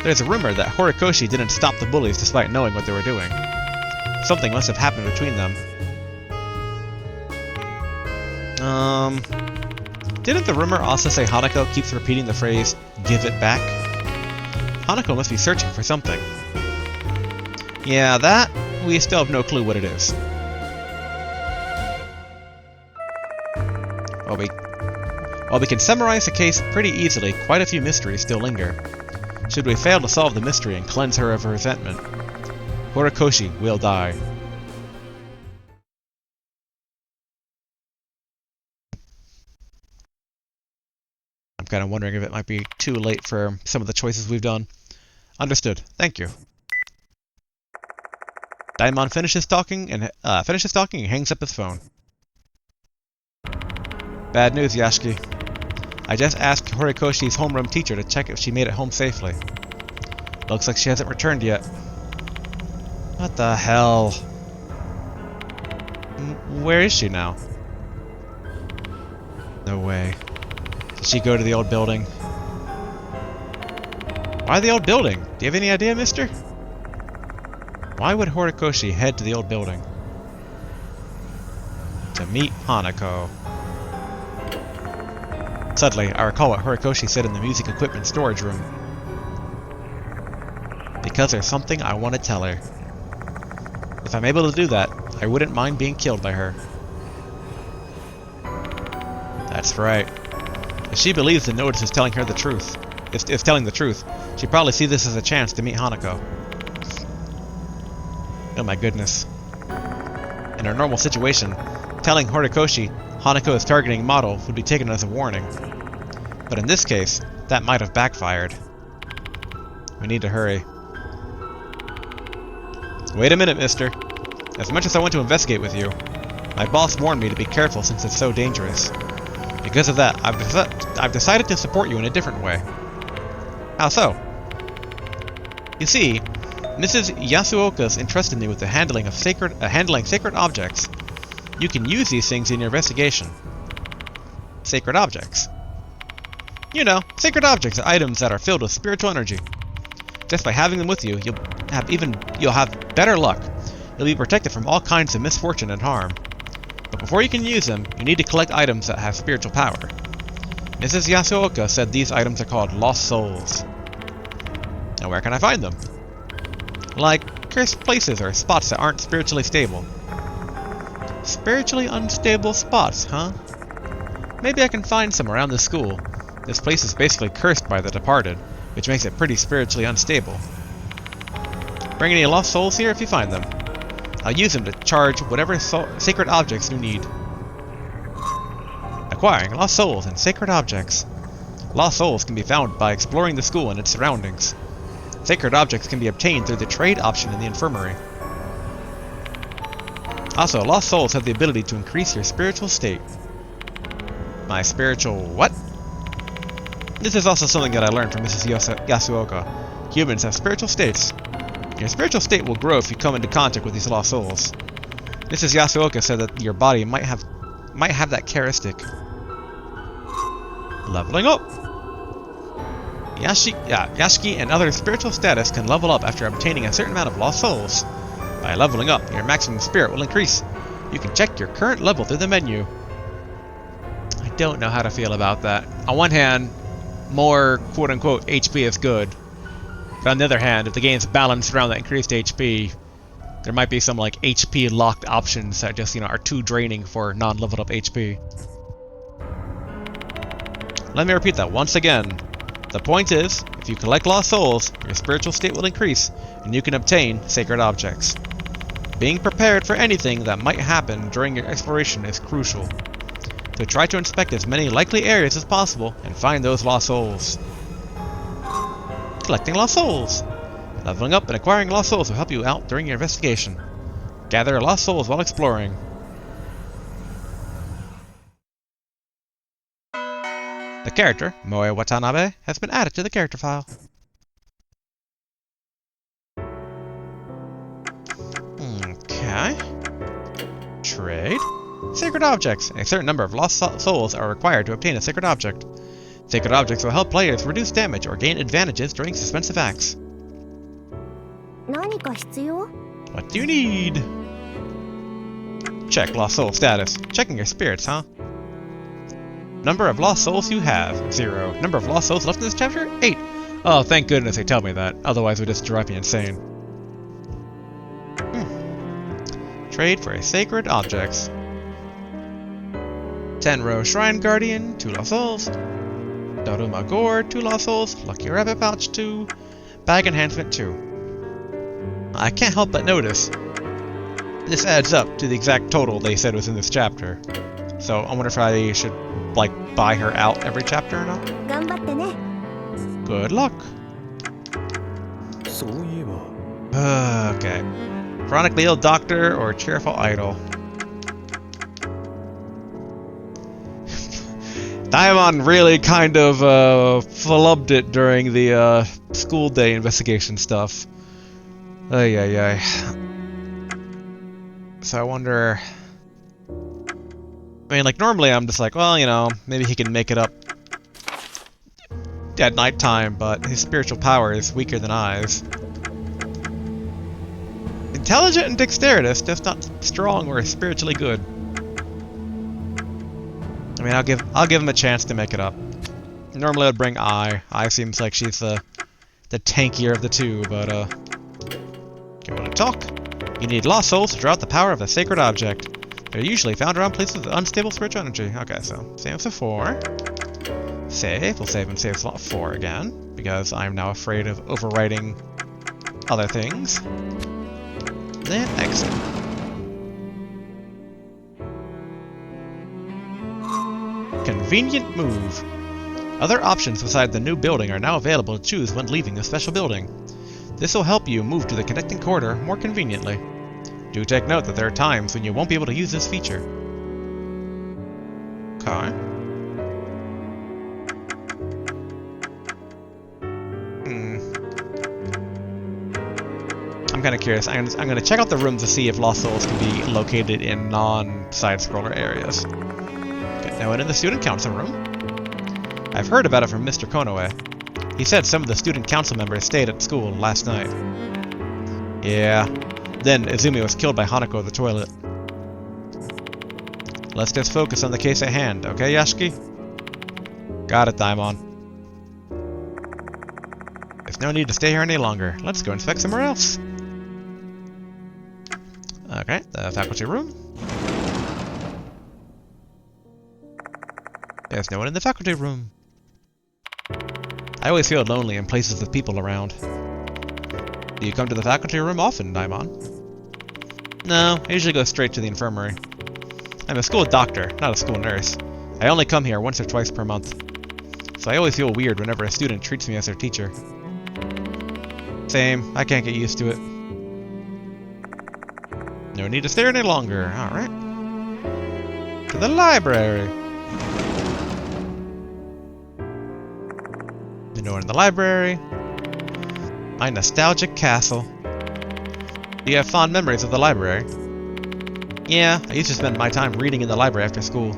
There's a rumor that Horikoshi didn't stop the bullies despite knowing what they were doing. Something must have happened between them. Didn't the rumor also say Hanako keeps repeating the phrase, "give it back"? Hanako must be searching for something. Yeah, that, we still have no clue what it is. While we can summarize the case pretty easily, quite a few mysteries still linger. Should we fail to solve the mystery and cleanse her of her resentment, Horikoshi will die. I'm kind of wondering if it might be too late for some of the choices we've done. Understood. Thank you. Daimon finishes talking and hangs up his phone. Bad news, Yashiki. I just asked Horikoshi's homeroom teacher to check if she made it home safely. Looks like she hasn't returned yet. What the hell? Where is she now? No way. Did she go to the old building? Why the old building? Do you have any idea, mister? Why would Horikoshi head to the old building? To meet Hanako. Suddenly, I recall what Horikoshi said in the music equipment storage room. Because there's something I want to tell her. If I'm able to do that, I wouldn't mind being killed by her. That's right. If she believes the notice is telling her the truth, is telling the truth, she'd probably see this as a chance to meet Hanako. Oh my goodness. In a normal situation, telling Horikoshi Hanako is targeting Model would be taken as a warning. But in this case, that might have backfired. We need to hurry. Wait a minute, mister. As much as I want to investigate with you, my boss warned me to be careful since it's so dangerous. Because of that, I've decided to support you in a different way. How so? You see, Mrs. Yasuoka's entrusted me with the handling sacred objects. You can use these things in your investigation. Sacred objects. You know, sacred objects are items that are filled with spiritual energy. Just by having them with you, you'll have better luck. You'll be protected from all kinds of misfortune and harm. But before you can use them, you need to collect items that have spiritual power. Mrs. Yasuoka said these items are called lost souls. Now where can I find them? Like cursed places or spots that aren't spiritually stable. Spiritually unstable spots, huh? Maybe I can find some around the school. This place is basically cursed by the departed, which makes it pretty spiritually unstable. Bring any lost souls here if you find them. I'll use them to charge whatever sacred objects you need. Acquiring lost souls and sacred objects. Lost souls can be found by exploring the school and its surroundings. Sacred objects can be obtained through the trade option in the infirmary. Also, lost souls have the ability to increase your spiritual state. My spiritual what? This is also something that I learned from Mrs. Yasuoka. Humans have spiritual states. Your spiritual state will grow if you come into contact with these lost souls. Mrs. Yasuoka said that your body might have that characteristic. Leveling up! Yashiki and other spiritual status can level up after obtaining a certain amount of lost souls. By leveling up, your maximum spirit will increase. You can check your current level through the menu. I don't know how to feel about that. On one hand, more quote-unquote HP is good. But on the other hand, if the game's balanced around that increased HP, there might be some like HP locked options that just, are too draining for non-leveled up HP. Let me repeat that once again. The point is, if you collect lost souls, your spiritual state will increase, and you can obtain sacred objects. Being prepared for anything that might happen during your exploration is crucial. So try to inspect as many likely areas as possible and find those lost souls. Collecting lost souls. Leveling up and acquiring lost souls will help you out during your investigation. Gather lost souls while exploring. The character, Moe Watanabe, has been added to the character file. Okay. Trade. Sacred objects. A certain number of lost souls are required to obtain a sacred object. Sacred objects will help players reduce damage or gain advantages during suspensive acts. What do you need? Check lost soul status. Checking your spirits, huh? Number of lost souls you have, 0. Number of lost souls left in this chapter, 8. Oh, thank goodness they tell me that. Otherwise it would just drive me insane. Trade for a sacred objects. Tenro Shrine Guardian, 2 lost souls. Daruma Gourd, 2 lost souls. Lucky Rabbit Pouch, 2. Bag Enhancement, 2. I can't help but notice this adds up to the exact total they said was in this chapter. So I wonder if I should, like, buy her out every chapter or not? Good luck. Okay. Chronically ill doctor or cheerful idol? Diamond really kind of flubbed it during the school day investigation stuff. Ay ay ay. So I wonder... I mean, like, normally I'm just like, well, maybe he can make it up at nighttime, but his spiritual power is weaker than I's. Intelligent and dexterous, just not strong or spiritually good. I mean, I'll give him a chance to make it up. Normally I'd bring I. I seems like she's the tankier of the two, but you wanna talk? You need lost souls to draw out the power of a sacred object. They're usually found around places with unstable spiritual energy. Okay, so same as before. Save. We'll save and save slot 4 again, because I'm now afraid of overwriting other things. Then exit. Convenient move. Other options beside the new building are now available to choose when leaving the special building. This will help you move to the connecting corridor more conveniently. Do take note that there are times when you won't be able to use this feature. Okay. I'm kind of curious. I'm going to check out the rooms to see if lost souls can be located in non-side-scroller areas. Okay, now in the student council room. I've heard about it from Mr. Konoe. He said some of the student council members stayed at school last night. Yeah. Then Izumi was killed by Hanako at the toilet. Let's just focus on the case at hand, okay, Yashiki? Got it, Daimon. There's no need to stay here any longer. Let's go inspect somewhere else. Okay, the faculty room. There's no one in the faculty room. I always feel lonely in places with people around. Do you come to the faculty room often, Daimon? No, I usually go straight to the infirmary. I'm a school doctor, not a school nurse. I only come here once or twice per month. So I always feel weird whenever a student treats me as their teacher. Same, I can't get used to it. No need to stare any longer, alright. To the library! No one in the library. My nostalgic castle. Do you have fond memories of the library? Yeah, I used to spend my time reading in the library after school.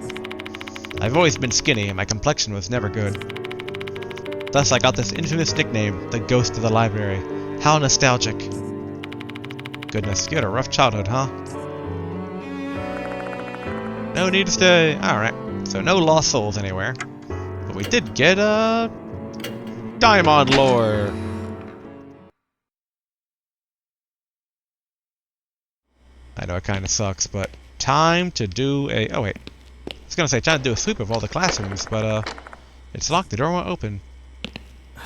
I've always been skinny and my complexion was never good. Thus I got this infamous nickname, the Ghost of the Library. How nostalgic. Goodness, you had a rough childhood, huh? No need to stay. Alright, so no lost souls anywhere. But we did get a Diamond lore. I know it kind of sucks, but time to do a... Oh wait, I was gonna say time to do a sweep of all the classrooms, but it's locked. The door won't open.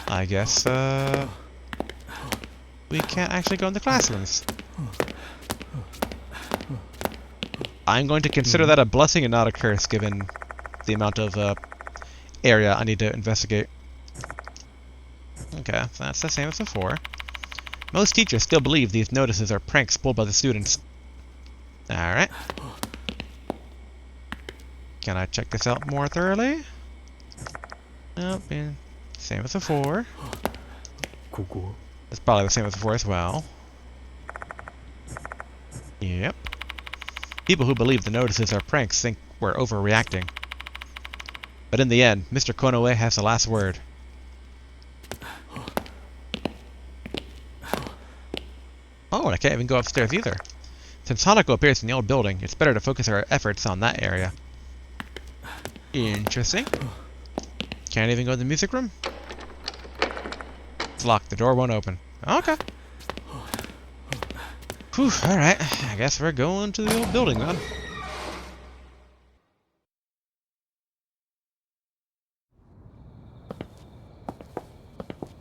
I guess we can't actually go in the classrooms. I'm going to consider that a blessing and not a curse, given the amount of area I need to investigate. Okay, so that's the same as before. Most teachers still believe these notices are pranks pulled by the students. Alright. Can I check this out more thoroughly? Nope, yeah. Same as before. It's probably the same as before as well. Yep. People who believe the notices are pranks think we're overreacting. But in the end, Mr. Konoe has the last word. Oh, and I can't even go upstairs either. Since Hanako appears in the old building, it's better to focus our efforts on that area. Interesting. Can't even go to the music room? It's locked. The door won't open. Okay. Whew, alright. I guess we're going to the old building then.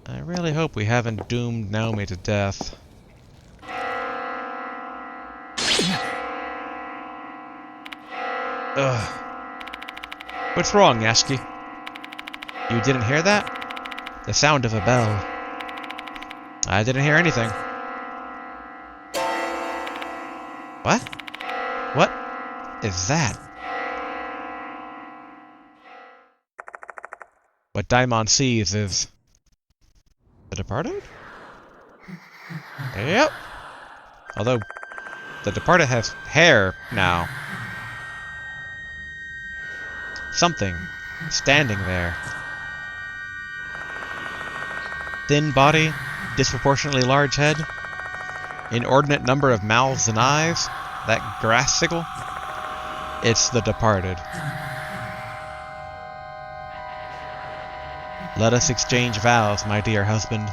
I really hope we haven't doomed Naomi to death. Ugh. What's wrong, Yashiki? You didn't hear that? The sound of a bell. I didn't hear anything. What? What is that? What Daimon sees is... The Departed? Yep. Although, the Departed has hair now. Something standing there. Thin body, disproportionately large head, inordinate number of mouths and eyes, that grass sickle. It's the Departed. Let us exchange vows, my dear husband.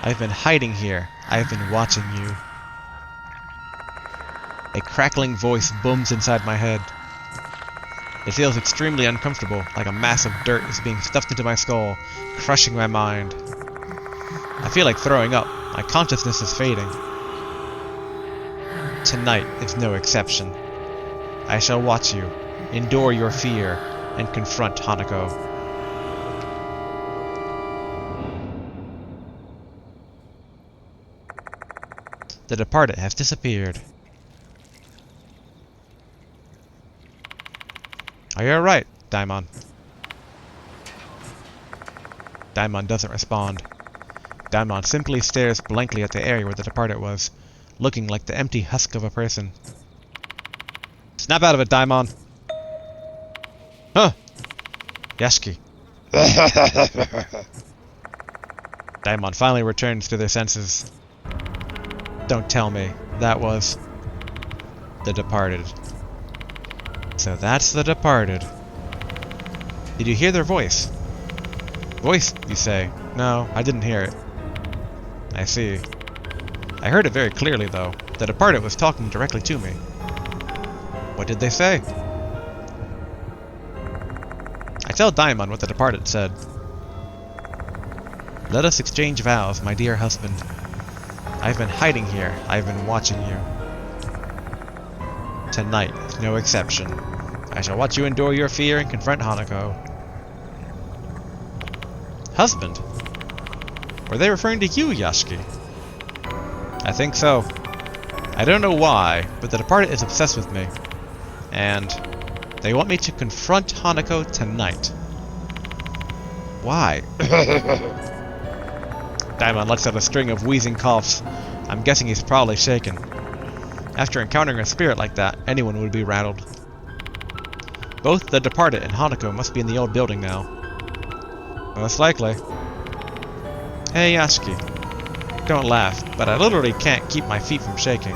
I've been hiding here. I've been watching you. A crackling voice booms inside my head. It feels extremely uncomfortable, like a mass of dirt is being stuffed into my skull, crushing my mind. I feel like throwing up. My consciousness is fading. Tonight is no exception. I shall watch you, endure your fear, and confront Hanako. The Departed has disappeared. Are you alright, Daimon? Daimon doesn't respond. Daimon simply stares blankly at the area where the departed was, looking like the empty husk of a person. Snap out of it, Daimon! Huh! Yasuki. Daimon finally returns to their senses. Don't tell me that was the departed. So that's the departed. Did you hear their voice? Voice, you say? No, I didn't hear it. I see. I heard it very clearly, though. The departed was talking directly to me. What did they say? I tell Daimon what the departed said. Let us exchange vows, my dear husband. I've been hiding here. I've been watching you. Tonight is no exception. I shall watch you endure your fear and confront Hanako. Husband? Were they referring to you, Yasuki? I think so. I don't know why, but the departed is obsessed with me. And they want me to confront Hanako tonight. Why? Daimon lets out a string of wheezing coughs. I'm guessing he's probably shaken. After encountering a spirit like that, anyone would be rattled. Both the departed and Hanako must be in the old building now. Most likely. Hey, Yasuki. Don't laugh, but I literally can't keep my feet from shaking.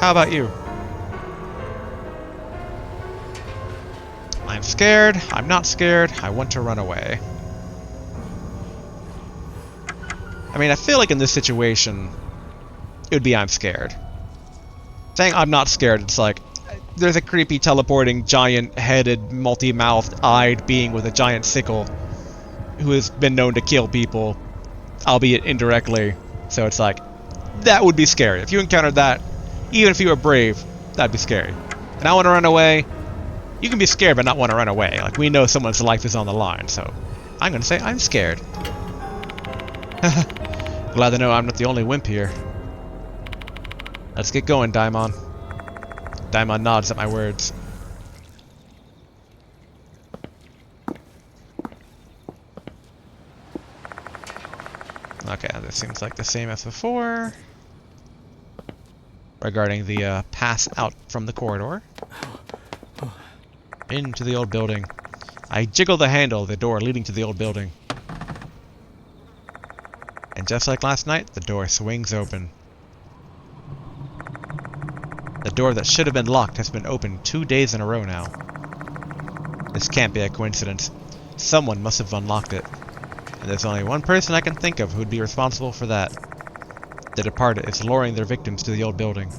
How about you? I'm scared. I'm not scared. I want to run away. I mean, I feel like in this situation, it would be I'm scared. Saying I'm not scared, it's like, there's a creepy teleporting, giant-headed, multi-mouthed, eyed being with a giant sickle who has been known to kill people, albeit indirectly. So it's like, that would be scary. If you encountered that, even if you were brave, that'd be scary. And I want to run away. You can be scared but not want to run away. Like, we know someone's life is on the line, so I'm going to say I'm scared. Glad to know I'm not the only wimp here. Let's get going, Daimon. Daimon nods at my words. Okay, this seems like the same as before. Regarding the pass out from the corridor. Into the old building. I jiggle the handle of the door leading to the old building. And just like last night, the door swings open. The door that should have been locked has been opened 2 days in a row now. This can't be a coincidence. Someone must have unlocked it. And there's only one person I can think of who'd be responsible for that. The departed is luring their victims to the old building.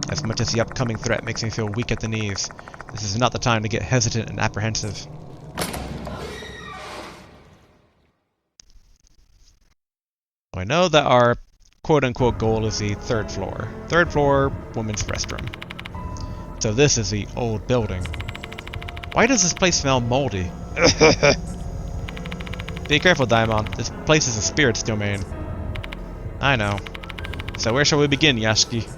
As much as the upcoming threat makes me feel weak at the knees, this is not the time to get hesitant and apprehensive. I know that our quote-unquote goal is the third floor. Third floor, women's restroom. So this is the old building. Why does this place smell moldy? Be careful, Daimon. This place is a spirit's domain. I know. So where shall we begin, Yasuki?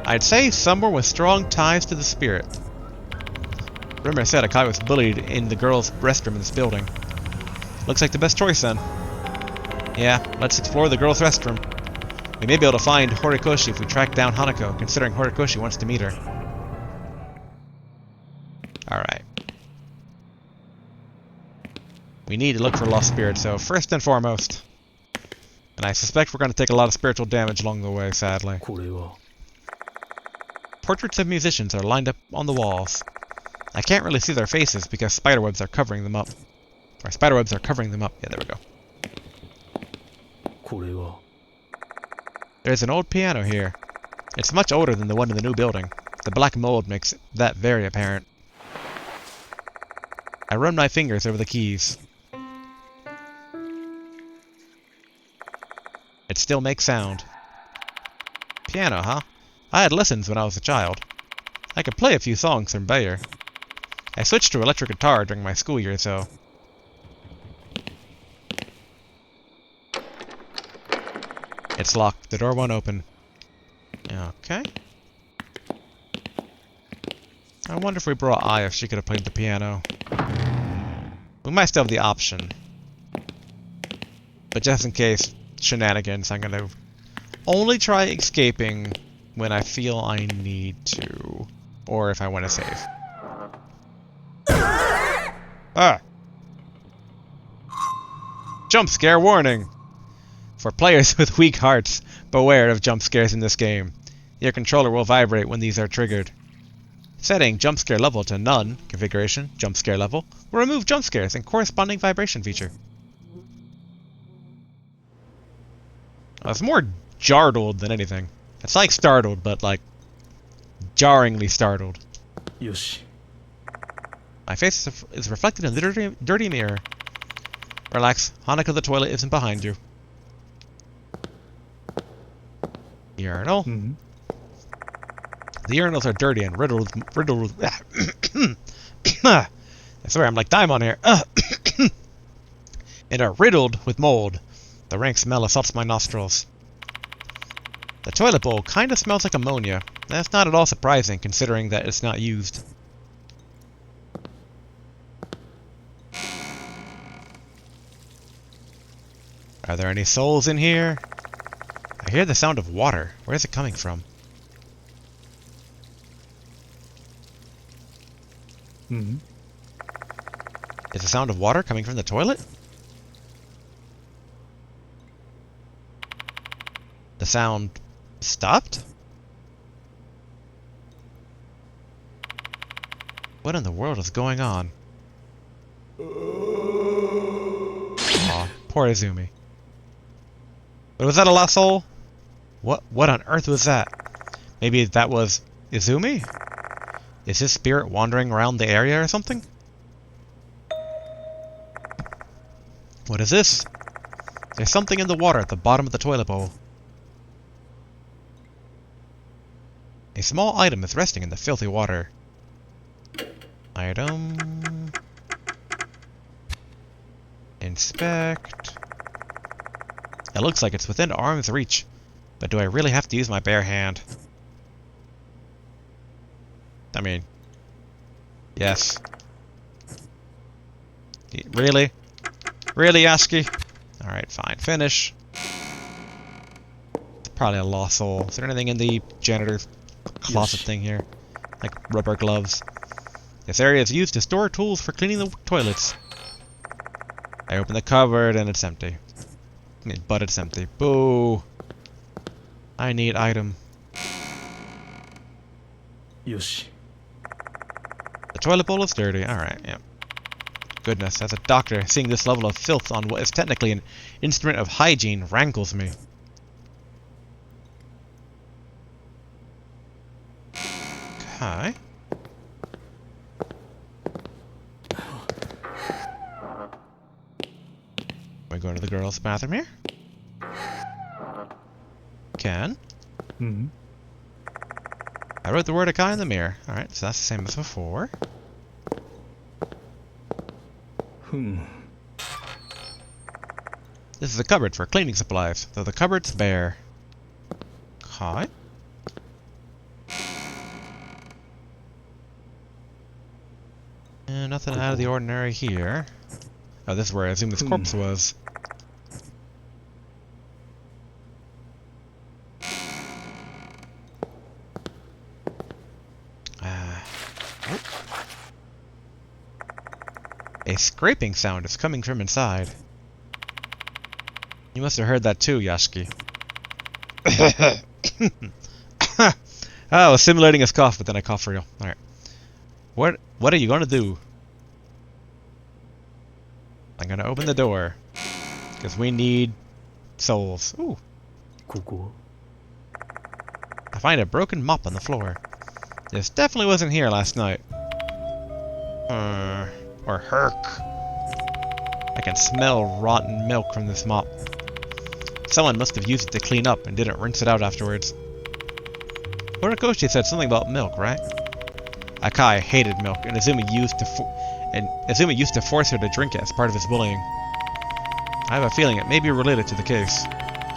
I'd say somewhere with strong ties to the spirit. Rumor said Akai was bullied in the girls' restroom in this building. Looks like the best choice then. Yeah, let's explore the girls' restroom. We may be able to find Horikoshi if we track down Hanako, considering Horikoshi wants to meet her. Alright. We need to look for lost spirits, so first and foremost. And I suspect we're going to take a lot of spiritual damage along the way, sadly. Portraits of musicians are lined up on the walls. I can't really see their faces because spiderwebs are covering them up. Or spiderwebs are covering them up. Yeah, there we go. There's an old piano here. It's much older than the one in the new building. The black mold makes that very apparent. I run my fingers over the keys. It still makes sound. Piano, huh? I had lessons when I was a child. I could play a few songs from Bayer. I switched to electric guitar during my school year, so... It's locked. The door won't open. Okay. I wonder if we brought Ai if she could have played the piano. We might still have the option. But just in case shenanigans, I'm gonna only try escaping when I feel I need to. Or if I want to save. Ah! Jump scare warning! For players with weak hearts, beware of jump scares in this game. Your controller will vibrate when these are triggered. Setting jump scare level to none, configuration, jump scare level, will remove jump scares and corresponding vibration feature. It's more jartled than anything. It's like startled, but like jarringly startled. Yoshi. My face is reflected in the dirty mirror. Relax, Hanukkah the toilet isn't behind you. Urinal. Mm-hmm. The urinals are dirty and riddled with I swear, I'm like Daimon here. And are riddled with mold. The rank smell assaults my nostrils. The toilet bowl kinda smells like ammonia. That's not at all surprising, considering that it's not used. Are there any souls in here? I hear the sound of water. Where is it coming from? Mm-hmm. Is the sound of water coming from the toilet? The sound stopped? What in the world is going on? Aw, poor Izumi. But was that a lost soul? What on earth was that? Maybe that was Izumi? Is his spirit wandering around the area or something? What is this? There's something in the water at the bottom of the toilet bowl. A small item is resting in the filthy water. Item... Inspect... It looks like it's within arm's reach, but do I really have to use my bare hand? I mean... Yes. Really? Really, Yashiki? Alright, fine. Finish. It's probably a lost soul. Is there anything in the janitor's closet thing here? Like rubber gloves. This area is used to store tools for cleaning the toilets. I open the cupboard and it's empty. I mean, but it's empty. Boo! I need item. Yoshi. The toilet bowl is dirty. Alright, yeah. Goodness, as a doctor, seeing this level of filth on what is technically an instrument of hygiene rankles me. Okay. We go to the girls' bathroom here. Can. Mm-hmm. I wrote the word Akai in the mirror. Alright, so that's the same as before. This is a cupboard for cleaning supplies, though the cupboard's bare. Okay. And nothing out of the ordinary here. Oh, this is where I assume this corpse was. A scraping sound is coming from inside. You must have heard that too, Yashiki. Oh, I was simulating his cough, but then I coughed for real. Alright. What are you gonna do? I'm gonna open the door. Because we need souls. Ooh. I find a broken mop on the floor. This definitely wasn't here last night. Or herk. I can smell rotten milk from this mop. Someone must have used it to clean up and didn't rinse it out afterwards. Horikoshi said something about milk, right? Akai hated milk, and Izumi used to force her to drink it as part of his bullying. I have a feeling it may be related to the case.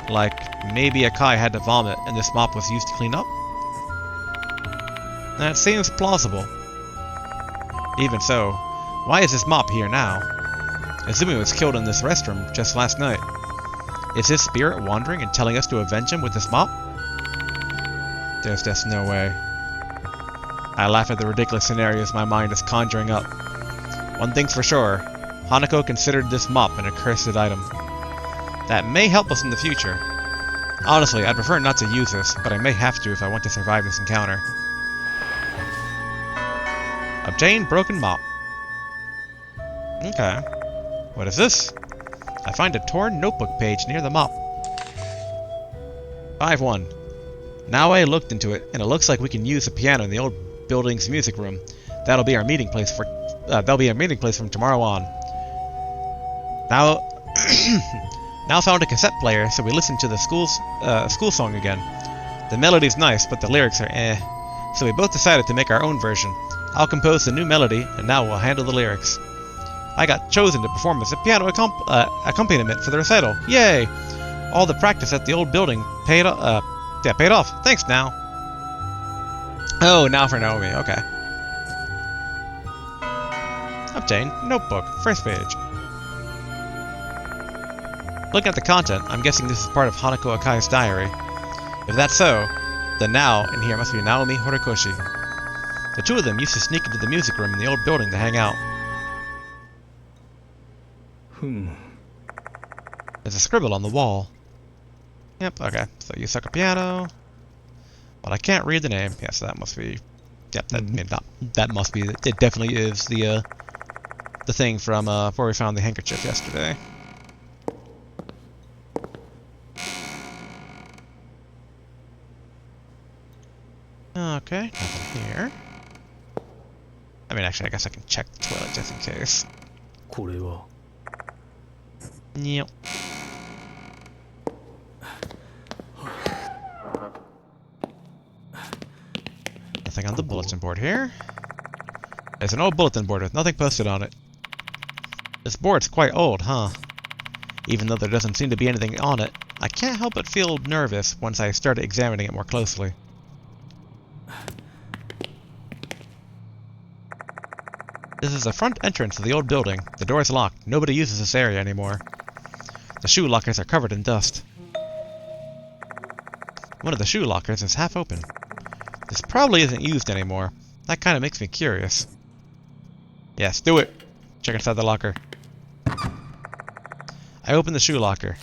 Like, maybe Akai had to vomit and this mop was used to clean up? That seems plausible. Even so, why is this mop here now? Azumi was killed in this restroom just last night. Is his spirit wandering and telling us to avenge him with this mop? There's just no way. I laugh at the ridiculous scenarios my mind is conjuring up. One thing's for sure, Hanako considered this mop an accursed item. That may help us in the future. Honestly, I'd prefer not to use this, but I may have to if I want to survive this encounter. Obtain broken mop. Okay. What is this? I find a torn notebook page near the mop. 5-1. Now I looked into it, and it looks like we can use the piano in the old building's music room. That'll be our meeting place from tomorrow on. Now, now found a cassette player, so we listen to the school song again. The melody's nice, but the lyrics are eh. So we both decided to make our own version. I'll compose the new melody, and now we'll handle the lyrics. I got chosen to perform as a piano accompaniment for the recital. Yay! All the practice at the old building paid off. Thanks now. Oh, now for Naomi. Okay. Obtain notebook. First page. Looking at the content, I'm guessing this is part of Hanako Akai's diary. If that's so, the now in here must be Naomi Horikoshi. The two of them used to sneak into the music room in the old building to hang out. There's a scribble on the wall. Yep, okay. So you suck a piano. But I can't read the name. Yes, that must be... Yep, that must be... It definitely is the thing from where we found the handkerchief yesterday. Okay, nothing here. I mean, actually, I guess I can check the toilet just in case. Yep. Nothing on the bulletin board here. There's an old bulletin board with nothing posted on it. This board's quite old, huh? Even though there doesn't seem to be anything on it, I can't help but feel nervous once I start examining it more closely. This is the front entrance of the old building. The door is locked. Nobody uses this area anymore. The shoe lockers are covered in dust. One of the shoe lockers is half open. This probably isn't used anymore. That kind of makes me curious. Yes, do it! Check inside the locker. I open the shoe locker.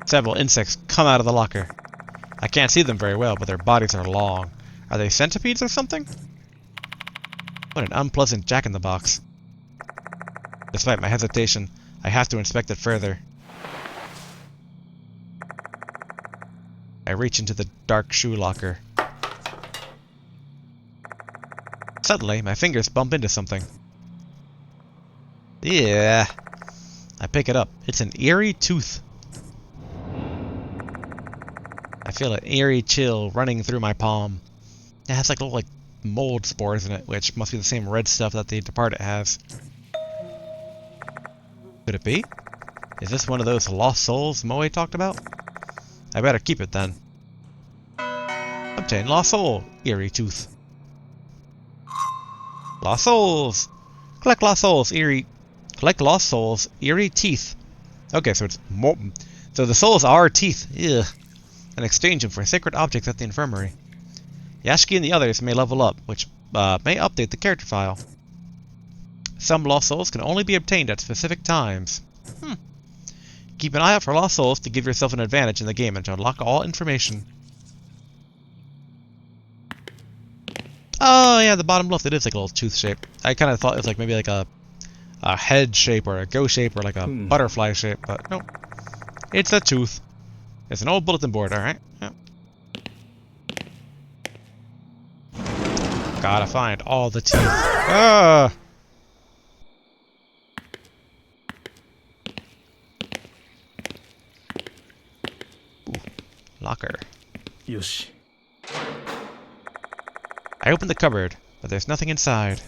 Several insects come out of the locker. I can't see them very well, but their bodies are long. Are they centipedes or something? What an unpleasant jack-in-the-box. Despite my hesitation, I have to inspect it further. I reach into the dark shoe locker. Suddenly, my fingers bump into something. Yeah. I pick it up. It's an eerie tooth. I feel an eerie chill running through my palm. It has little mold spores in it, which must be the same red stuff that the Departed has. Could it be? Is this one of those lost souls Moe talked about? I better keep it then. Obtain lost soul, eerie tooth. Lost souls! Collect lost souls, eerie teeth. Okay, so it's more. So the souls are teeth. Ugh. And exchange them for sacred objects at the infirmary. Yashiki and the others may level up, which may update the character file. Some lost souls can only be obtained at specific times. Keep an eye out for lost souls to give yourself an advantage in the game and to unlock all information. Oh yeah, the bottom left, it is like a little tooth shape. I kind of thought it was maybe a head shape or a go shape or like a butterfly shape, but nope. It's a tooth. It's an old bulletin board, alright? Yep. Gotta find all the teeth. Ah! Ooh, locker. Yoshi. I open the cupboard, but there's nothing inside.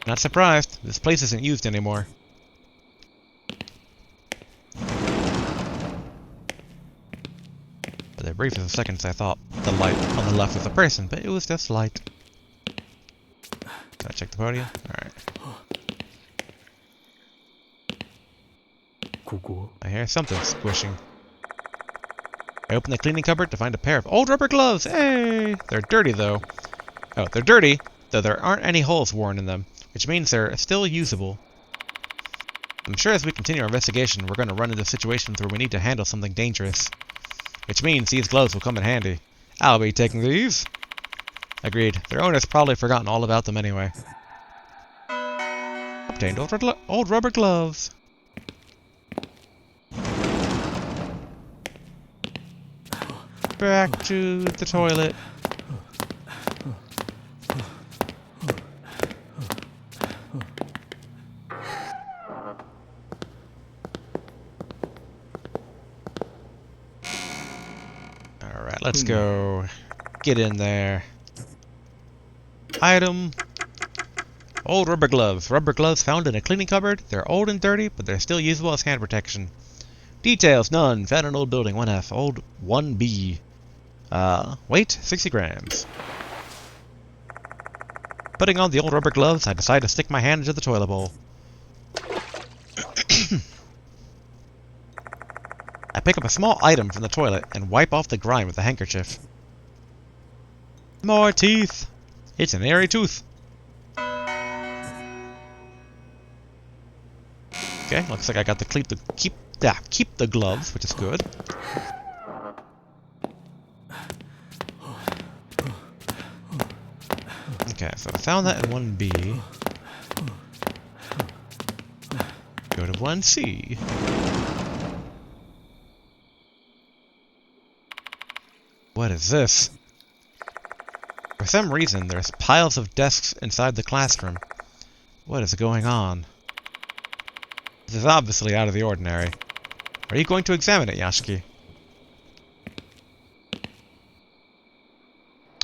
Not surprised, this place isn't used anymore. For the briefest of seconds I thought the light on the left was a person, but it was just light. Can I check the podium? Alright. ここ I hear something squishing. I open the cleaning cupboard to find a pair of old rubber gloves. Hey! They're dirty though. Oh, they're dirty, though there aren't any holes worn in them, which means they're still usable. I'm sure as we continue our investigation, we're going to run into situations where we need to handle something dangerous. Which means these gloves will come in handy. I'll be taking these. Agreed. Their owner's probably forgotten all about them anyway. Obtained old rubber gloves. Back to the toilet. Alright, let's go. Get in there. Item. Old rubber gloves. Rubber gloves found in a cleaning cupboard. They're old and dirty, but they're still usable as hand protection. Details, none. Found in an old building. 1F. Old 1B. Weight, 60 grams. Putting on the old rubber gloves, I decide to stick my hand into the toilet bowl. I pick up a small item from the toilet and wipe off the grime with a handkerchief. More teeth! It's an airy tooth. Okay, looks like I got to keep the gloves, which is good. Okay, so I found that in 1B. Go to 1C. What is this? For some reason, there's piles of desks inside the classroom. What is going on? This is obviously out of the ordinary. Are you going to examine it, Yashiki?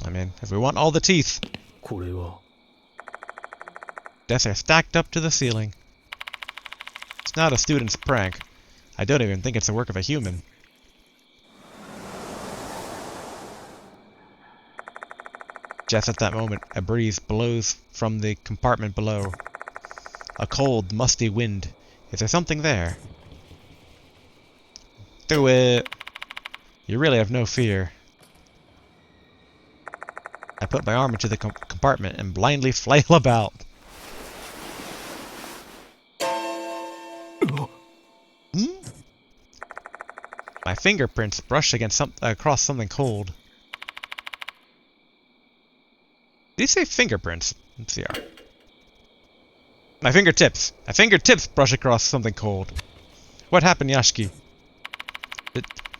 I mean, if we want all the teeth. これは Desks are stacked up to the ceiling. It's not a student's prank. I don't even think it's the work of a human. Just at that moment, a breeze blows from the compartment below. A cold, musty wind. Is there something there? Do it! You really have no fear. I put my arm into the compartment and blindly flail about. My fingerprints brush against across something cold. Did you say fingerprints? Let's see. My fingertips! My fingertips brush across something cold. What happened, Yashiki?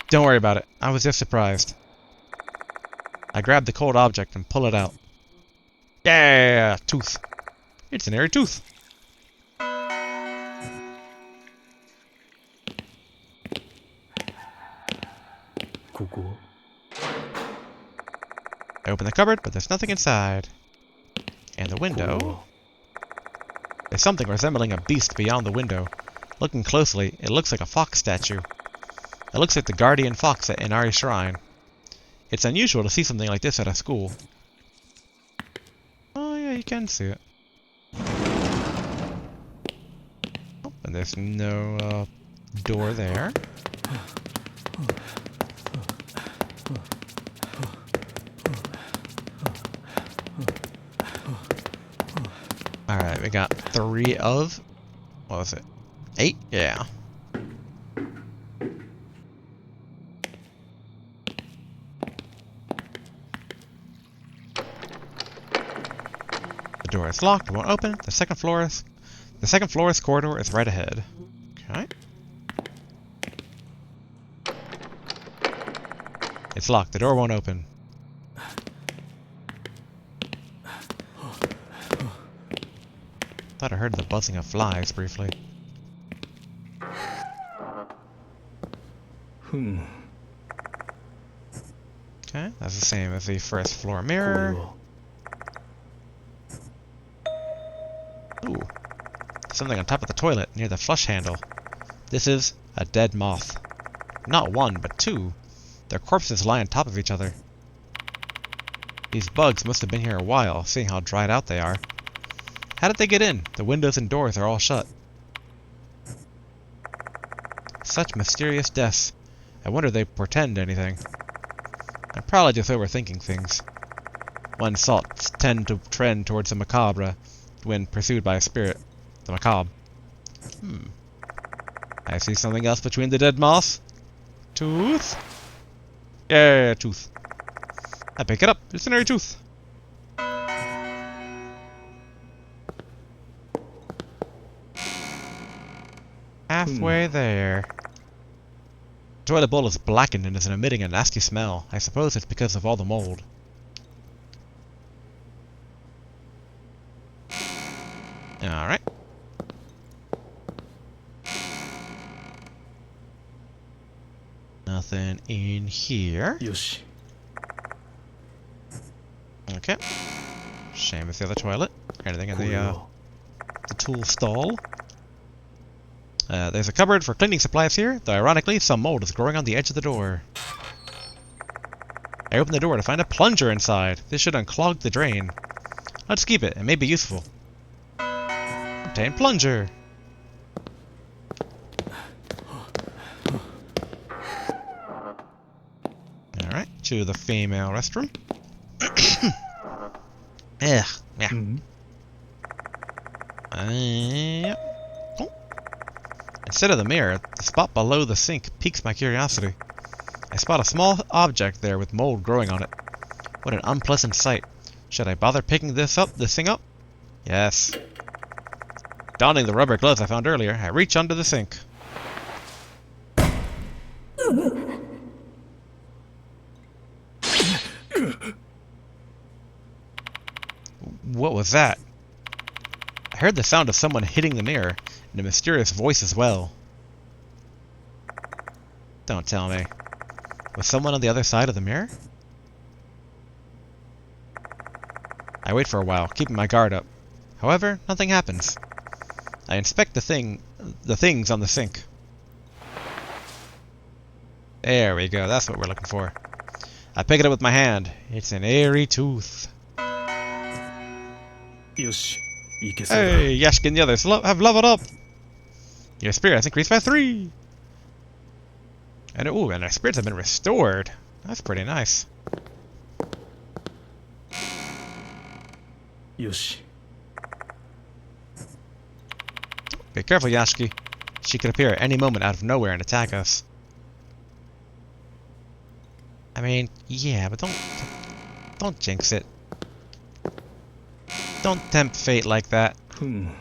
Don't worry about it. I was just surprised. I grab the cold object and pull it out. Yeah! Tooth. It's an airy tooth. Cool. I open the cupboard, but there's nothing inside. And the window... There's something resembling a beast beyond the window. Looking closely, it looks like a fox statue. It looks like the guardian fox at Inari Shrine. It's unusual to see something like this at a school. Oh yeah, you can see it. Oh, and there's no door there. Alright, we got 3 of... What was it? 8? Yeah. The door is locked, it won't open. The second floor's corridor is right ahead. Okay. It's locked, the door won't open. Thought I heard the buzzing of flies briefly. Okay, that's the same as the first floor mirror. Ooh. Something on top of the toilet near the flush handle. This is a dead moth. Not one, but 2. Their corpses lie on top of each other. These bugs must have been here a while, seeing how dried out they are. How did they get in? The windows and doors are all shut. Such mysterious deaths. I wonder if they portend anything. I'm probably just overthinking things. One's thoughts tend to trend towards the macabre when pursued by a spirit. The macabre. I see something else between the dead moss. Tooth? Yeah, tooth. I pick it up. It's an airy tooth. Halfway there. The toilet bowl is blackened and is emitting a nasty smell. I suppose it's because of all the mold. Alright. Nothing in here. よし Okay. Same as the other toilet. Anything in これ the は the tool stall. There's a cupboard for cleaning supplies here, though ironically some mold is growing on the edge of the door. I open the door to find a plunger inside. This should unclog the drain. Let's keep it. It may be useful. Obtain plunger. Alright, to the female restroom. Ugh, yeah. うん Yep. Oh. Instead of the mirror, the spot below the sink piques my curiosity. I spot a small object there with mold growing on it. What an unpleasant sight. Should I bother picking this thing up? Yes. Donning the rubber gloves I found earlier, I reach under the sink. What was that? I heard the sound of someone hitting the mirror, and a mysterious voice as well. Don't tell me. Was someone on the other side of the mirror? I wait for a while, keeping my guard up. However, nothing happens. I inspect the things on the sink. There we go, that's what we're looking for. I pick it up with my hand. It's an airy tooth. よしいけそうだ Hey, Yashka and the others have leveled up! Your spirit has increased by 3! And and our spirits have been restored. That's pretty nice. よし Be careful, Yashki. She could appear at any moment out of nowhere and attack us. I mean, yeah, but don't jinx it. Don't tempt fate like that. ふん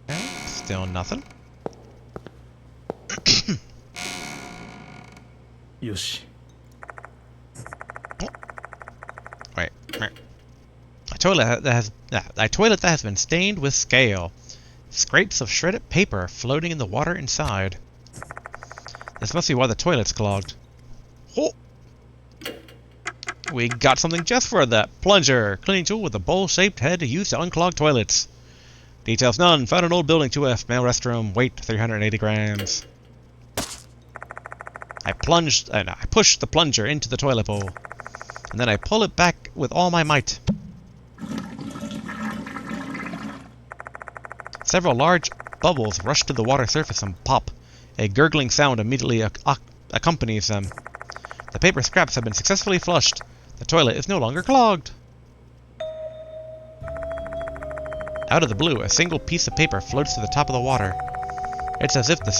Okay, still nothing. よし Wait. A toilet that has been stained with scale. Scrapes of shredded paper floating in the water inside. This must be why the toilet's clogged. Oh! We got something just for that. Plunger. Cleaning tool with a bowl-shaped head used to unclog toilets. Details none. Found an old building 2F. Male restroom. Weight 380 grams. I push the plunger into the toilet bowl. And then I pull it back with all my might. Several large bubbles rush to the water surface and pop. A gurgling sound immediately accompanies them. The paper scraps have been successfully flushed. The toilet is no longer clogged. Out of the blue, a single piece of paper floats to the top of the water. It's as if the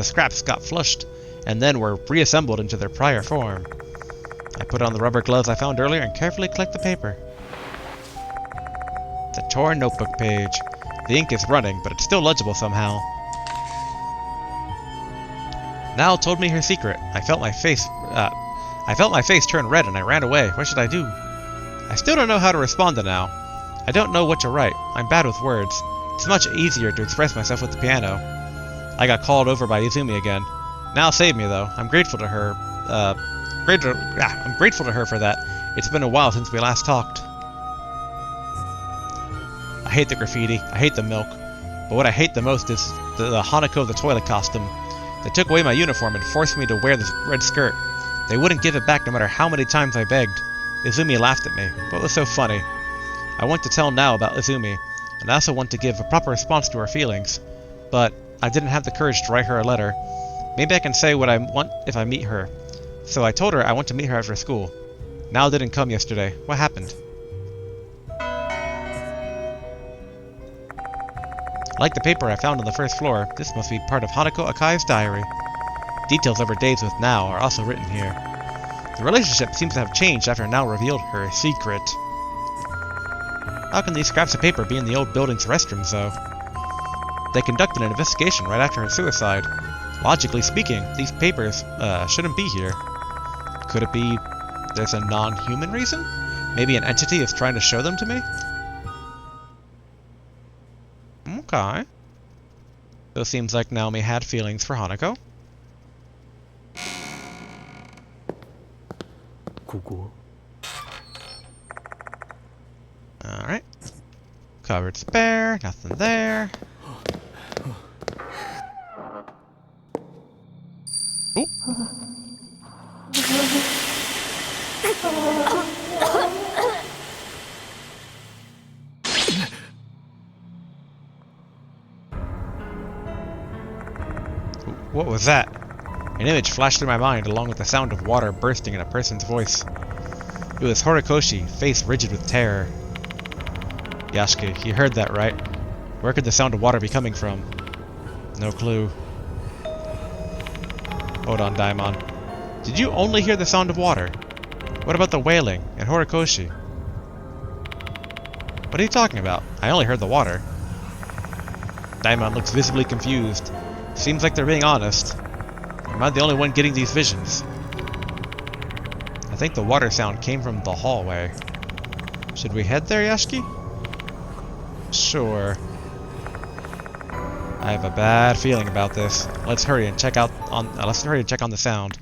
scraps got flushed and then were reassembled into their prior form. I put on the rubber gloves I found earlier and carefully collect the paper. It's a torn notebook page. The ink is running, but it's still legible somehow. Nal told me her secret. I felt my face turn red and I ran away. What should I do? I still don't know how to respond to Nal. I don't know what to write. I'm bad with words. It's much easier to express myself with the piano. I got called over by Izumi again. Nal saved me though. I'm grateful to her. I'm grateful to her for that. It's been a while since we last talked. I hate the graffiti. I hate the milk. But what I hate the most is the Hanako of the toilet costume. They took away my uniform and forced me to wear this red skirt. They wouldn't give it back no matter how many times I begged. Izumi laughed at me. What was so funny? I want to tell now about Izumi, and I also want to give a proper response to her feelings. But I didn't have the courage to write her a letter. Maybe I can say what I want if I meet her. So I told her I want to meet her after school. Nao didn't come yesterday. What happened? Like the paper I found on the first floor, this must be part of Hanako Akai's diary. Details of her days with Nao are also written here. The relationship seems to have changed after Nao revealed her secret. How can these scraps of paper be in the old building's restrooms, though? They conducted an investigation right after her suicide. Logically speaking, these papers, shouldn't be here. Could it be there's a non-human reason? Maybe an entity is trying to show them to me? Okay. So it seems like Naomi had feelings for Hanako. ここ Alright. Cupboard spare, nothing there. Ooh. What was that? An image flashed through my mind along with the sound of water bursting in a person's voice. It was Horikoshi, face rigid with terror. Yasuke, you heard that, right? Where could the sound of water be coming from? No clue. Hold on, Daimon. Did you only hear the sound of water? What about the wailing and Horikoshi? What are you talking about? I only heard the water. Daimon looks visibly confused. Seems like they're being honest. Am I the only one getting these visions? I think the water sound came from the hallway. Should we head there, Yasuke? Sure. I have a bad feeling about this. Let's hurry and check on the sound.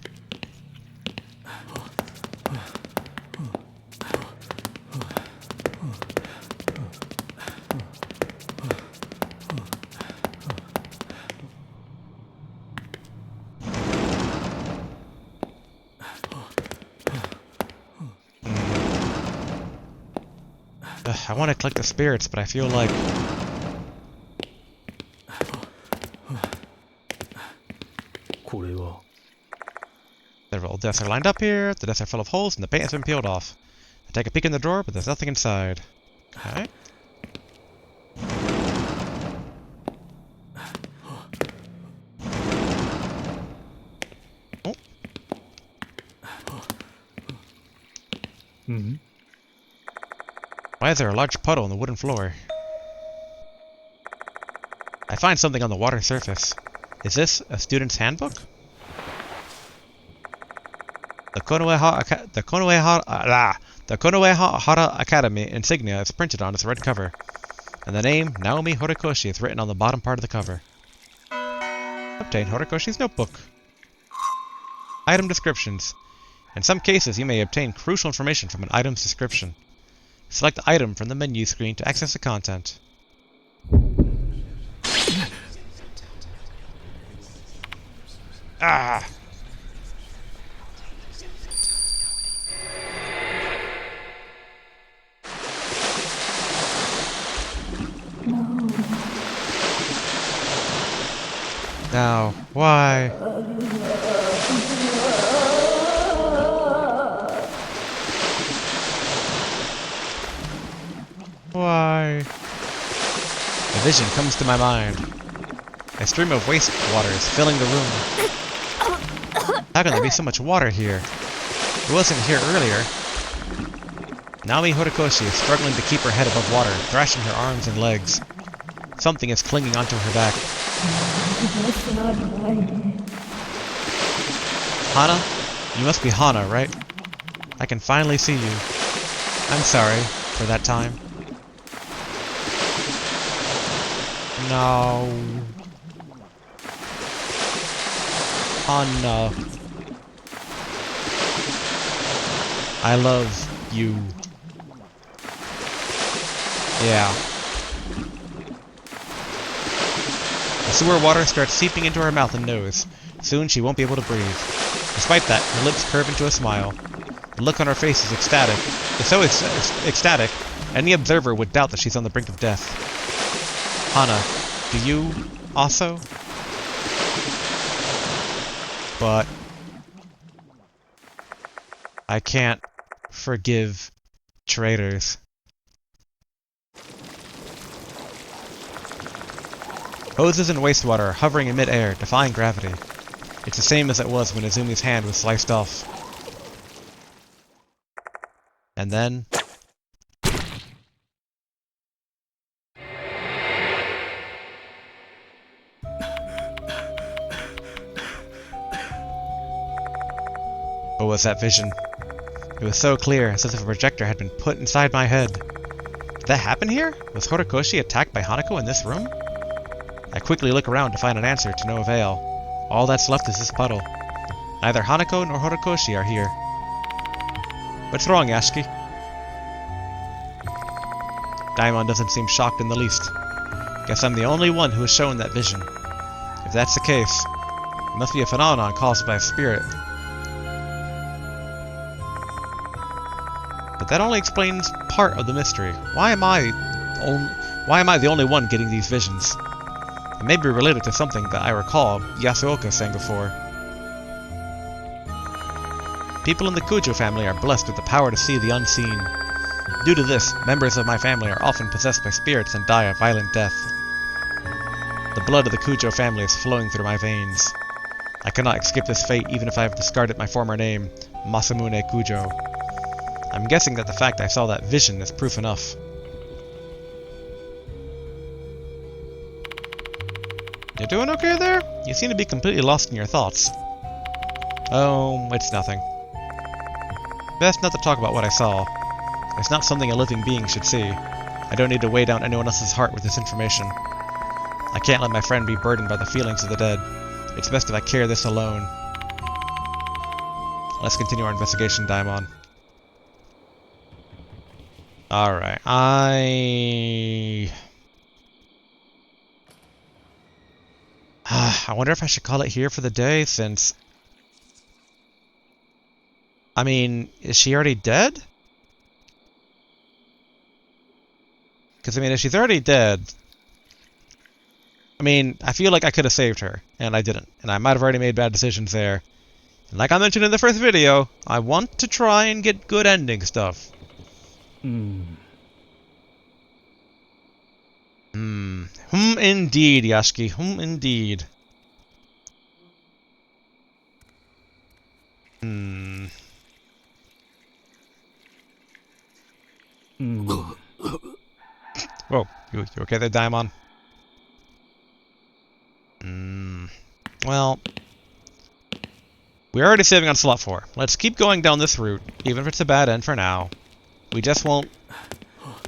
I want to collect the spirits, but I feel like... Several desks are lined up here, the desks are full of holes, and the paint has been peeled off. I take a peek in the door, but there's nothing inside. Okay. Oh. Mm-hmm. Why is there a large puddle on the wooden floor? I find something on the water surface. Is this a student's handbook? The Konoe Hara Academy insignia is printed on its red cover, and the name Naomi Horikoshi is written on the bottom part of the cover. Obtain Horikoshi's notebook. Item descriptions. In some cases, you may obtain crucial information from an item's description. Select the item from the menu screen to access the content. Ah! Now, why? Why? A vision comes to my mind. A stream of wastewater is filling the room. How can there be so much water here? It wasn't here earlier. Naomi Horikoshi is struggling to keep her head above water, thrashing her arms and legs. Something is clinging onto her back. Hana? You must be Hana, right? I can finally see you. I'm sorry for that time. No. Hana. I love you. Yeah. The sewer water starts seeping into her mouth and nose. Soon she won't be able to breathe. Despite that, her lips curve into a smile. The look on her face is ecstatic. It's so ecstatic, any observer would doubt that she's on the brink of death. Hana, do you also? But I can't forgive traitors. Hoses and wastewater are hovering in mid-air, defying gravity. It's the same as it was when Izumi's hand was sliced off. And then... what was that vision? It was so clear, as if a projector had been put inside my head. Did that happen here? Was Horikoshi attacked by Hanako in this room? I quickly look around to find an answer to no avail. All that's left is this puddle. Neither Hanako nor Horikoshi are here. What's wrong, Yashiki? Daimon doesn't seem shocked in the least. Guess I'm the only one who was shown that vision. If that's the case, it must be a phenomenon caused by a spirit. But that only explains part of the mystery. Why am I the only one getting these visions? It may be related to something that I recall Yasuoka saying before. People in the Kujo family are blessed with the power to see the unseen. Due to this, members of my family are often possessed by spirits and die a violent death. The blood of the Kujo family is flowing through my veins. I cannot escape this fate even if I have discarded my former name, Masamune Kujo. I'm guessing that the fact I saw that vision is proof enough. You doing okay there? You seem to be completely lost in your thoughts. Oh, it's nothing. Best not to talk about what I saw. It's not something a living being should see. I don't need to weigh down anyone else's heart with this information. I can't let my friend be burdened by the feelings of the dead. It's best if I carry this alone. Let's continue our investigation, Daimon. Alright, I wonder if I should call it here for the day, since... I mean, is she already dead? Because, I mean, if she's already dead... I mean, I feel like I could have saved her, and I didn't. And I might have already made bad decisions there. And like I mentioned in the first video, I want to try and get good ending stuff. Indeed, Yashiki. Indeed. Whoa, you okay there, Daimon? Well... we're already saving on slot 4. Let's keep going down this route, even if it's a bad end for now. We just won't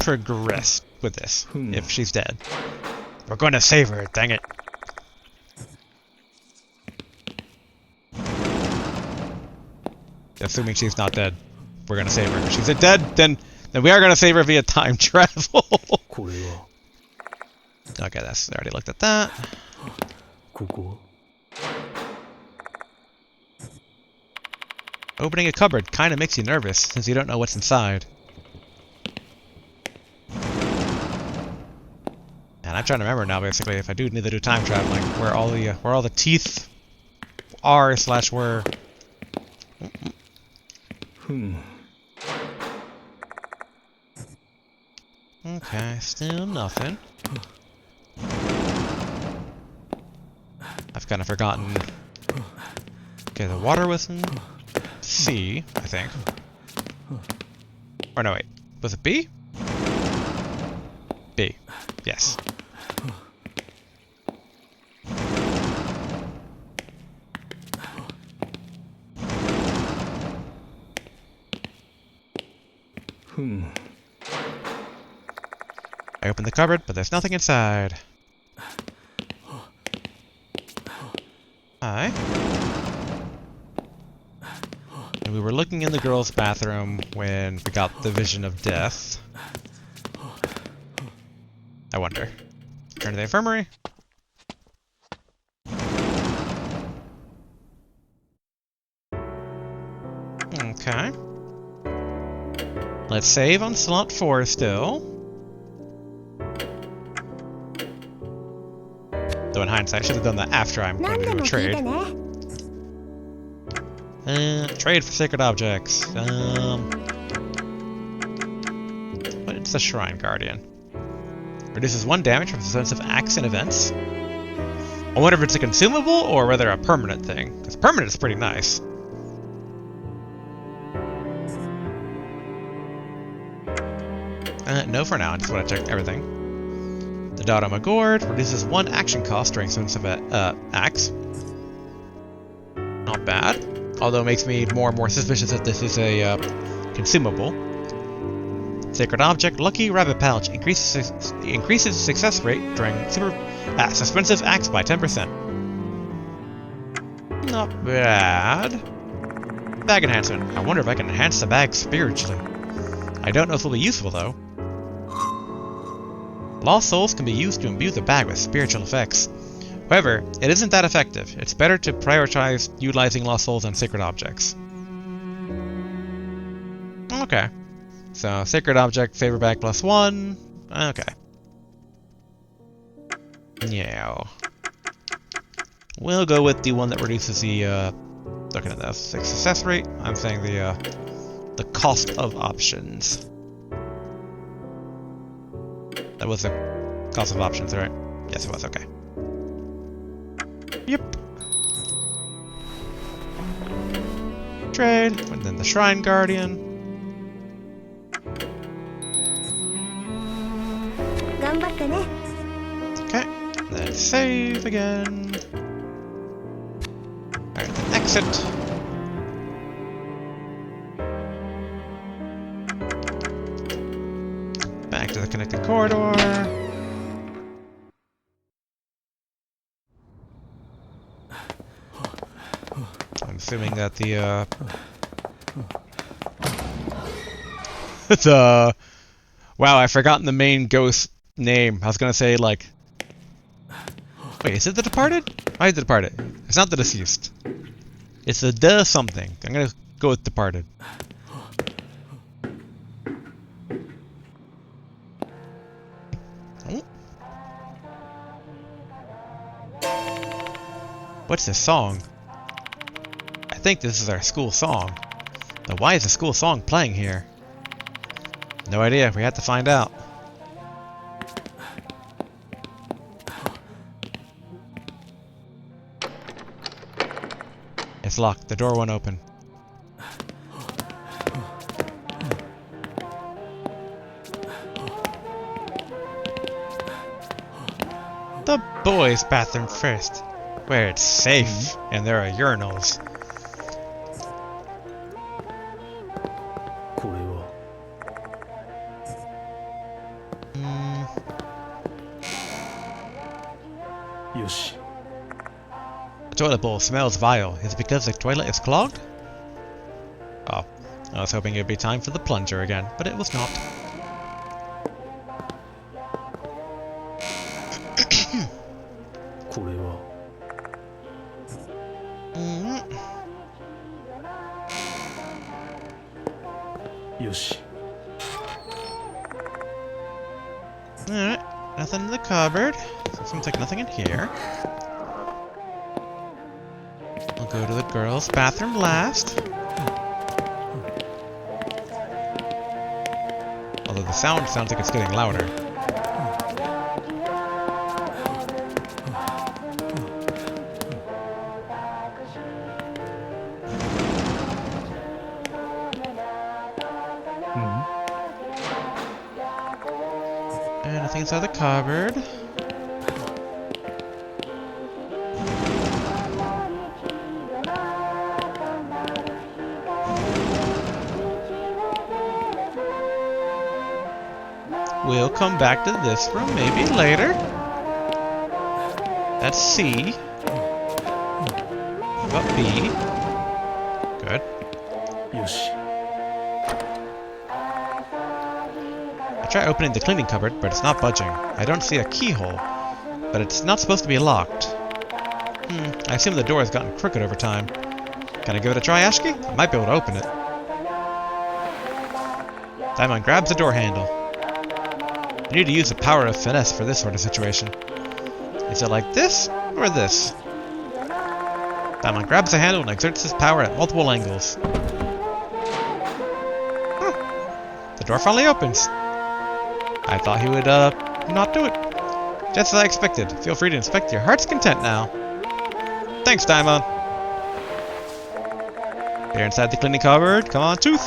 progress with this, if she's dead. We're going to save her, dang it. Assuming she's not dead, we're going to save her. If she's dead, then we are going to save her via time travel. Okay, I already looked at that. Opening a cupboard kind of makes you nervous, since you don't know what's inside. And I'm trying to remember now, basically, if I do need to do time traveling, where all the teeth are / were. Okay, still nothing. I've kind of forgotten. Okay, the water was in C, I think. Or no, wait. Was it B? B. Yes. I opened the cupboard, but there's nothing inside. Hi. And we were looking in the girls' bathroom when we got the vision of death. I wonder. Return to the infirmary. Okay. Let's save on slot 4 still. Though in hindsight, I should have done that after I'm going to do a trade. Trade for sacred objects. What is the Shrine Guardian? Reduces 1 damage from defensive acts and events. I wonder if it's a consumable or whether a permanent thing. Because permanent is pretty nice. No for now, I just want to check everything. The Dotoma Gourd reduces 1 action cost during defensive acts. Not bad. Although it makes me more and more suspicious that this is a consumable. Sacred Object, Lucky Rabbit Pouch, increases success rate during suspensive acts by 10%. Not bad. Bag enhancement. I wonder if I can enhance the bag spiritually. I don't know if it'll be useful though. Lost souls can be used to imbue the bag with spiritual effects. However, it isn't that effective. It's better to prioritize utilizing lost souls and sacred objects. Okay. So, sacred object, favor bag +1. Okay. Yeah. We'll go with the one that reduces the, looking at this, success rate. I'm saying the cost of options. That was the cost of options, right? Yes, it was, okay. Yep. Trade, and then the Shrine Guardian. Okay, then save again. Alright, then exit. Back to the connected corridor. I'm assuming that the wow, I've forgotten the main ghost name. I was gonna say like, wait, is it the Departed? Why is the Departed? It's not the Deceased. It's the something. I'm gonna go with Departed. What's this song? I think this is our school song. Now why is the school song playing here? No idea, we have to find out. It's locked, the door won't open. The boys' bathroom first, where it's safe and there are urinals. The toilet bowl smells vile. Is it because the toilet is clogged? Oh, I was hoping it would be time for the plunger again, but it was not. Alright, nothing in the cupboard. So seems like nothing in here. I'll go to the girls' bathroom last. Although the sound sounds like it's getting louder. And nothing inside the cupboard. We'll come back to this room maybe later. That's C. What about B? Good. I try opening the cleaning cupboard, but it's not budging. I don't see a keyhole, but it's not supposed to be locked. I assume the door has gotten crooked over time. Can I give it a try, Ashki? I might be able to open it. Daimon grabs the door handle. You need to use the power of finesse for this sort of situation. Is it like this, or this? Daimon grabs the handle and exerts his power at multiple angles. The door finally opens. I thought he would, not do it. Just as I expected. Feel free to inspect your heart's content now. Thanks, Daimon. Here inside the cleaning cupboard. Come on, Tooth.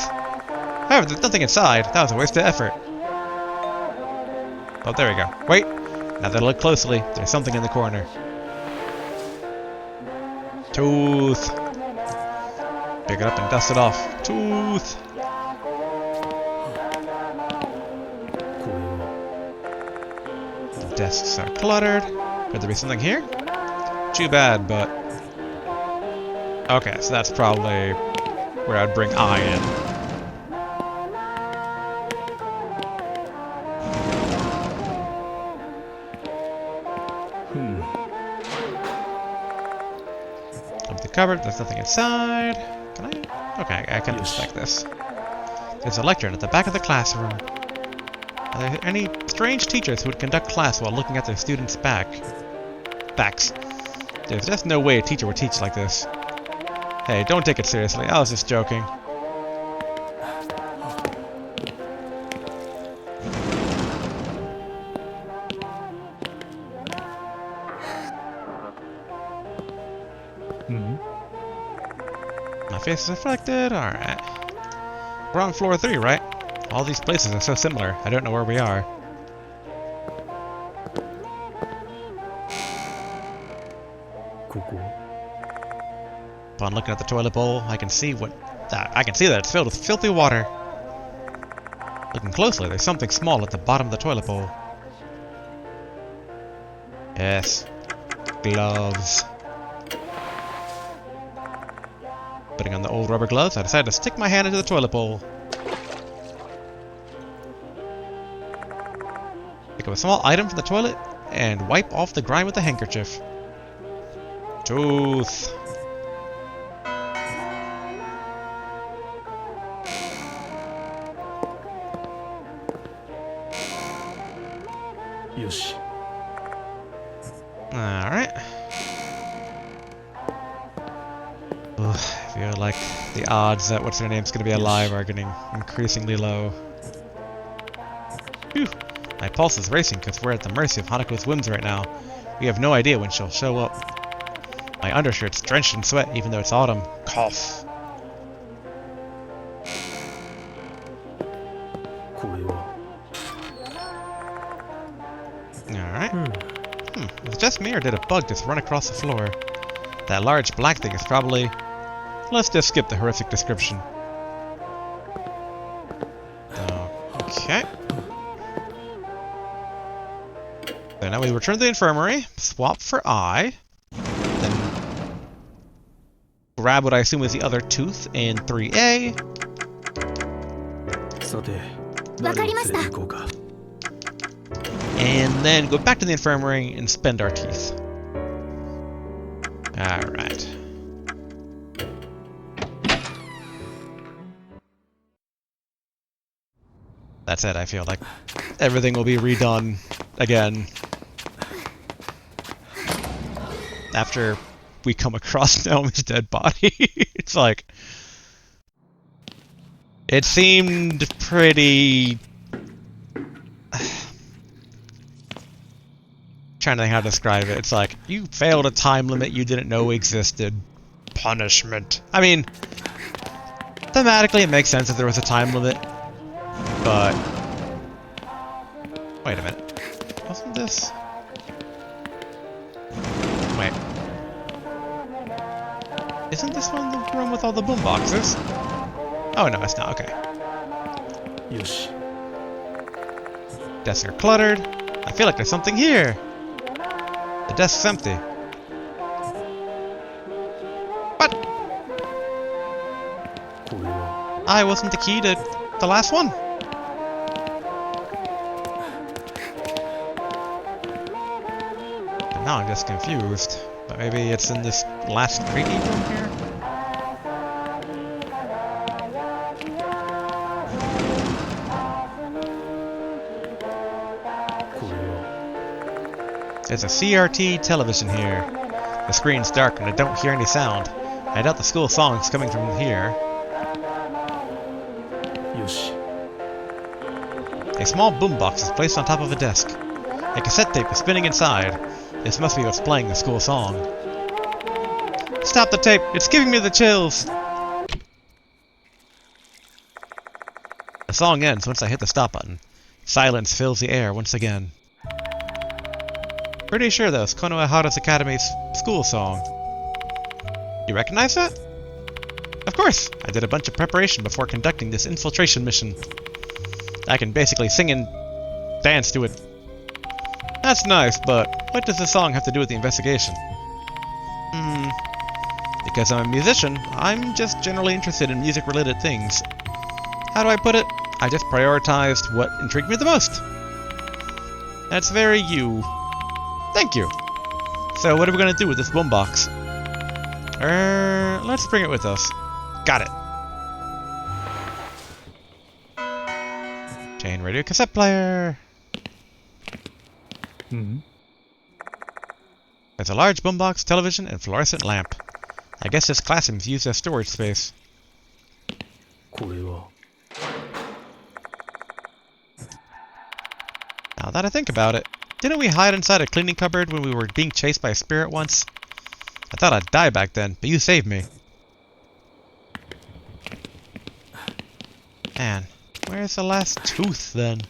However, there's nothing inside. That was a waste of effort. Oh, there we go. Wait. Now that I look closely, there's something in the corner. Tooth. Pick it up and dust it off. Tooth. The desks are cluttered. Could there be something here? Too bad, but... Okay, so that's probably where I'd bring I in. Open the cupboard, there's nothing inside. Can I? Okay, I can inspect this. There's a lectern at the back of the classroom. Are there any strange teachers who would conduct class while looking at their students' backs? There's just no way a teacher would teach like this. Hey, don't take it seriously. I was just joking. My face is reflected. Alright. We're on floor 3, right? All these places are so similar. I don't know where we are. Upon looking at the toilet bowl, I can see that it's filled with filthy water. Looking closely, there's something small at the bottom of the toilet bowl. Yes. Gloves. Putting on the old rubber gloves, I decided to stick my hand into the toilet bowl. Pick up a small item from the toilet and wipe off the grime with a handkerchief. Tooth. Alright. I feel like the odds that what's her name's gonna be alive are getting increasingly low. Phew. My pulse is racing because we're at the mercy of Hanako's whims right now. We have no idea when she'll show up. My undershirt's drenched in sweat even though it's autumn. Cough. Alright. Was it just me or did a bug just run across the floor? That large black thing is probably... Let's just skip the horrific description. Okay. So now we return to the infirmary, swap for I, then grab what I assume is the other tooth in 3A. And then go back to the infirmary and spend our teeth. Alright. That's it, I feel like everything will be redone again. After we come across Naomi's dead body. It's like... It seemed pretty... Trying to think how to describe it. It's like, you failed a time limit you didn't know existed. Punishment. I mean, thematically it makes sense if there was a time limit, but... Wait a minute. Wasn't this... Wait. Isn't this one the room with all the boom boxes? Oh no, it's not. Okay. Yosh. Desks are cluttered. I feel like there's something here. The desk's empty. What? I wasn't the key to the last one. And now I'm just confused. But maybe it's in this last creepy room here? There's a CRT television here. The screen's dark and I don't hear any sound. I doubt the school song's coming from here. よし A small boombox is placed on top of a desk. A cassette tape is spinning inside. This must be what's playing the school song. Stop the tape! It's giving me the chills! The song ends once I hit the stop button. Silence fills the air once again. Pretty sure that was Konohara's Academy's school song. You recognize that? Of course! I did a bunch of preparation before conducting this infiltration mission. I can basically sing and dance to it. That's nice, but what does the song have to do with the investigation? Because I'm a musician, I'm just generally interested in music-related things. How do I put it? I just prioritized what intrigued me the most. That's very you. Thank you. So what are we gonna do with this boombox? Let's bring it with us. Got it. Chain radio cassette player. There's a large boombox, television, and fluorescent lamp. I guess this classroom's used as storage space. これは Now that I think about it, didn't we hide inside a cleaning cupboard when we were being chased by a spirit once? I thought I'd die back then, but you saved me. Man, where's the last tooth then?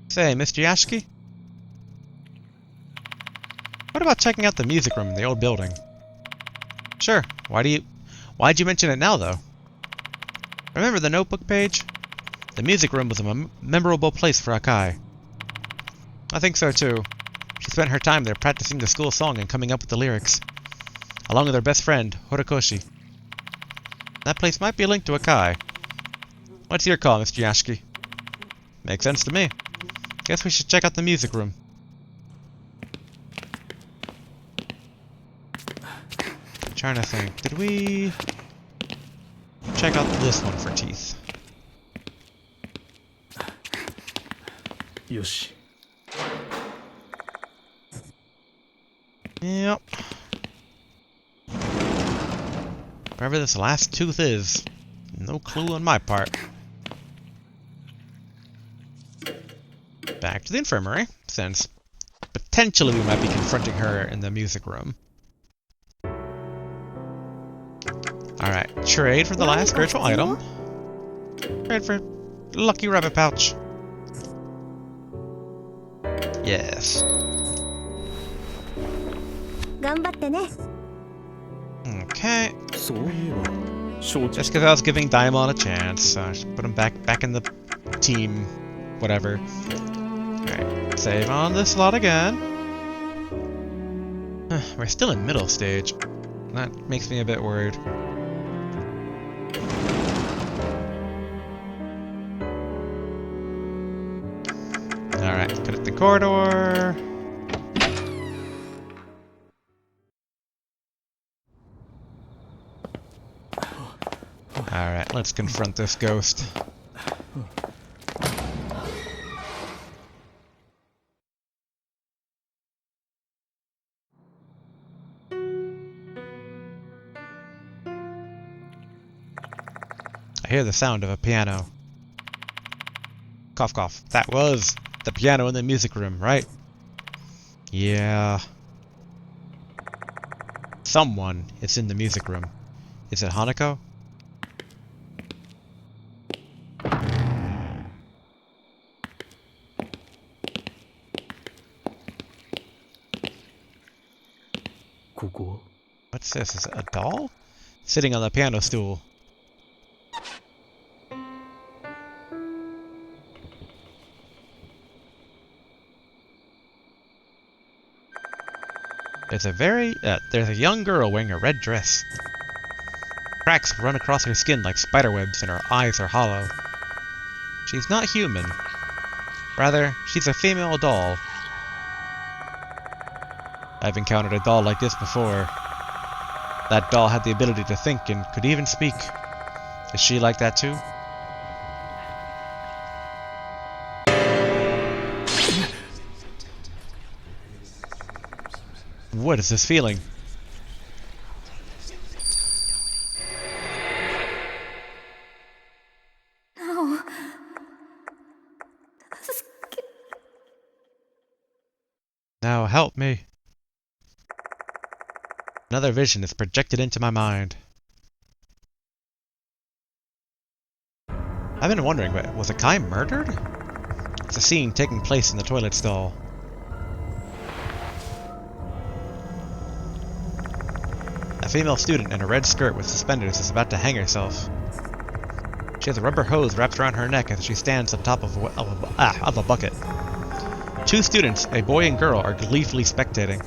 Say, Mr. Yashiki? What about checking out the music room in the old building? Sure, why'd you mention it now though? Remember the notebook page? The music room was a memorable place for Akai. I think so too. She spent her time there practicing the school song and coming up with the lyrics, along with her best friend, Horikoshi. That place might be linked to Akai. What's your call, Mr. Yashiki? Makes sense to me. Guess we should check out the music room. Trying to think, did we check out this one for teeth? よし Yep. Wherever this last tooth is, no clue on my part. Back to the infirmary, since potentially we might be confronting her in the music room. Alright, trade for the last spiritual item. Trade for lucky rabbit pouch. Yes. 頑張ってね Okay. そういえば承知 Just because I was giving Daimon a chance, just put him back in the team, whatever. Alright, save on this slot again. We're still in middle stage. That makes me a bit worried. Alright, cut up the corridor. Alright, let's confront this ghost. I hear the sound of a piano. Cough cough. That was the piano in the music room, right? Yeah. Someone is in the music room. Is it Hanako? What's this? Is it a doll? Sitting on the piano stool. There's a young girl wearing a red dress. Cracks run across her skin like spiderwebs and her eyes are hollow. She's not human. Rather, she's a female doll. I've encountered a doll like this before. That doll had the ability to think and could even speak. Is she like that too? What is this feeling? No. Now help me. Another vision is projected into my mind. I've been wondering, but was Akai murdered? It's a scene taking place in the toilet stall. A female student in a red skirt with suspenders is about to hang herself. She has a rubber hose wrapped around her neck as she stands on top of a bucket. Two students, a boy and girl, are gleefully spectating.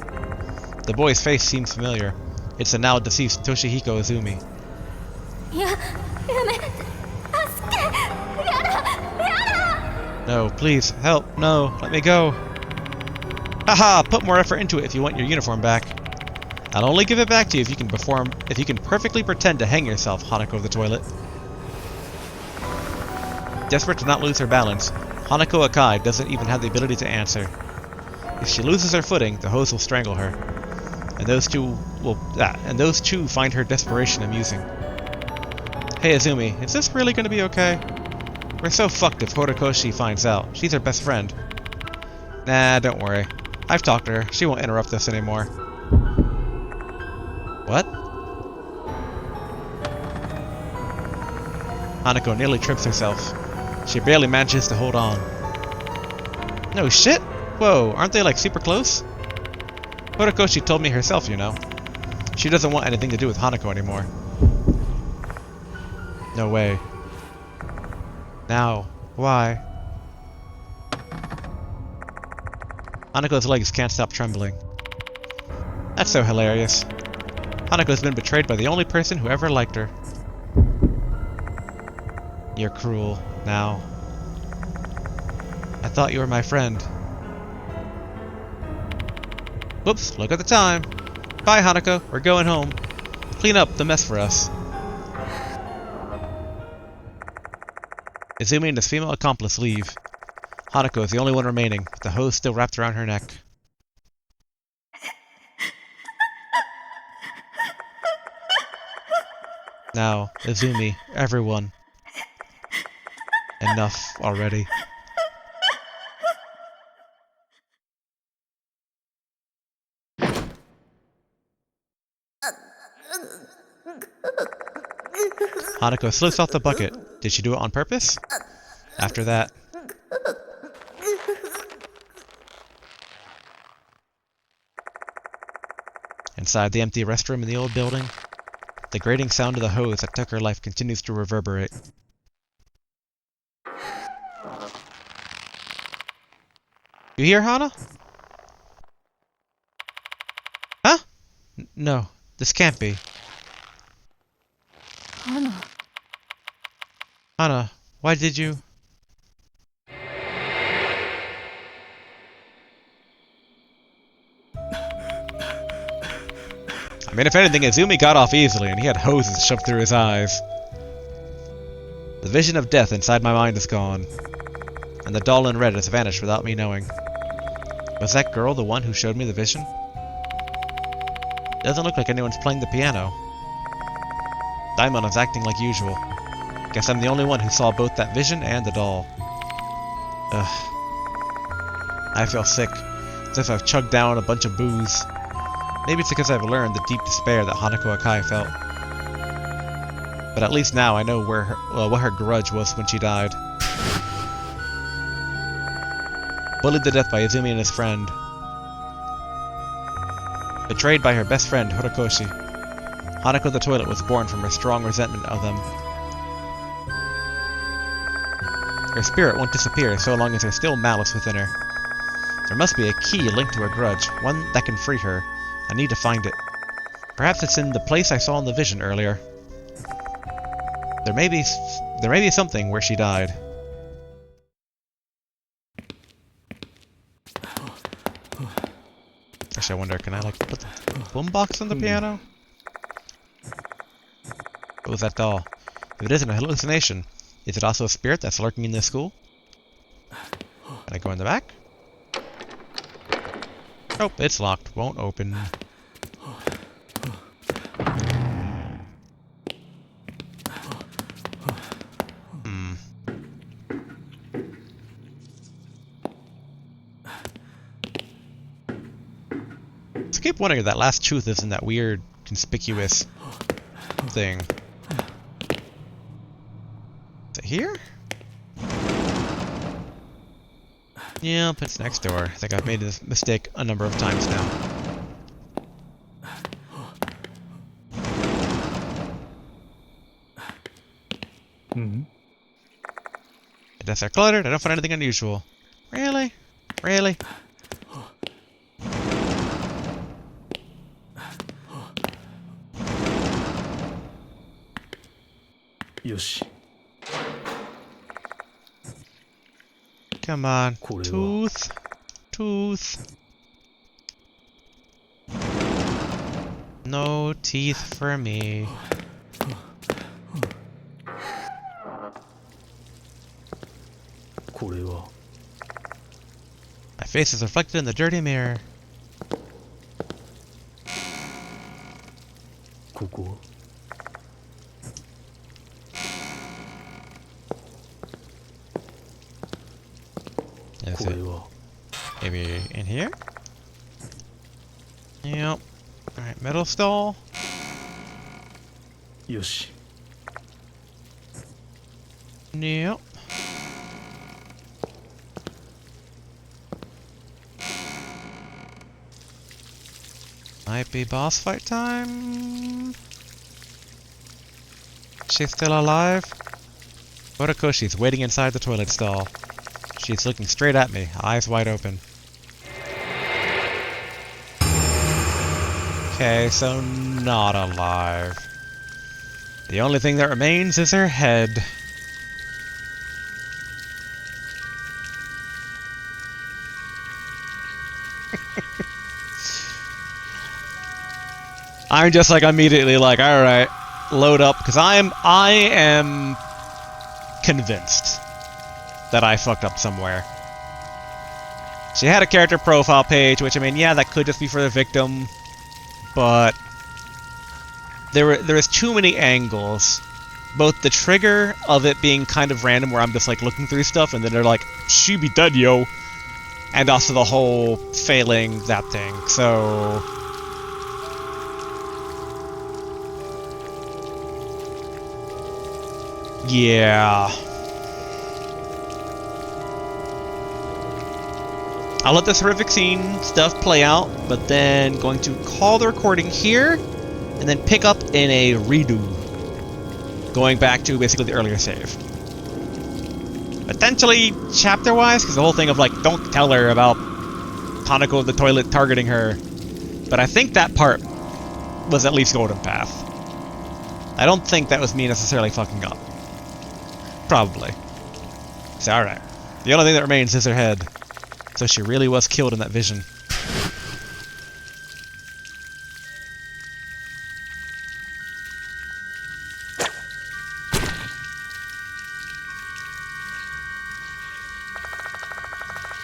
The boy's face seems familiar. It's the now deceased Toshihiko Izumi. No, please, help, no, let me go. Haha, put more effort into it if you want your uniform back. I'll only give it back to you if you can perfectly pretend to hang yourself, Hanako of the toilet. Desperate to not lose her balance, Hanako Akai doesn't even have the ability to answer. If she loses her footing, the hose will strangle her. And those two find her desperation amusing. Hey Izumi, is this really gonna be okay? We're so fucked if Horikoshi finds out. She's her best friend. Nah, don't worry. I've talked to her. She won't interrupt us anymore. What? Hanako nearly trips herself. She barely manages to hold on. No shit? Whoa, aren't they like super close? Horikoshi told me herself, you know. She doesn't want anything to do with Hanako anymore. No way. Now, why? Hanako's legs can't stop trembling. That's so hilarious. Hanako's been betrayed by the only person who ever liked her. You're cruel, now. I thought you were my friend. Whoops, look at the time. Bye, Hanako, we're going home. Clean up the mess for us. Izumi and his female accomplice leave. Hanako is the only one remaining, with the hose still wrapped around her neck. Now, Izumi, everyone. Enough already. Hanako slips off the bucket. Did she do it on purpose? After that... Inside the empty restroom in the old building, the grating sound of the hose that took her life continues to reverberate. You hear, Hana? Huh? No, this can't be. Hana. Hana, why did you... I mean, if anything, Izumi got off easily, and he had hoses shoved through his eyes. The vision of death inside my mind is gone, and the doll in red has vanished without me knowing. Was that girl the one who showed me the vision? Doesn't look like anyone's playing the piano. Daimon is acting like usual. Guess I'm the only one who saw both that vision and the doll. Ugh. I feel sick, as if I've chugged down a bunch of booze. Maybe it's because I've learned the deep despair that Hanako Akai felt. But at least now I know what her grudge was when she died. Bullied to death by Izumi and his friend. Betrayed by her best friend, Horikoshi. Hanako the toilet was born from her strong resentment of them. Her spirit won't disappear so long as there's still malice within her. There must be a key linked to her grudge, one that can free her. I need to find it. Perhaps it's in the place I saw in the vision earlier. There may be something where she died. Actually, I wonder, can I like put the boombox on the piano? What was that doll? If it isn't a hallucination, is it also a spirit that's lurking in this school? Can I go in the back? Oh, it's locked. Won't open. Hmm. I keep wondering if that last tooth is in that weird, conspicuous thing. Is it here? Yep, it's next door. I think I've made this mistake a number of times now. Mm-hmm. The desks are cluttered. I don't find anything unusual. Really? Really? Yoshi. Come on. これは Tooth. Tooth. No teeth for me. My face is reflected in the dirty mirror. ここ Is これ it は maybe in here? Yep. Alright, metal stall. よし Yep. Might be boss fight time. She's still alive. Horikoshi's waiting inside the toilet stall. She's looking straight at me, eyes wide open. Okay, so not alive. The only thing that remains is her head. I'm just like immediately like, alright, load up, because I am convinced that I fucked up somewhere. She had a character profile page, which I mean, yeah, that could just be for the victim, but there is too many angles. Both the trigger of it being kind of random, where I'm just like looking through stuff, and then they're like, "She be dead, yo," and also the whole failing that thing. So. Yeah. I'll let this horrific scene stuff play out, but then going to call the recording here, and then pick up in a redo. Going back to basically the earlier save. Potentially chapter-wise, because the whole thing of like, don't tell her about Hanako in the toilet targeting her. But I think that part was at least Golden Path. I don't think that was me necessarily fucking up. Probably. So, alright. The only thing that remains is her head. So she really was killed in that vision.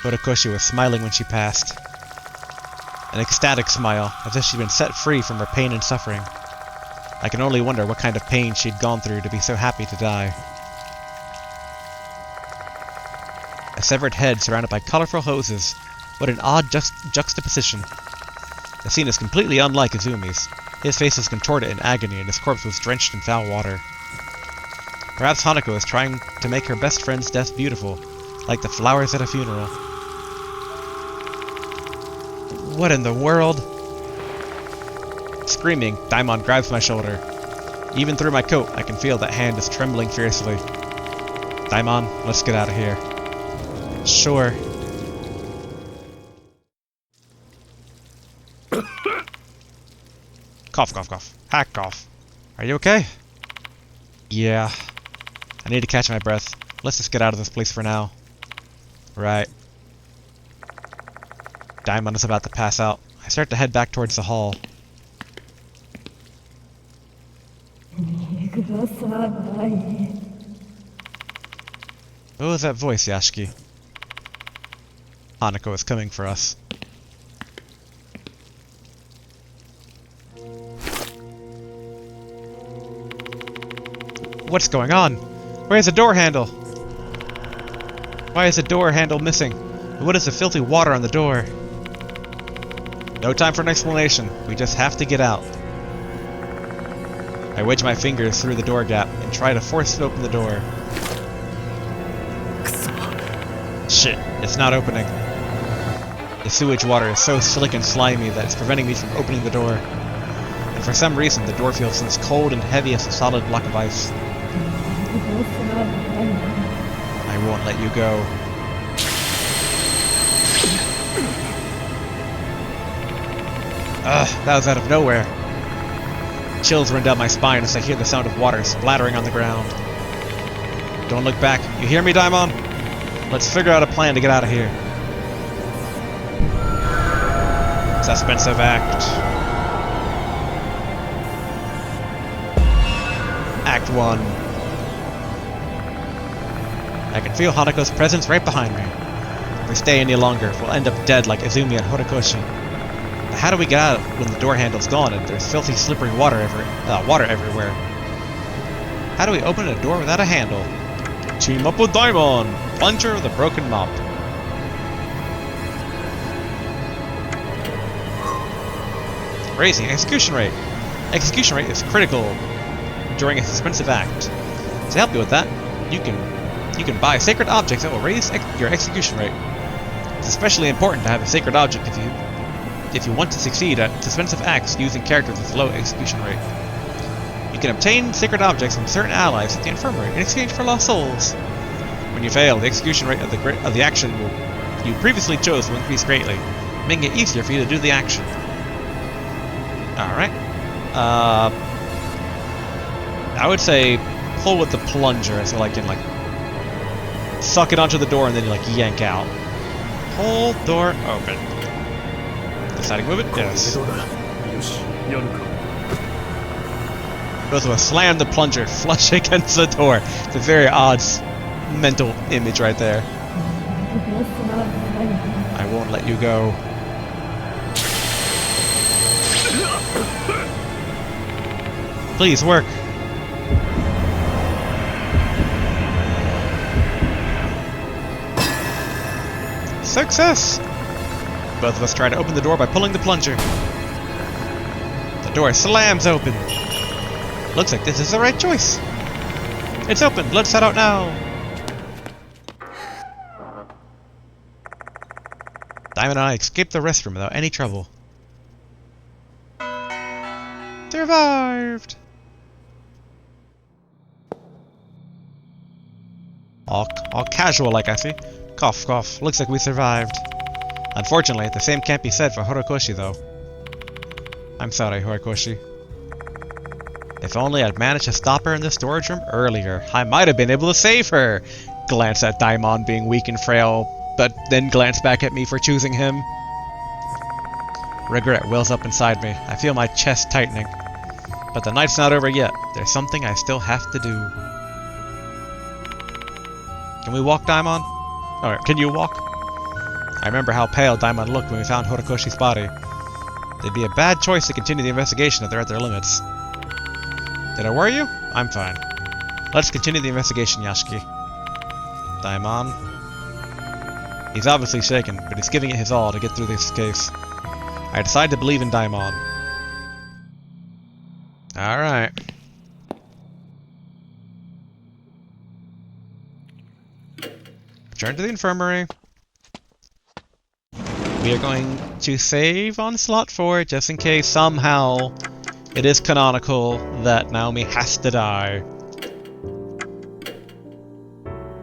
Horikoshi was smiling when she passed. An ecstatic smile, as if she'd been set free from her pain and suffering. I can only wonder what kind of pain she'd gone through to be so happy to die. A severed head surrounded by colorful hoses. What an odd juxtaposition. The scene is completely unlike Izumi's. His face was contorted in agony and his corpse was drenched in foul water. Perhaps Hanako is trying to make her best friend's death beautiful, like the flowers at a funeral. What in the world? Screaming, Daimon grabs my shoulder. Even through my coat, I can feel that hand is trembling fiercely. Daimon, let's get out of here. Sure. Cough, cough, cough. Hack cough. Are you okay? Yeah. I need to catch my breath. Let's just get out of this place for now. Right. Daimon is about to pass out. I start to head back towards the hall. What was that voice, Yashiki? Hanako is coming for us. What's going on? Where's the door handle? Why is the door handle missing? And what is the filthy water on the door? No time for an explanation. We just have to get out. I wedge my fingers through the door gap and try to force it open the door. Shit, it's not opening. The sewage water is so slick and slimy that it's preventing me from opening the door. And for some reason, the door feels as cold and heavy as a solid block of ice. I won't let you go. Ugh, that was out of nowhere. Chills run down my spine as I hear the sound of water splattering on the ground. Don't look back. You hear me, Daimon? Let's figure out a plan to get out of here. Suspensive act. Act 1. I can feel Hanako's presence right behind me. If we stay any longer, we'll end up dead like Izumi and Horikoshi. But how do we get out when the door handle's gone and there's filthy, slippery water everywhere? How do we open a door without a handle? Team up with Daimon! Plunger of the broken mop. Raising execution rate. Execution rate is critical during a suspensive act. To help you with that, you can buy sacred objects that will raise your execution rate. It's especially important to have a sacred object if you want to succeed at suspensive acts using characters with low execution rate. You can obtain sacred objects from certain allies at the infirmary in exchange for lost souls. When you fail, the execution rate of the action you previously chose will increase greatly, making it easier for you to do the action. Alright. I would say pull with the plunger, so like in like suck it onto the door and then you like yank out. Pull door open. Deciding move it? Yes. Both of us slam the plunger flush against the door. It's a very odd mental image right there. I won't let you go. Please work. Success! Both of us try to open the door by pulling the plunger. The door slams open. Looks like this is the right choice. It's open. Let's head out now. Diamond and I escaped the restroom without any trouble. Survived! All casual like I see. Cough, cough. Looks like we survived. Unfortunately, the same can't be said for Horikoshi, though. I'm sorry, Horikoshi. If only I'd managed to stop her in the storage room earlier, I might have been able to save her! Glance at Daimon being weak and frail, but then glance back at me for choosing him. Regret wells up inside me. I feel my chest tightening. But the night's not over yet. There's something I still have to do. Can we walk, Daimon? Or can you walk? I remember how pale Daimon looked when we found Horikoshi's body. It'd be a bad choice to continue the investigation if they're at their limits. Did I worry you? I'm fine. Let's continue the investigation, Yashiki. Daimon. He's obviously shaken, but he's giving it his all to get through this case. I decide to believe in Daimon. Alright. Return to the infirmary. We are going to save on slot 4 just in case somehow it is canonical that Naomi has to die.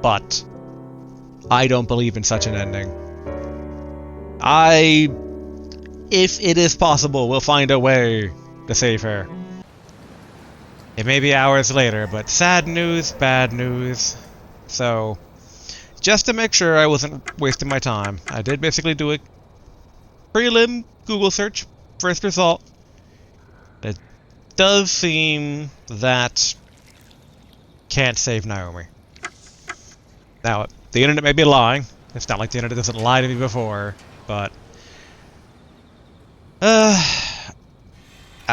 But I don't believe in such an ending. If it is possible, we'll find a way to save her. It may be hours later, but sad news, bad news. So, just to make sure I wasn't wasting my time, I did basically do a prelim Google search. First result. It does seem that can't save Naomi. Now, the internet may be lying. It's not like the internet doesn't lie to me before, but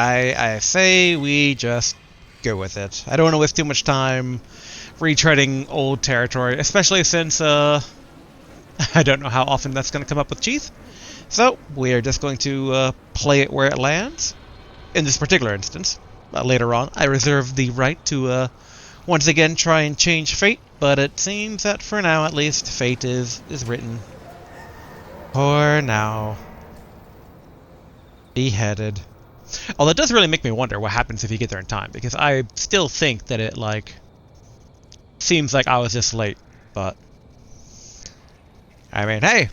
I say we just go with it. I don't want to waste too much time retreading old territory, especially since I don't know how often that's going to come up with Cheeth. So we are just going to play it where it lands. In this particular instance, later on, I reserve the right to once again try and change fate, but it seems that for now, at least, fate is written. For now. Beheaded. Although it does really make me wonder what happens if you get there in time, because I still think that it, like, seems like I was just late, but I mean, hey,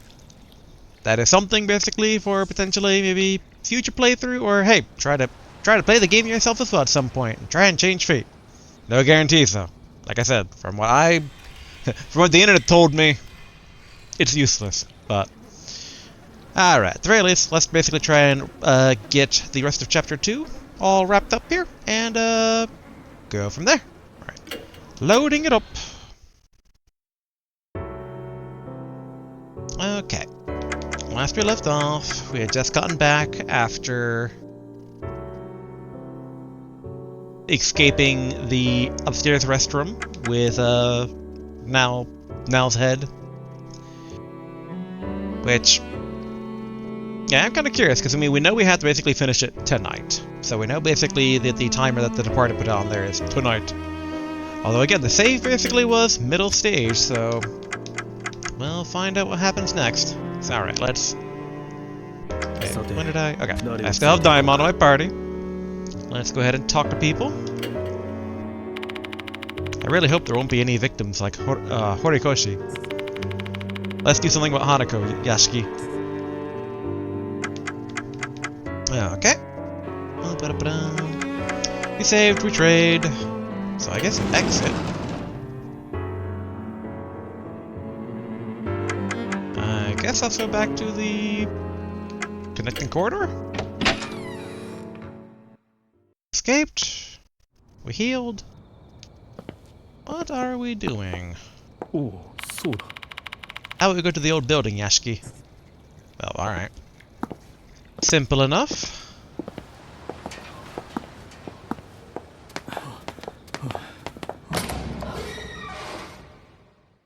that is something basically for potentially maybe future playthrough, or hey, try to play the game yourself as well at some point and try and change fate. No guarantees though. Like I said, from what the internet told me, it's useless. But alright, at the very least, let's basically try and get the rest of chapter 2 all wrapped up here and go from there. Alright. Loading it up. Okay. Last we left off, we had just gotten back after escaping the upstairs restroom with Nal's head. Which, yeah, I'm kind of curious, because I mean, we know we have to basically finish it tonight. So we know basically that the timer that the Departed put on there is tonight. Although again, the save basically was middle stage, so we'll find out what happens next. So alright, let's... Okay, when did I... Okay, I still have Daimon on my party. Let's go ahead and talk to people. I really hope there won't be any victims like Horikoshi. Let's do something about Hanako, Yashiki. Okay. We saved, we trade. So I guess exit. I guess let's go back to the connecting corridor. Escaped. We healed. What are we doing? Oh, so da. How about we go to the old building, Yashiki? Well, alright. Simple enough.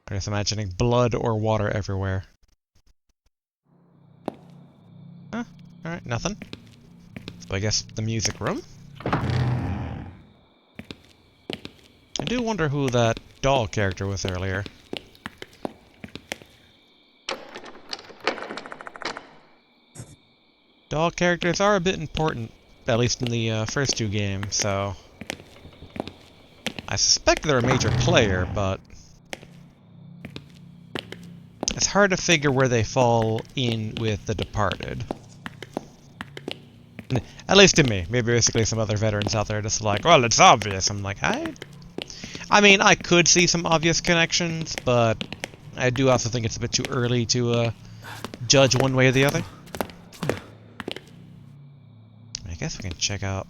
I'm just imagining blood or water everywhere. Huh? Alright, nothing. So I guess the music room. I do wonder who that doll character was earlier. Doll characters are a bit important, at least in the first two games, so... I suspect they're a major player, but... it's hard to figure where they fall in with The Departed. At least to me. Maybe basically some other veterans out there just like, well, it's obvious. I'm like, I mean, I could see some obvious connections, but I do also think it's a bit too early to judge one way or the other. I guess we can check out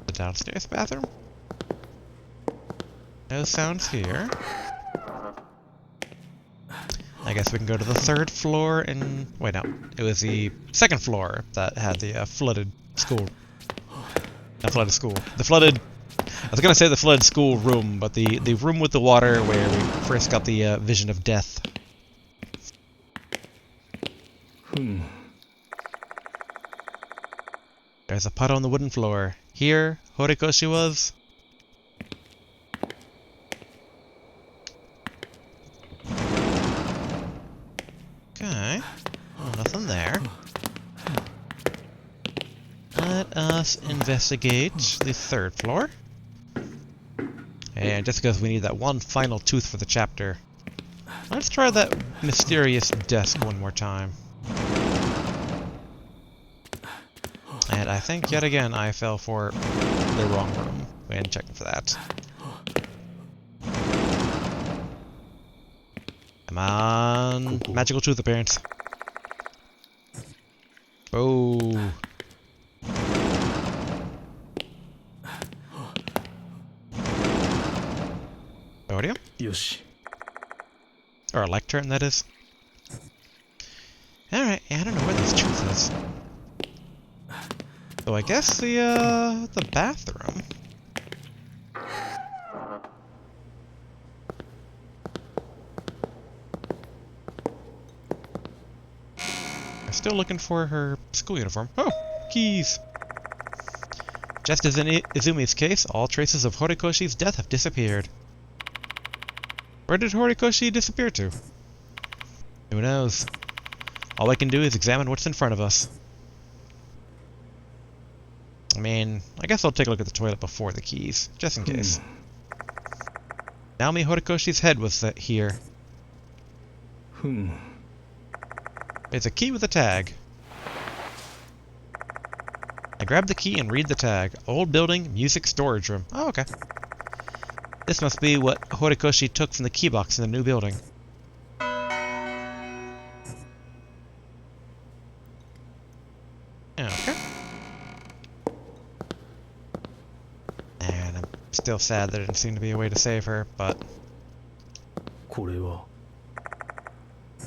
the downstairs bathroom. No sounds here. I guess we can go to the third floor and... wait, no. It was the second floor that had the flooded school. Not flooded school. The flooded... I was gonna say the flooded school room, but the room with the water where we first got the vision of death. There's a puddle on the wooden floor. Here, Horikoshi was. Okay. Oh, nothing there. Let us investigate the third floor. And just because we need that one final tooth for the chapter, let's try that mysterious desk one more time. And I think yet again I fell for the wrong room. Go ahead and check for that. Come on. Magical tooth appearance. Oh. Podium? Yoshi. Or a lectern, that is. Alright, yeah, I don't know where this tooth is. So I guess the bathroom. I'm still looking for her school uniform. Oh, keys. Just as in Izumi's case, all traces of Horikoshi's death have disappeared. Where did Horikoshi disappear to? Who knows? All I can do is examine what's in front of us. I mean, I guess I'll take a look at the toilet before the keys, just in case. Naomi Horikoshi's head was here. It's a key with a tag. I grab the key and read the tag. Old building, music storage room. Oh, okay. This must be what Horikoshi took from the key box in the new building. Okay. And I'm still sad there didn't seem to be a way to save her, but...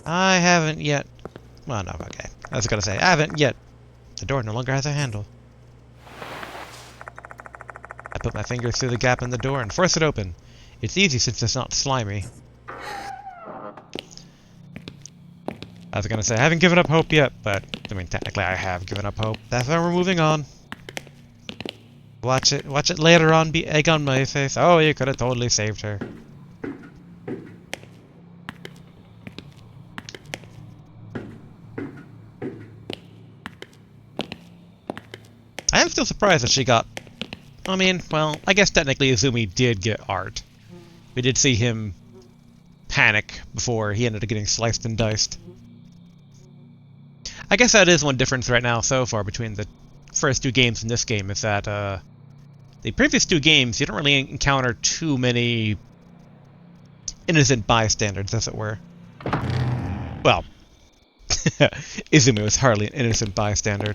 I haven't yet... Well, no, okay. I was gonna say, I haven't yet. The door no longer has a handle. I put my fingers through the gap in the door and force it open. It's easy since it's not slimy. I was gonna say, I haven't given up hope yet, but, I mean, technically I have given up hope. That's why we're moving on. Watch it later on be egg on my face. Oh, you could have totally saved her. I am still surprised that she got... I mean, well, I guess technically Izumi did get art. We did see him panic before he ended up getting sliced and diced. I guess that is one difference right now so far between the first two games and this game, is that the previous two games you don't really encounter too many innocent bystanders, as it were. Well, Izumi was hardly an innocent bystander.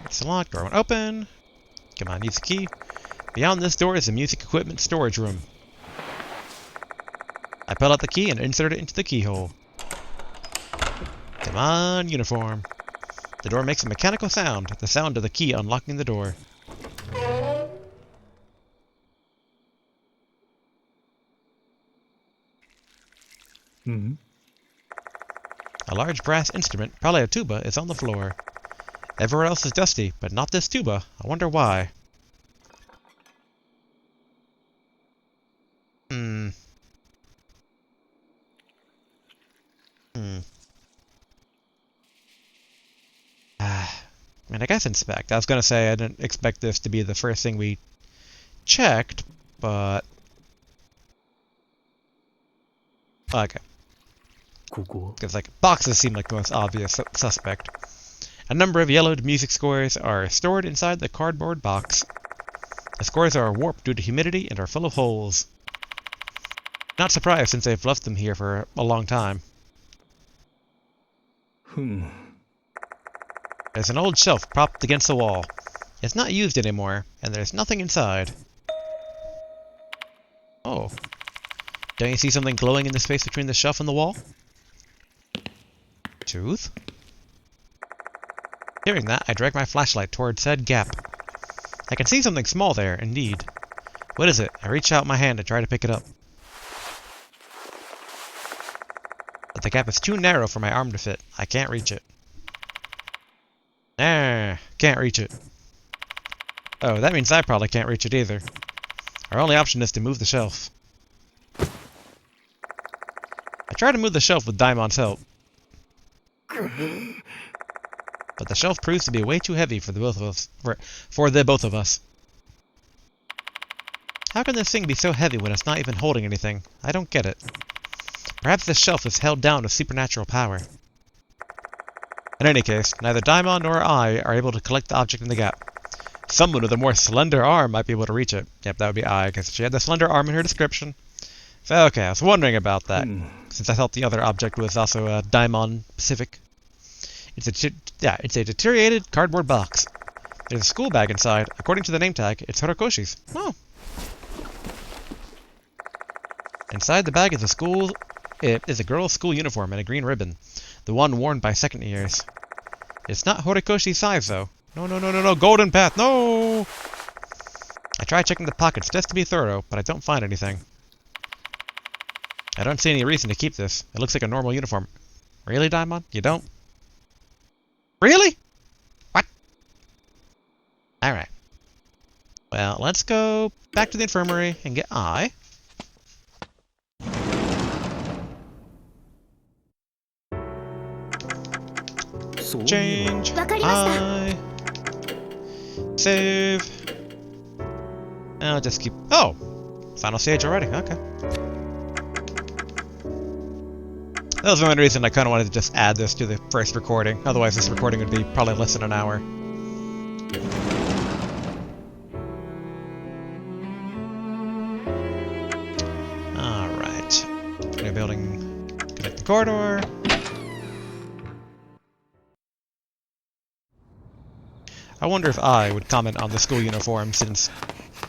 It's locked, door won't open. Come on, use the key. Beyond this door is the music equipment storage room. I pull out the key and insert it into the keyhole. Come on, uniform. The door makes a mechanical sound, the sound of the key unlocking the door. A large brass instrument, probably a tuba, is on the floor. Everywhere else is dusty, but not this tuba. I wonder why. I mean, I guess inspect. I was gonna say I didn't expect this to be the first thing we checked, but... Okay. Because, like, boxes seem like the most obvious suspect. A number of yellowed music scores are stored inside the cardboard box. The scores are warped due to humidity and are full of holes. Not surprised since they've left them here for a long time. There's an old shelf propped against the wall. It's not used anymore, and there's nothing inside. Oh. Don't you see something glowing in the space between the shelf and the wall? Tooth? Hearing that, I drag my flashlight toward said gap. I can see something small there, indeed. What is it? I reach out my hand to try to pick it up. But the gap is too narrow for my arm to fit. I can't reach it. Can't reach it. Oh, that means I probably can't reach it either. Our only option is to move the shelf. I try to move the shelf with Daimon's help. But the shelf proves to be way too heavy for the both of us. For the both of us. How can this thing be so heavy when it's not even holding anything? I don't get it. Perhaps this shelf is held down with supernatural power. In any case, neither Daimon nor I are able to collect the object in the gap. Someone with a more slender arm might be able to reach it. Yep, that would be I, because she had the slender arm in her description. So, okay, I was wondering about that, since I thought the other object was also a Daimon Pacific. It's a deteriorated cardboard box. There's a school bag inside. According to the name tag, it's Horikoshi's. Oh. Inside the bag is a school It is a girl's school uniform and a green ribbon. The one worn by second years. It's not Horikoshi's size, though. No, no, no, no, no. Golden path. No! I tried checking the pockets just to be thorough, but I don't find anything. I don't see any reason to keep this. It looks like a normal uniform. Really, Daimon? You don't? Really? What? Alright. Well, let's go back to the infirmary and get Ai. Change. Ai. Save. I'll just keep... Oh! Final stage already. Okay. That was the only reason I kind of wanted to just add this to the first recording. Otherwise, this recording would be probably less than an hour. Alright. New building. Connect the corridor. I wonder if I would comment on the school uniform since,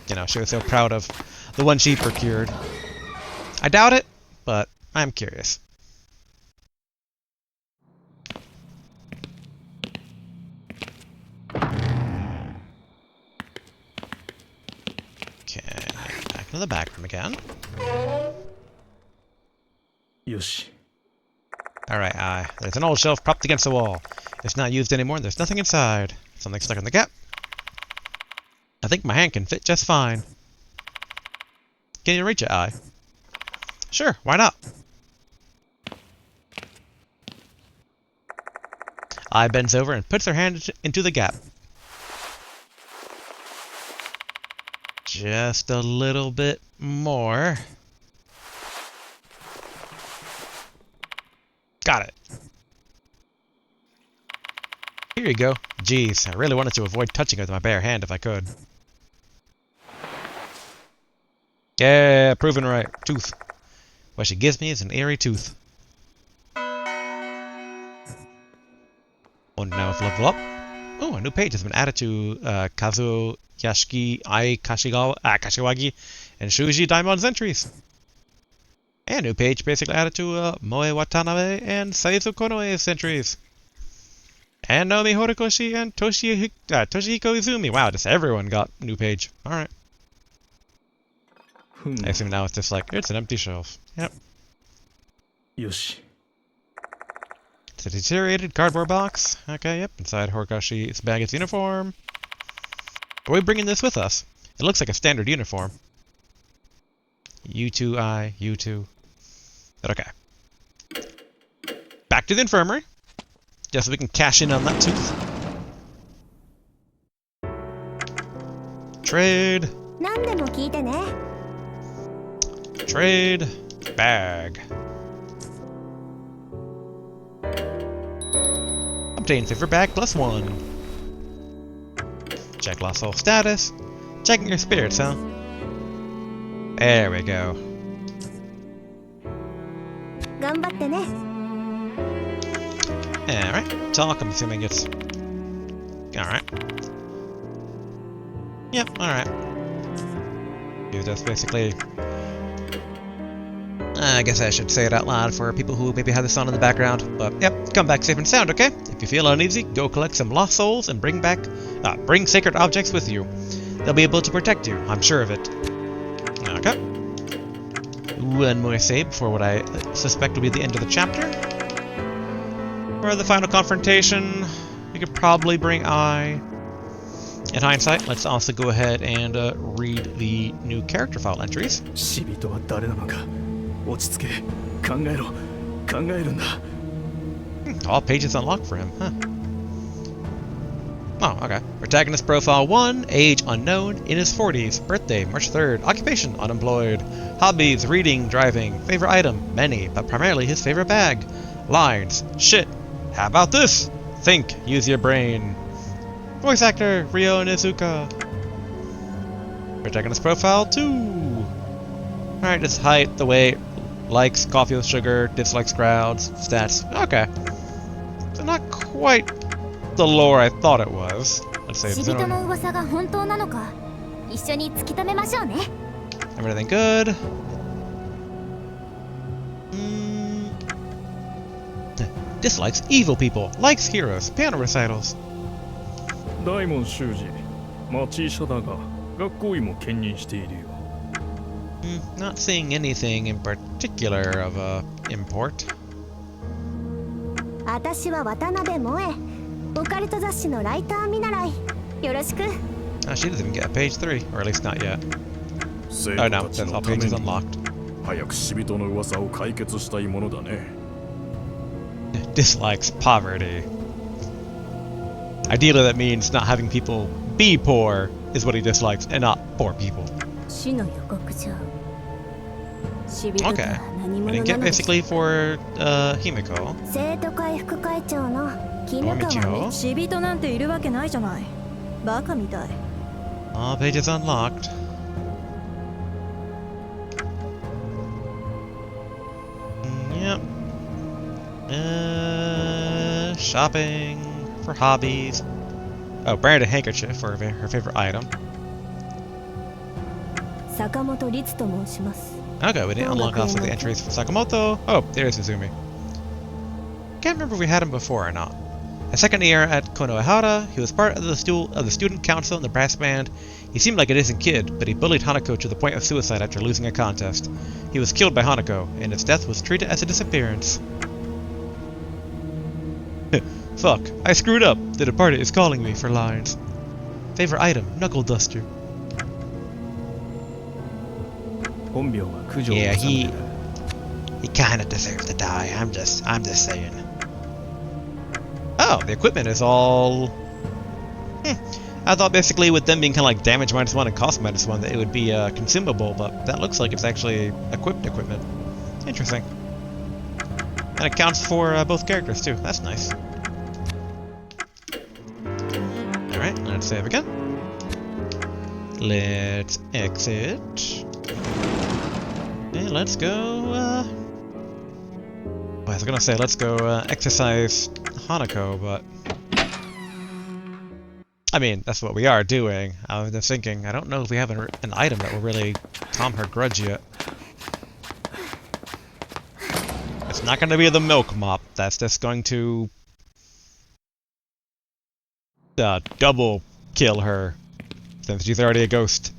you know, she was so proud of the one she procured. I doubt it, but I'm curious. Okay, back to the back room again. Yoshi. Alright, there's an old shelf propped against the wall. It's not used anymore, there's nothing inside. Something stuck in the gap. I think my hand can fit just fine. Can you reach it, Ai? Sure, why not? Ai bends over and puts her hand into the gap. Just a little bit more. Got it. Here you go. Jeez, I really wanted to avoid touching it with my bare hand if I could. Yeah, proven right. Tooth. What she gives me is an airy tooth. Oh, now it's level up. Oh, a new page has been added to Kazuo Yashiki, Ai Kashiwagi, and Shuji Daimon's entries. And a new page basically added to Moe Watanabe and Saizo Konoe's entries. And Naomi Horikoshi and Toshihiko Izumi. Wow, just everyone got a new page. Alright. I assume now it's just like, it's an empty shelf. Yep. Yoshi. It's a deteriorated cardboard box. Okay, yep. Inside Horikoshi's bag is uniform. Are we bringing this with us? It looks like a standard uniform. You two, Ai, you two. But okay. Back to the infirmary. Just so we can cash in on that tooth. Trade. Trade. Bag. Obtain favor bag +1. Check lost soul status. Checking your spirits, huh? There we go. Alright. Talk, I'm assuming it's... Alright. Yep, alright. You just basically... I guess I should say it out loud for people who maybe have this on in the background. But, yep, come back safe and sound, okay? If you feel uneasy, go collect some lost souls and bring sacred objects with you. They'll be able to protect you, I'm sure of it. Okay. One more save before what I suspect will be the end of the chapter. For the final confrontation, we could probably bring Ai. In hindsight, let's also go ahead and read the new character file entries. All pages unlocked for him, huh? Oh, okay. Protagonist profile 1, age unknown, in his 40s, birthday March 3rd, occupation unemployed, hobbies rreading, driving, favorite item many, but primarily his favorite bag, lines, shit, how about this? Think, use your brain. Voice actor Ryo Nizuka. Protagonist profile 2. Alright, his height, the weight, likes coffee with sugar, dislikes crowds, stats. Okay. So not quite the lore I thought it was. Let's say everything good. Dislikes evil people. Likes heroes. Piano recitals. 大門修二町医者だが学校医も兼任しているよ Not seeing anything in particular of import. 私は渡辺萌え。オカルト雑誌のライター見習い。よろしく。She doesn't even get a page 3, or at least not yet. 生 Oh 徒 no, たち that's の all ため pages に unlocked. 早く死人の噂を解決したいものだね Dislikes poverty. Ideally, that means not having people be poor is what he dislikes, and not poor people. 死の予告状。死人とは Okay. 何 I 者 didn't な get のでしょ basically for Himiko. 生徒会副会長の絹川道夫死人なんているわけないじゃない。バカみたい。 All pages unlocked. Yep. Shopping for hobbies. Oh, branded handkerchief for her favorite item. 坂本律と申します。 Okay, we didn't unlock also the entries for Sakamoto. Oh, there's Izumi. Can't remember if we had him before or not. A second year at Konohara, he was part of the student council in the brass band. He seemed like a decent kid, but he bullied Hanako to the point of suicide after losing a contest. He was killed by Hanako, and his death was treated as a disappearance. Fuck, I screwed up. The departed is calling me for lines. Favorite item, knuckle duster. 本名は九条 Yeah, 治 he kinda deserves to die. I'm just saying. Oh, the equipment is all... I thought basically with them being kind of like damage -1 and cost -1 that it would be consumable, but that looks like it's actually equipped equipment. Interesting. And it counts for both characters too. That's nice. Alright, let's save again. Let's exit. And let's go, I was gonna say let's go exercise Hanako, but... I mean, that's what we are doing. I was just thinking, I don't know if we have an item that will really calm her grudge yet. It's not going to be the milk mop. That's just going to... double kill her, since she's already a ghost.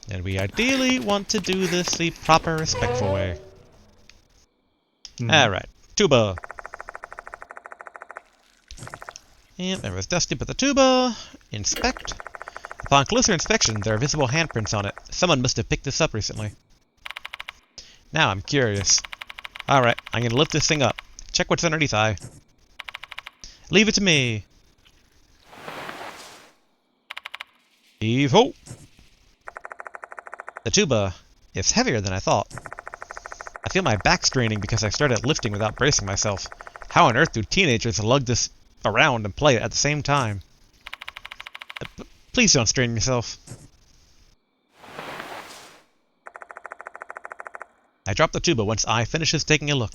And we ideally want to do this the proper, respectful way. Alright, tuba. Yep, there was dusty but the tuba. Inspect. Upon closer inspection, there are visible handprints on it. Someone must have picked this up recently. Now I'm curious. Alright, I'm gonna lift this thing up. Check what's underneath I. Leave it to me. Heave-ho! The tuba is heavier than I thought. I feel my back straining because I started lifting without bracing myself. How on earth do teenagers lug this around and play it at the same time? Please don't strain yourself. I drop the tuba once I finishes taking a look.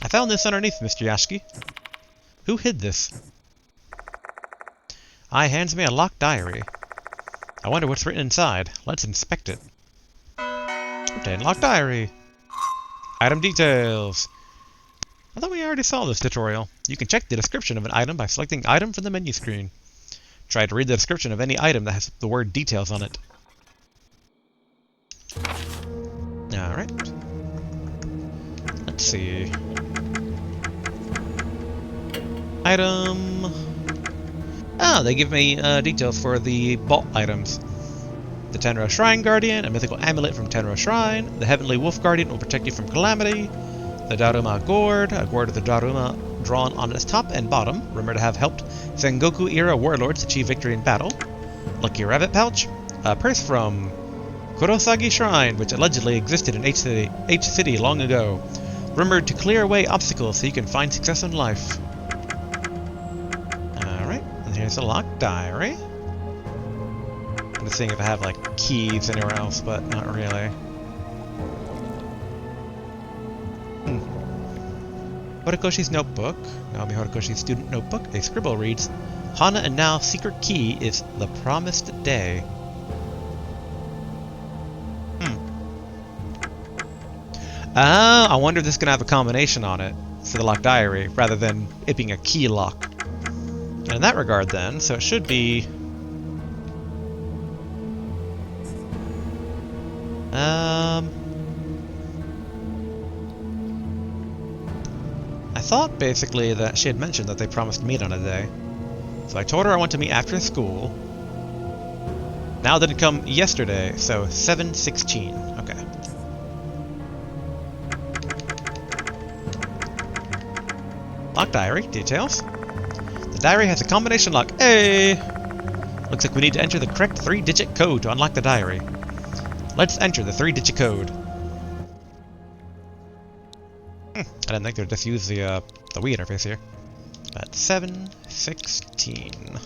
I found this underneath, Mr. Yashiki. Who hid this? I hands me a locked diary. I wonder what's written inside. Let's inspect it. Obtain locked diary. Item details. I thought we already saw this tutorial. You can check the description of an item by selecting item from the menu screen. Try to read the description of any item that has the word details on it. Alright. Let's see. Item... Oh, they give me details for the vault items. The Tenro Shrine Guardian, a mythical amulet from Tenro Shrine. The Heavenly Wolf Guardian will protect you from calamity. The Daruma Gourd, a gourd of the Daruma drawn on its top and bottom, rumored to have helped Sengoku-era warlords achieve victory in battle. Lucky Rabbit Pouch, a purse from Kurosagi Shrine, which allegedly existed in H-City long ago. Rumored to clear away obstacles so you can find success in life. Alright, and here's a locked diary. I'm just seeing if I have, like, keys anywhere else, but not really. Horikoshi's notebook. Naomi Horikoshi's student notebook. A scribble reads, Hana and Nao's secret key is the promised day. Oh, I wonder if this is going to have a combination on it for the locked diary, rather than it being a key lock. And in that regard then, so it should be... I thought basically that she had mentioned that they promised to meet on a day. So I told her I want to meet after school. Now didn't come yesterday, so 7:16. Okay. Lock diary, details. The diary has a combination lock. Hey! Looks like we need to enter the correct 3-digit code to unlock the diary. Let's enter the 3-digit code. I didn't think they'd just use the Wii interface here. But 7:16.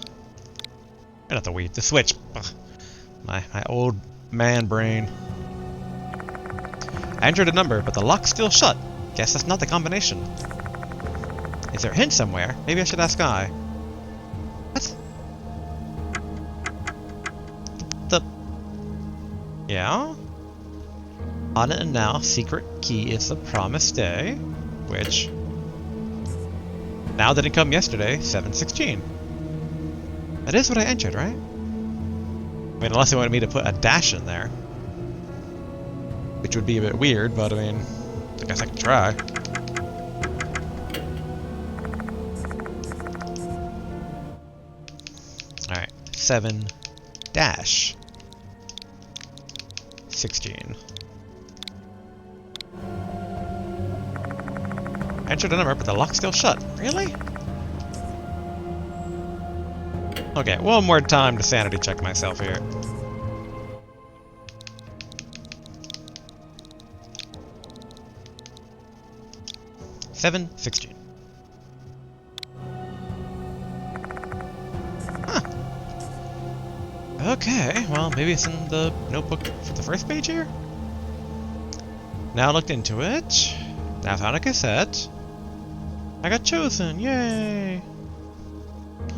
Not the Wii, the Switch. Ugh. My old man brain. I entered a number, but the lock's still shut. Guess that's not the combination. Is there a hint somewhere? Maybe I should ask I. What? Yeah? On it and now, secret key is the promised day, which now didn't come yesterday, 7:16. That is what I entered, right? I mean, unless they wanted me to put a dash in there, which would be a bit weird, but I mean, I guess I could try. Alright, 7-16. I entered a number, but the lock's still shut. Really? Okay, one more time to sanity check myself here. Seven 16. Huh. Okay, well, maybe it's in the notebook for the first page here? Now I looked into it. Now I found a cassette. I got chosen, yay!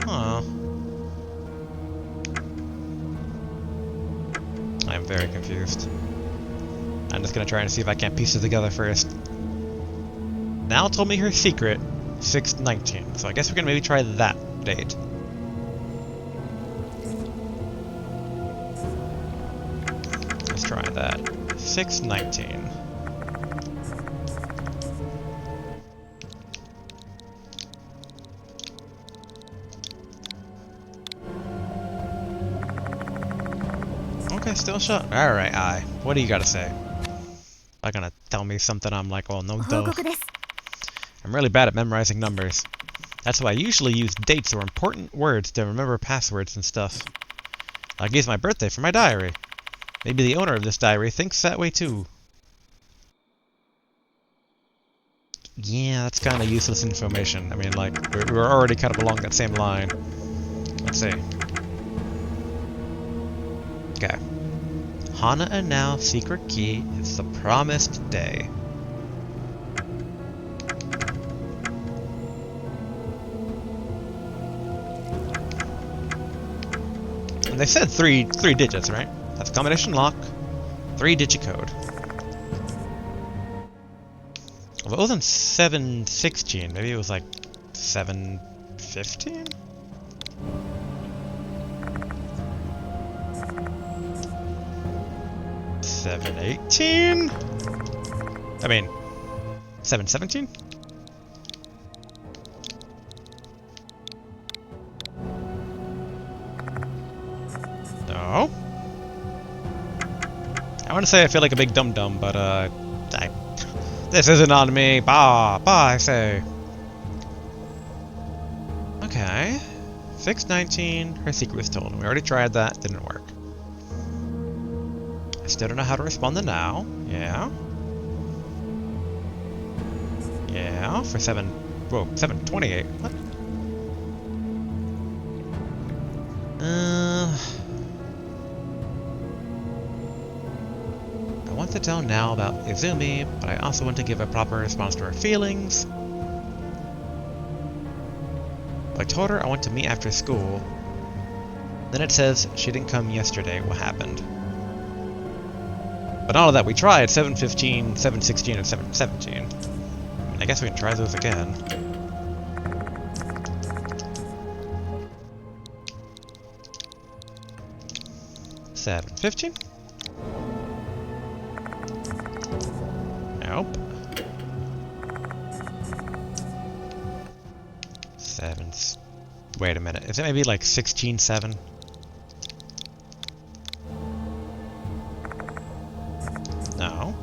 Huh. I'm very confused. I'm just gonna try and see if I can't piece it together first. Now told me her secret, 6/19, so I guess we're gonna maybe try that date. Let's try that. 6/19. Okay, still shut. Alright, I. What do you gotta say? Not gonna tell me something I'm like, oh no duh. I'm really bad at memorizing numbers. That's why I usually use dates or important words to remember passwords and stuff. Like use my birthday for my diary. Maybe the owner of this diary thinks that way too. Yeah, that's kind of useless information. I mean, like, we're already kind of along that same line. Let's see. Okay. Hana and now secret key is the promised day. And they said three digits, right? That's combination lock, 3-digit code. Well, it wasn't 7/16. Maybe it was like 7/15. $7/18? I mean, 7/17? No. I want to say I feel like a big dum-dum, but this isn't on me. Bah, I say. Okay. 6/19. Her secret was told. We already tried that. Didn't work. I still don't know how to respond to now. Yeah. Yeah. For 7/28. What? I want to tell now about Izumi, but I also want to give a proper response to her feelings. I told her I want to meet after school. Then it says she didn't come yesterday. What happened? But all of that, we tried 715, 716, and 717. I mean, I guess we can try those again. $7.15. Nope. 7. Wait a minute. Is it maybe like 16.7? No.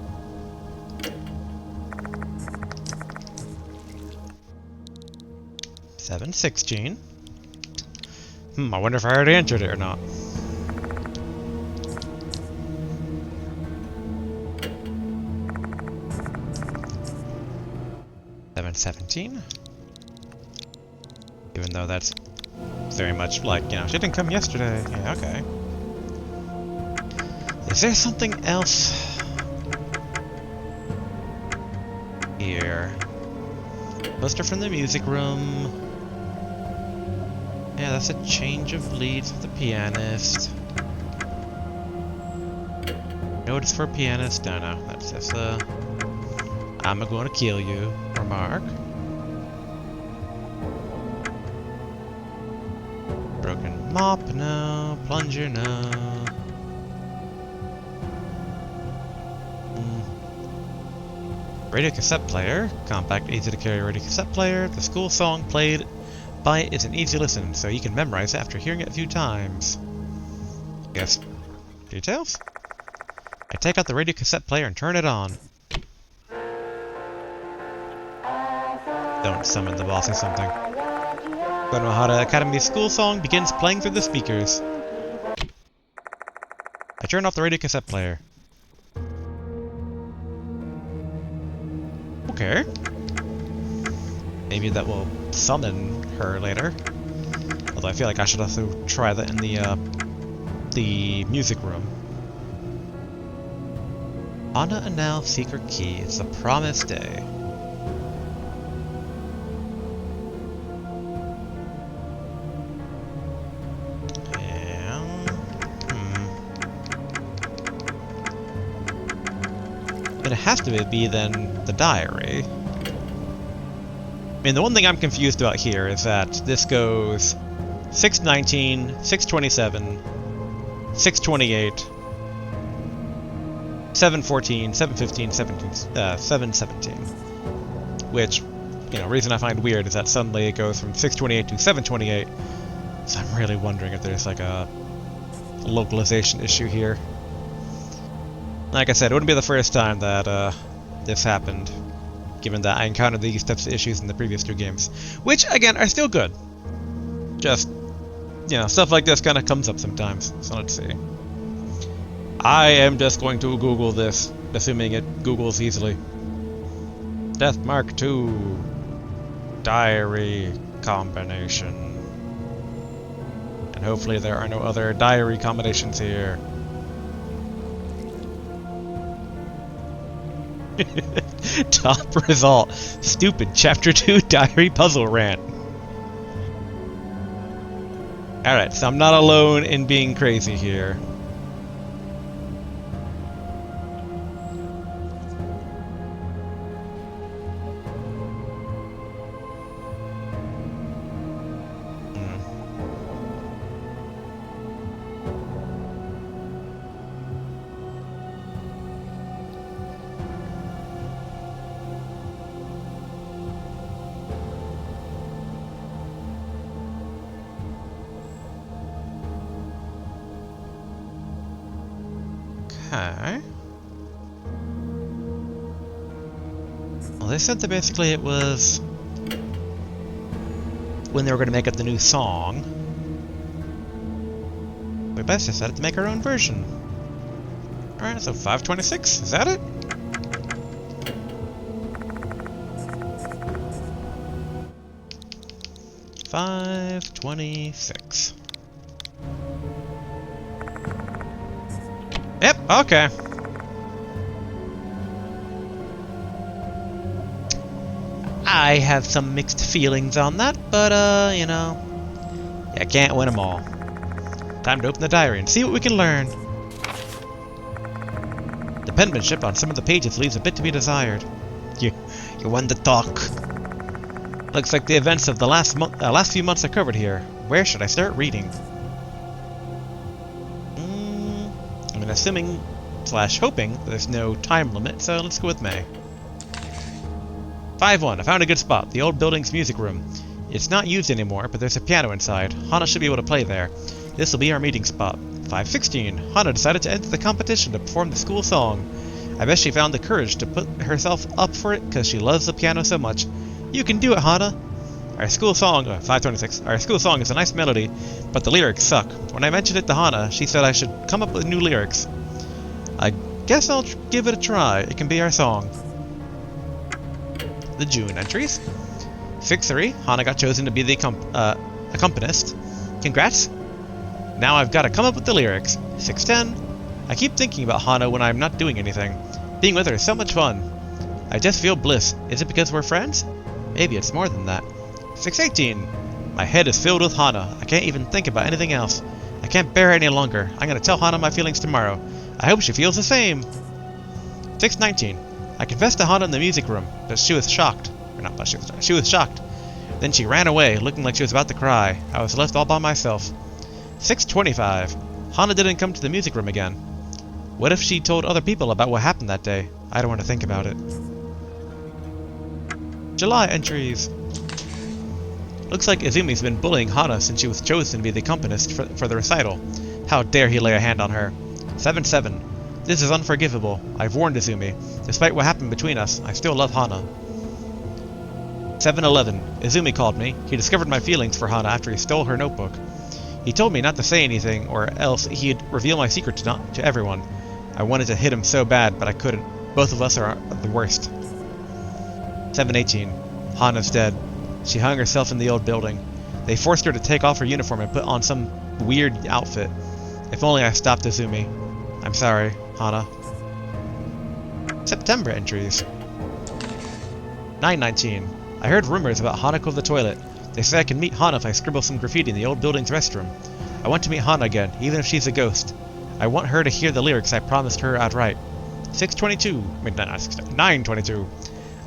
$7.16. I wonder if I already entered it or not. $7.17. Even though that's very much like, you know, she didn't come yesterday. Yeah, okay. Is there something else here? Poster from the music room. Yeah, that's a change of leads for the pianist. Notice for pianist. No, that's just I'm gonna kill you remark. Broken mop, no. Plunger, no. Radio cassette player. Compact, easy to carry radio cassette player. The school song played by it is an easy listen, so you can memorize it after hearing it a few times. Yes. Details? I take out the radio cassette player and turn it on. Don't summon the boss or something. Konohara Academy school song begins playing through the speakers. I turn off the radio cassette player. Okay. Maybe that will summon her later. Although I feel like I should also try that in the music room. Anna and now seek her key. It's the promised day. Then it has to be then the diary. I mean, the one thing I'm confused about here is that this goes 619, 627, 628, 714, 715, 717. Which, you know, reason I find weird is that suddenly it goes from 628 to 728. So I'm really wondering if there's like a localization issue here. Like I said, it wouldn't be the first time that this happened, given that I encountered these types of issues in the previous 2 games. Which, again, are still good. Just, you know, stuff like this kind of comes up sometimes. So let's see. I am just going to Google this, assuming it Googles easily. Death Mark 2 diary combination. And hopefully there are no other diary combinations here. Top result. Stupid Chapter 2 diary puzzle rant. Alright, so I'm not alone in being crazy here. Okay. Well, they said that basically it was when they were going to make up the new song. We best decided to make our own version. Alright, so 526, is that it? $5.26. Yep, okay. I have some mixed feelings on that, but, you know, you can't win them all. Time to open the diary and see what we can learn. The penmanship on some of the pages leaves a bit to be desired. You want to talk. Looks like the events of the last few months are covered here. Where should I start reading? I'm assuming / hoping there's no time limit, so let's go with May. 5-1. I found a good spot. The old building's music room. It's not used anymore, but there's a piano inside. Hana should be able to play there. This will be our meeting spot. 5-16. Hana decided to enter the competition to perform the school song. I bet she found the courage to put herself up for it because she loves the piano so much. You can do it, Hana. Our school song, 526. Our school song is a nice melody, but the lyrics suck. When I mentioned it to Hana, she said I should come up with new lyrics. I guess I'll give it a try. It can be our song. The June entries. 6-3. Hana got chosen to be the accompanist. Congrats. Now I've got to come up with the lyrics. 6-10. I keep thinking about Hana when I'm not doing anything. Being with her is so much fun. I just feel bliss. Is it because we're friends? Maybe it's more than that. 6-18. My head is filled with Hana. I can't even think about anything else. I can't bear it any longer. I'm going to tell Hana my feelings tomorrow. I hope she feels the same. 6-19. I confessed to Hana in the music room, but she was shocked. She was shocked. Then she ran away, looking like she was about to cry. I was left all by myself. 6-25. Hana didn't come to the music room again. What if she told other people about what happened that day? I don't want to think about it. July entries. Looks like Izumi's been bullying Hana since she was chosen to be the accompanist for the recital. How dare he lay a hand on her. 7-7. This is unforgivable. I've warned Izumi. Despite what happened between us, I still love Hana. 7-11. Izumi called me. He discovered my feelings for Hana after he stole her notebook. He told me not to say anything, or else he'd reveal my secret to everyone. I wanted to hit him so bad, but I couldn't. Both of us are the worst. 7-18. Hana's dead. She hung herself in the old building. They forced her to take off her uniform and put on some weird outfit. If only I stopped Izumi. I'm sorry, Hana. September entries. 9-19. I heard rumors about Hanako the toilet. They say I can meet Hana if I scribble some graffiti in the old building's restroom. I want to meet Hana again, even if she's a ghost. I want her to hear the lyrics I promised her I'd write. 9:22.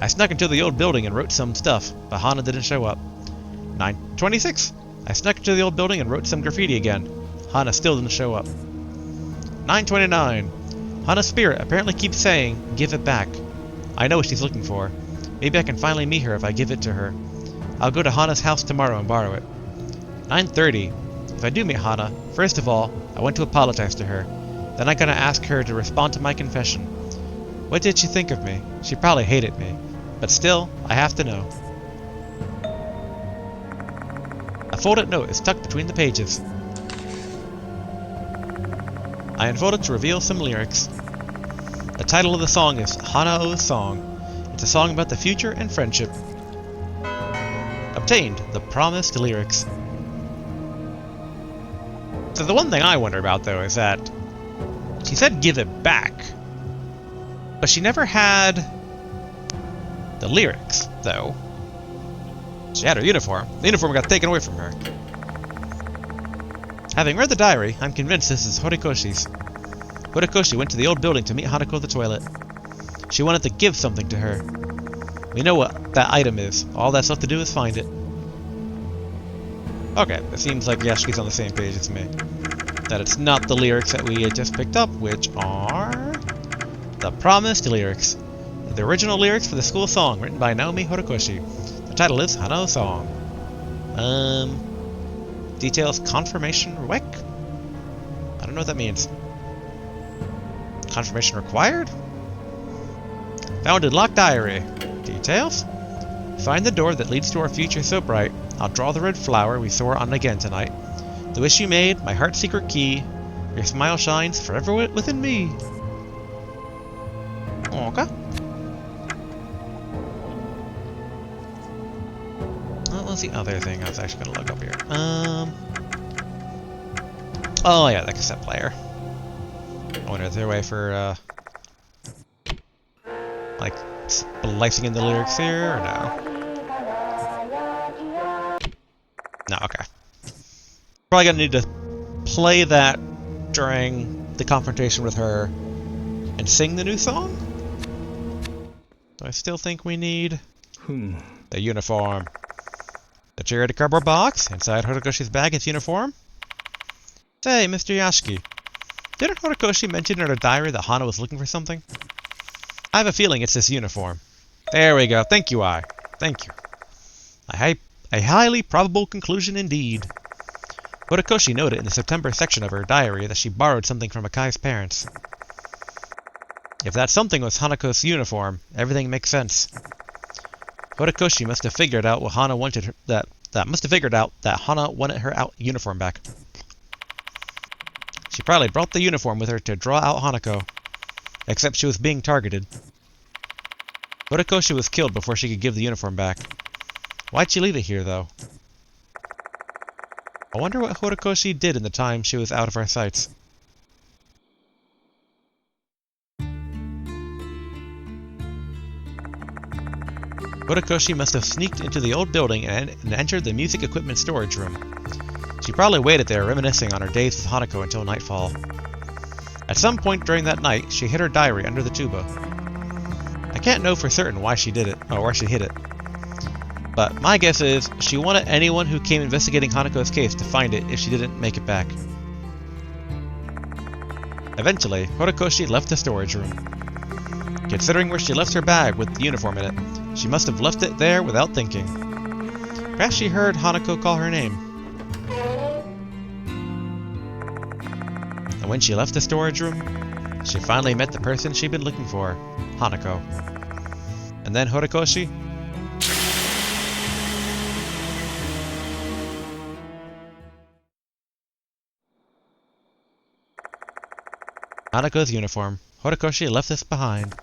I snuck into the old building and wrote some stuff, but Hana didn't show up. 9:26. I snuck into the old building and wrote some graffiti again. Hana still didn't show up. 9:29. Hana's spirit apparently keeps saying, give it back. I know what she's looking for. Maybe I can finally meet her if I give it to her. I'll go to Hana's house tomorrow and borrow it. 9:30. If I do meet Hana, first of all, I want to apologize to her. Then I'm gonna ask her to respond to my confession. What did she think of me? She probably hated me. But still, I have to know. A folded note is tucked between the pages. I unfolded to reveal some lyrics. The title of the song is Hana-o's Song. It's a song about the future and friendship. Obtained the promised lyrics. So the one thing I wonder about, though, is that she said give it back, but she never had the lyrics, though. She had her uniform. The uniform got taken away from her. Having read the diary, I'm convinced this is Horikoshi's. Horikoshi went to the old building to meet Hanako the toilet. She wanted to give something to her. We know what that item is. All that's left to do is find it. Okay, it seems like Yashiki's on the same page as me. That it's not the lyrics that we had just picked up, which are the promised lyrics. The original lyrics for the school song written by Naomi Horikoshi. The title is Hana-o's Song. Details confirmation rec? I don't know what that means. Confirmation required? Found in locked diary. Details? Find the door that leads to our future so bright. I'll draw the red flower we soar on again tonight. The wish you made, my heart's secret key. Your smile shines forever within me. Okay. What was the other thing I was actually going to look up here? Oh yeah, the cassette player. I wonder if there's a way for, like, splicing in the lyrics here, or no? No, okay. Probably gonna need to play that during the confrontation with her, and sing the new song? Do I still think we need the uniform? The charity cardboard box? Inside Horikoshi's bag is uniform? Say, Mr. Yashiki, didn't Horikoshi mention in her diary that Hana was looking for something? I have a feeling it's this uniform. There we go. Thank you, Ai. Thank you. A highly probable conclusion indeed. Horikoshi noted in the September section of her diary that she borrowed something from Akai's parents. If that something was Hanako's uniform, everything makes sense. Horikoshi must have figured out what Hana wanted that Hana wanted her uniform back. She probably brought the uniform with her to draw out Hanako. Except she was being targeted. Horikoshi was killed before she could give the uniform back. Why'd she leave it here, though? I wonder what Horikoshi did in the time she was out of our sights. Horikoshi must have sneaked into the old building and entered the music equipment storage room. She probably waited there reminiscing on her days with Hanako until nightfall. At some point during that night, she hid her diary under the tuba. I can't know for certain why she did it, or where she hid it. But my guess is, she wanted anyone who came investigating Hanako's case to find it if she didn't make it back. Eventually, Horikoshi left the storage room. Considering where she left her bag with the uniform in it, she must have left it there without thinking. Perhaps she heard Hanako call her name. And when she left the storage room, she finally met the person she'd been looking for, Hanako. And then Horikoshi... Hanako's uniform. Horikoshi left this behind.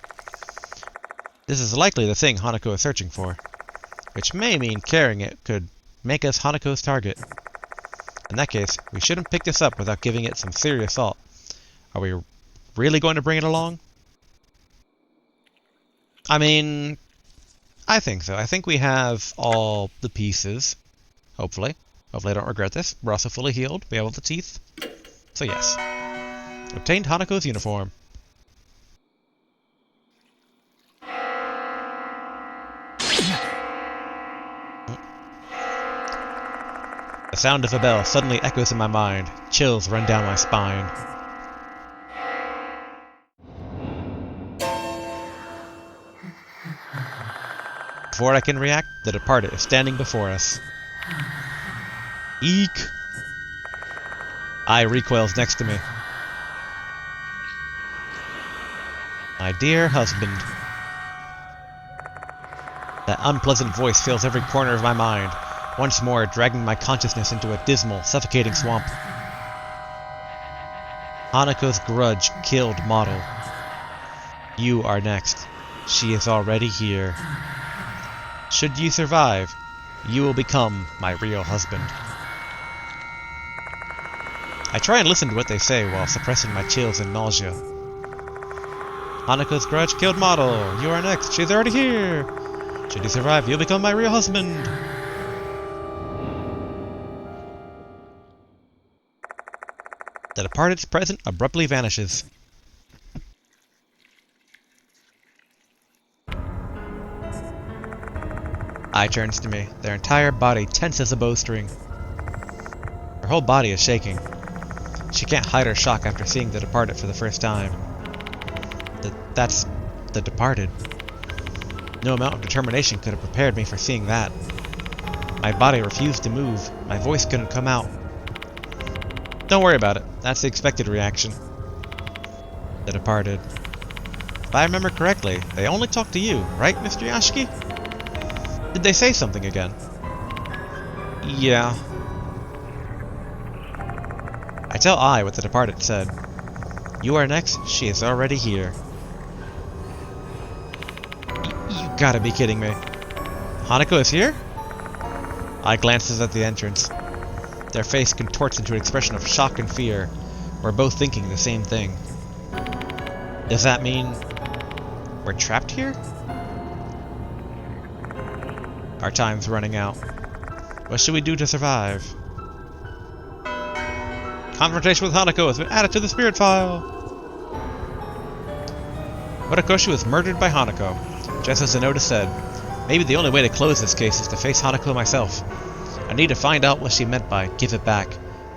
This is likely the thing Hanako is searching for, which may mean carrying it could make us Hanako's target. In that case, we shouldn't pick this up without giving it some serious thought. Are we really going to bring it along? I mean, I think so. I think we have all the pieces, hopefully. Hopefully I don't regret this. We're also fully healed. We have all the teeth. So yes. Obtained Hanako's uniform. The sound of a bell suddenly echoes in my mind. Chills run down my spine. Before I can react, the departed is standing before us. Eek! Ai recoils next to me. My dear husband. That unpleasant voice fills every corner of my mind, once more dragging my consciousness into a dismal, suffocating swamp. Hanako's grudge killed Model. You are next. She is already here. Should you survive, you will become my real husband. I try and listen to what they say while suppressing my chills and nausea. Hanako's grudge killed Model. You are next. She's already here. Should you survive, you'll become my real husband. The departed's present abruptly vanishes. Ai turns to me, their entire body tense as a bowstring. Her whole body is shaking. She can't hide her shock after seeing the departed for the first time. That's the departed. No amount of determination could have prepared me for seeing that. My body refused to move. My voice couldn't come out. Don't worry about it. That's the expected reaction. The departed. If I remember correctly, they only talked to you, right, Mr. Yashiki? Did they say something again? Yeah. I tell Ai what the departed said. You are next, she is already here. You gotta be kidding me. Hanako is here? Ai glances at the entrance. Their face contorts into an expression of shock and fear. We're both thinking the same thing. Does that mean we're trapped here? Our time's running out. What should we do to survive? Confrontation with Hanako has been added to the spirit file! Horikoshi was murdered by Hanako, just as the notice said. Maybe the only way to close this case is to face Hanako myself. I need to find out what she meant by give it back.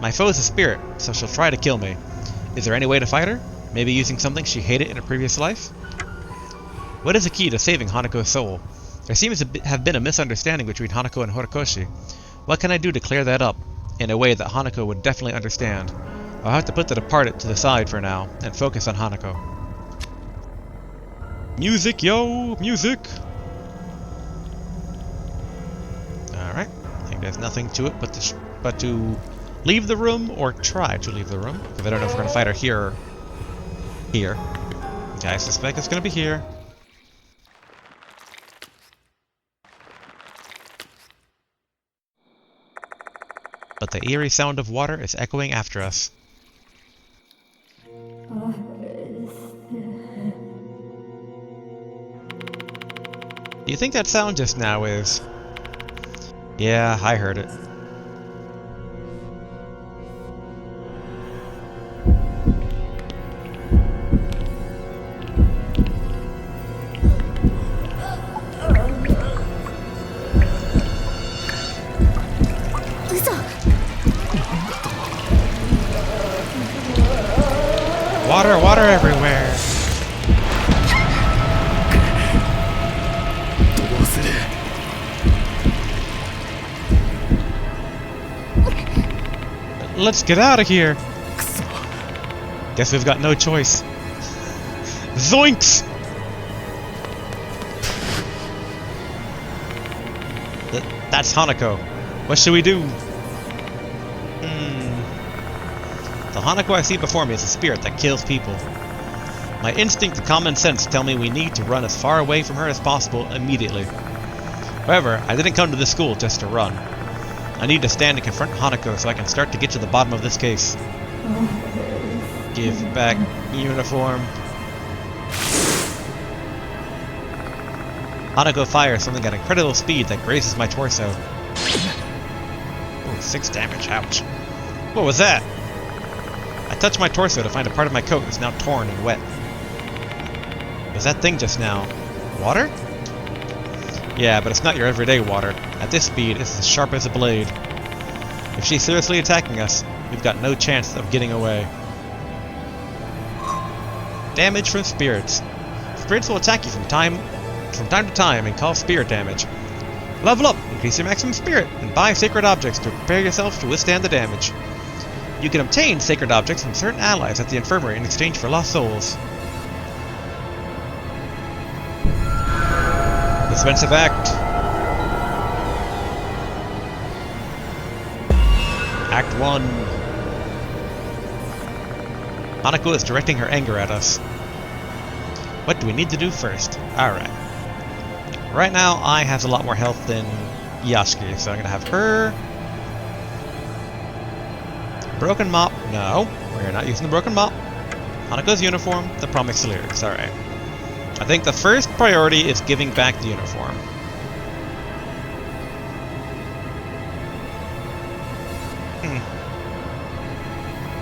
My foe is a spirit, so she'll try to kill me. Is there any way to fight her? Maybe using something she hated in a previous life? What is the key to saving Hanako's soul? There seems to have been a misunderstanding between Hanako and Horikoshi. What can I do to clear that up, in a way that Hanako would definitely understand? I'll have to put the departed to the side for now, and focus on Hanako. Music, yo! Music! Alright, I think there's nothing to it but to leave the room, or try to leave the room, because I don't know if we're going to fight her here or here. Okay, I suspect it's going to be here. But the eerie sound of water is echoing after us. Do you think that sound just now is... Yeah, I heard it. Water, water everywhere! Let's get out of here! Guess we've got no choice. Zoinks! That's Hanako. What should we do? The Hanako I see before me is a spirit that kills people. My instinct and common sense tell me we need to run as far away from her as possible immediately. However, I didn't come to this school just to run. I need to stand and confront Hanako so I can start to get to the bottom of this case. Give back uniform. Hanako fires something at incredible speed that grazes my torso. Ooh, 6 damage, ouch. What was that? I touched my torso to find a part of my coat that's now torn and wet. Was that thing just now water? Yeah, but it's not your everyday water. At this speed, it's as sharp as a blade. If she's seriously attacking us, we've got no chance of getting away. Damage from spirits. Spirits will attack you from time to time and cause spirit damage. Level up, increase your maximum spirit, and buy sacred objects to prepare yourself to withstand the damage. You can obtain sacred objects from certain allies at the infirmary in exchange for lost souls. Expensive act. Act 1. Hanako is directing her anger at us. What do we need to do first? Alright. Right now, I have a lot more health than Yasuki, so I'm gonna have her... Broken mop. No, we're not using the broken mop. Hanako's uniform, the promised lyrics. Alright. I think the first priority is giving back the uniform.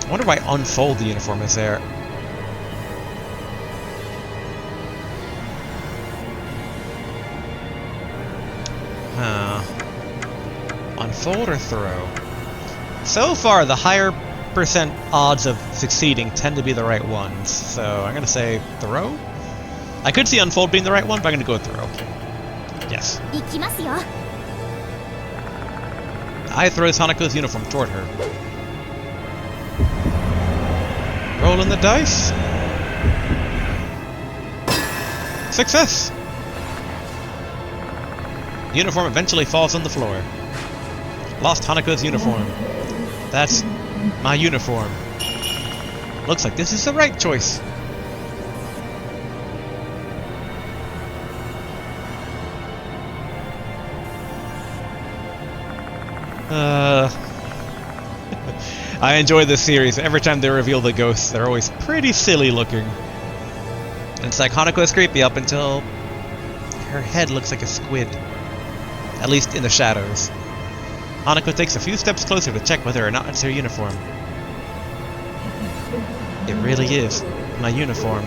I wonder why unfold the uniform is there. Unfold or throw? So far, the higher percent odds of succeeding tend to be the right ones, so I'm gonna say throw? I could see unfold being the right one, but I'm gonna go with throw. Yes. I throws Hanako's uniform toward her. Rolling the dice. Success! The uniform eventually falls on the floor. Lost Hanako's uniform. That's my uniform. Looks like this is the right choice. I enjoy this series. Every time they reveal the ghosts, they're always pretty silly looking. And it's like Hanako's creepy up until her head looks like a squid. At least in the shadows. Hanako takes a few steps closer to check whether or not it's her uniform. It really is my uniform.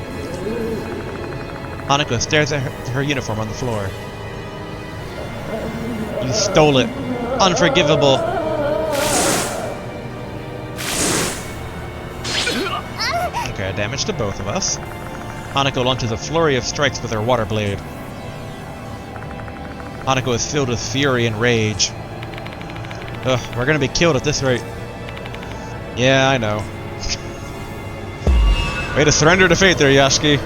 Hanako stares at her uniform on the floor. You stole it. Unforgivable. Okay, damage to both of us. Hanako launches a flurry of strikes with her water blade. Hanako is filled with fury and rage. Ugh, we're gonna be killed at this rate. Yeah, I know. Way to surrender to fate there, Yashiki.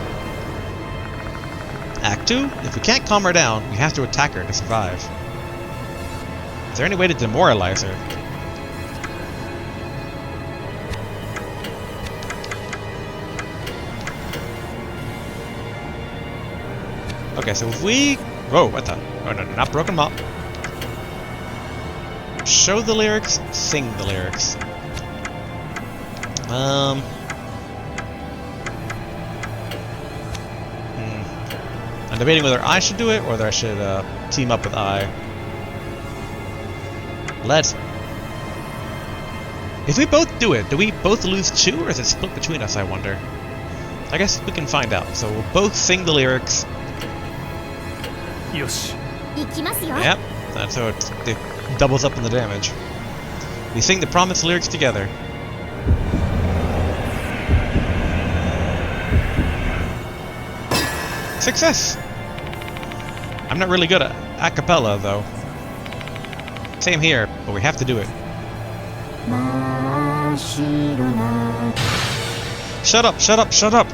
Act 2, if we can't calm her down, we have to attack her to survive. Is there any way to demoralize her? Okay, so if we... Whoa, what the... Oh, no, not broken mop. Show the lyrics, sing the lyrics. I'm debating whether I should do it or whether I should team up with I. Let's... If we both do it, do we both lose 2 or is it split between us, I wonder? I guess we can find out. So we'll both sing the lyrics. Yoshi. Yep, that's how it doubles up in the damage. We sing the promised lyrics together. Success! I'm not really good at a cappella, though. Same here, but we have to do it. Shut up, shut up, shut up!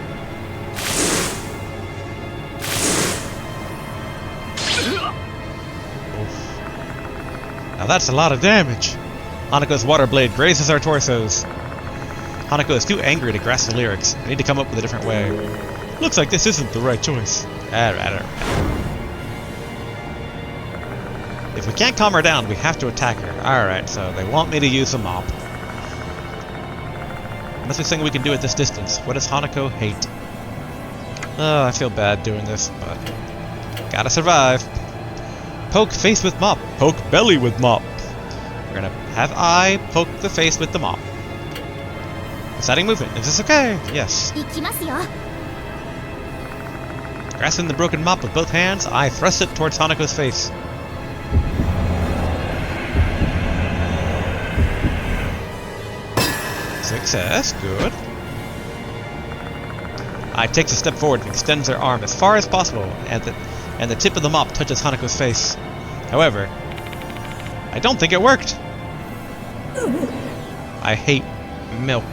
Oof. Now that's a lot of damage! Hanako's water blade grazes our torsos. Hanako is too angry to grasp the lyrics. I need to come up with a different way. Looks like this isn't the right choice. If we can't calm her down, we have to attack her. Alright, so they want me to use a mop. Unless there's something we can do at this distance. What does Hanako hate? Oh, I feel bad doing this, but... gotta survive. Poke face with mop. Poke belly with mop. We're gonna have I poke the face with the mop. Deciding movement. Is this okay? Yes. Grasping the broken mop with both hands, I thrust it towards Hanako's face. Success. Good. I takes a step forward and extends her arm as far as possible, and the tip of the mop touches Hanako's face. However, I don't think it worked. I hate milk.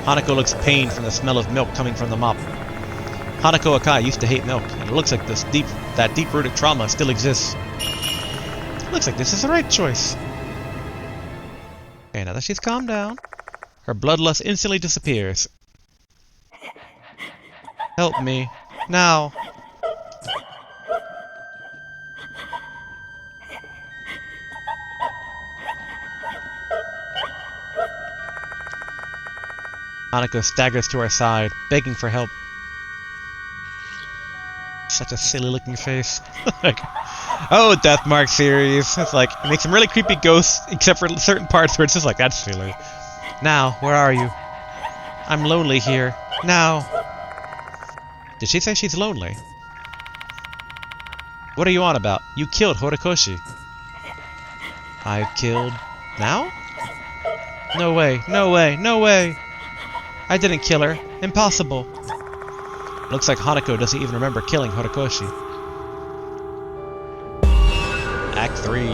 Hanako looks pained from the smell of milk coming from the mop. Hanako Akai used to hate milk, and it looks like that deep-rooted trauma still exists. Looks like this is the right choice. Okay, now that she's calmed down, her bloodlust instantly disappears. Help me. Now. Hanako staggers to her side, begging for help. Such a silly looking face. Like, oh, Death Mark series. It's like, it makes some really creepy ghosts, except for certain parts where it's just like, that's silly. Now, where are you? I'm lonely here. Now. Did she say she's lonely? What are you on about? You killed Horikoshi. I killed... now? No way, no way, no way! I didn't kill her. Impossible. Looks like Hanako doesn't even remember killing Horikoshi. Act 3.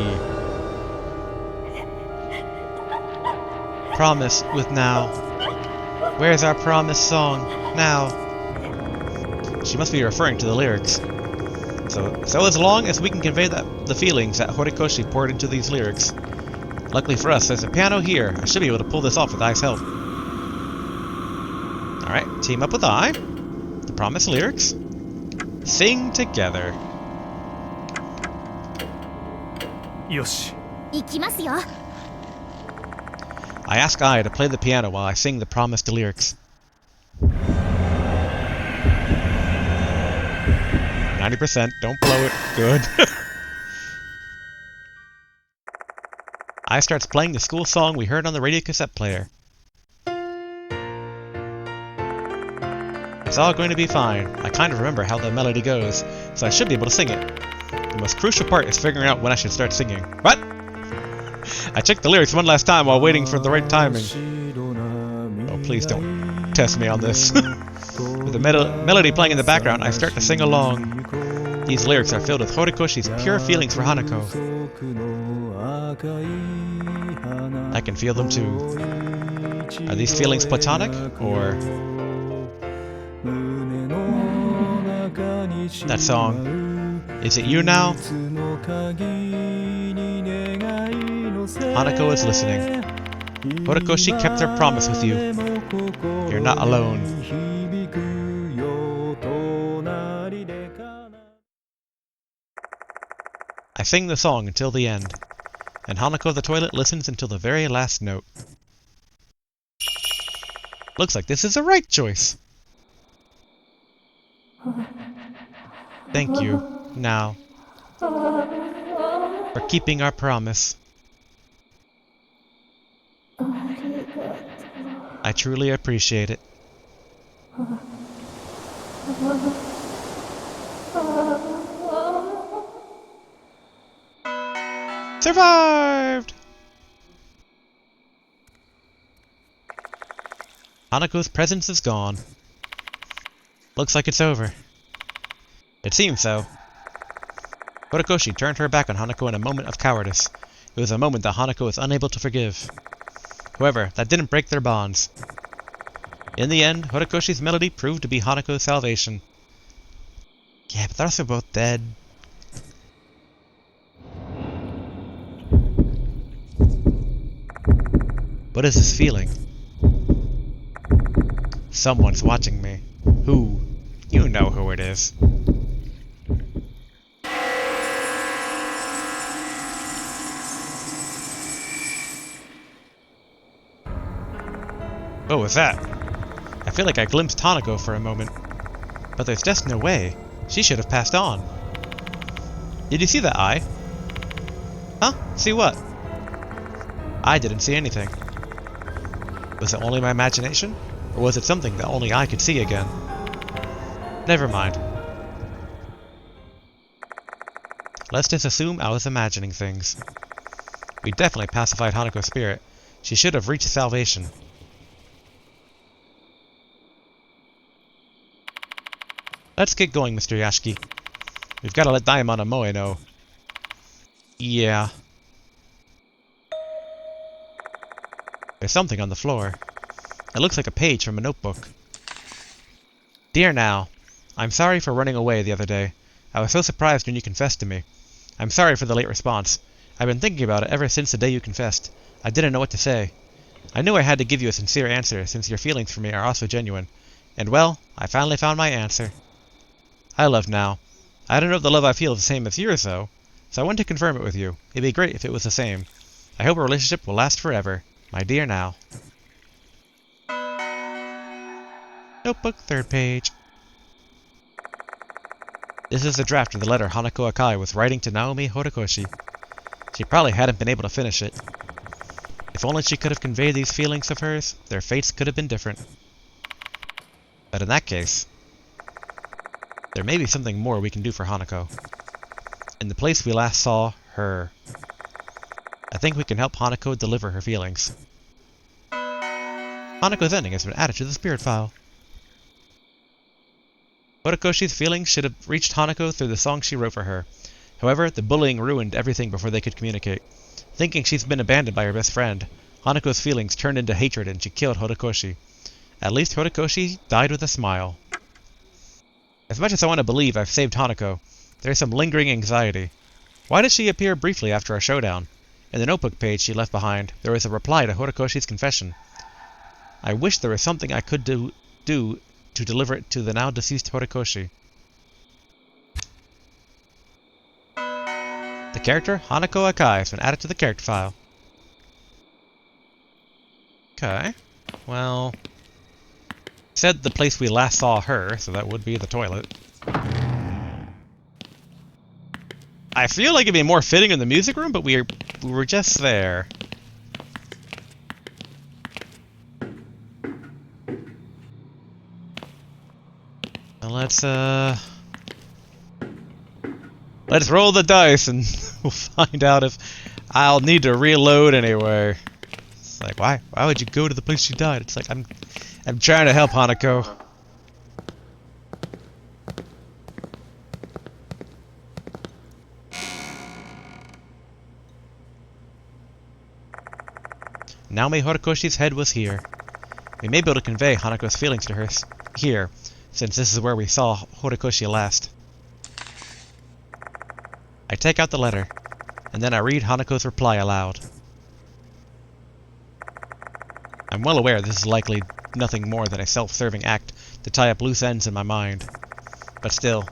Promise with now. Where's our promise song? Now. She must be referring to the lyrics. So as long as we can convey the feelings that Horikoshi poured into these lyrics. Luckily for us, there's a piano here. I should be able to pull this off with Ai's help. Alright, team up with I. The promised lyrics. Sing together. Yoshi. I ask I to play the piano while I sing the promised lyrics. 90%, don't blow it. Good. I starts playing the school song we heard on the radio cassette player. It's all going to be fine. I kind of remember how the melody goes, so I should be able to sing it. The most crucial part is figuring out when I should start singing. What? I checked the lyrics one last time while waiting for the right timing. Oh, please don't test me on this. With the melody playing in the background, I start to sing along. These lyrics are filled with Horikoshi's pure feelings for Hanako. I can feel them too. Are these feelings platonic, or... that song. Is it you now? Hanako is listening. Horikoshi kept her promise with you. You're not alone. I sing the song until the end, and Hanako the toilet listens until the very last note. Looks like this is the right choice. Thank you, now, for keeping our promise. I truly appreciate it. Survived! Hanako's presence is gone. Looks like it's over. It seems so. Horikoshi turned her back on Hanako in a moment of cowardice. It was a moment that Hanako was unable to forgive. However, that didn't break their bonds. In the end, Horikoshi's melody proved to be Hanako's salvation. Yeah, but they're also both dead. What is this feeling? Someone's watching me. Who? You know who it is. What was that? I feel like I glimpsed Hanako for a moment. But there's just no way. She should have passed on. Did you see that eye? Huh? See what? I didn't see anything. Was it only my imagination? Or was it something that only I could see again? Never mind. Let's just assume I was imagining things. We definitely pacified Hanako's spirit. She should have reached salvation. Let's get going, Mr. Yashiki. We've got to let Daimon and Moe know. Yeah. There's something on the floor. It looks like a page from a notebook. Dear Now, I'm sorry for running away the other day. I was so surprised when you confessed to me. I'm sorry for the late response. I've been thinking about it ever since the day you confessed. I didn't know what to say. I knew I had to give you a sincere answer since your feelings for me are also genuine. And well, I finally found my answer. I love Now. I don't know if the love I feel is the same as yours, though, so I want to confirm it with you. It'd be great if it was the same. I hope our relationship will last forever. My dear Now. Notebook, 3rd page. This is the draft of the letter Hanako Akai was writing to Naomi Horikoshi. She probably hadn't been able to finish it. If only she could have conveyed these feelings of hers, their fates could have been different. But in that case, there may be something more we can do for Hanako. In the place we last saw her, I think we can help Hanako deliver her feelings. Hanako's ending has been added to the spirit file. Horikoshi's feelings should have reached Hanako through the song she wrote for her. However, the bullying ruined everything before they could communicate. Thinking she's been abandoned by her best friend, Hanako's feelings turned into hatred and she killed Horikoshi. At least Horikoshi died with a smile. As much as I want to believe I've saved Hanako, there is some lingering anxiety. Why did she appear briefly after our showdown? In the notebook page she left behind, there was a reply to Horikoshi's confession. I wish there was something I could do to deliver it to the now deceased Horikoshi. The character Hanako Akai has been added to the character file. Okay. Well, said the place we last saw her, so that would be the toilet. I feel like it'd be more fitting in the music room, but we were just there. Well, let's roll the dice and we'll find out if I'll need to reload anyway. It's like, why would you go to the place she died? It's like, I'm trying to help Hanako. Naomi Horikoshi's head was here. We may be able to convey Hanako's feelings to her here, since this is where we saw Horikoshi last. I take out the letter, and then I read Hanako's reply aloud. I'm well aware this is likely nothing more than a self-serving act to tie up loose ends in my mind. But still,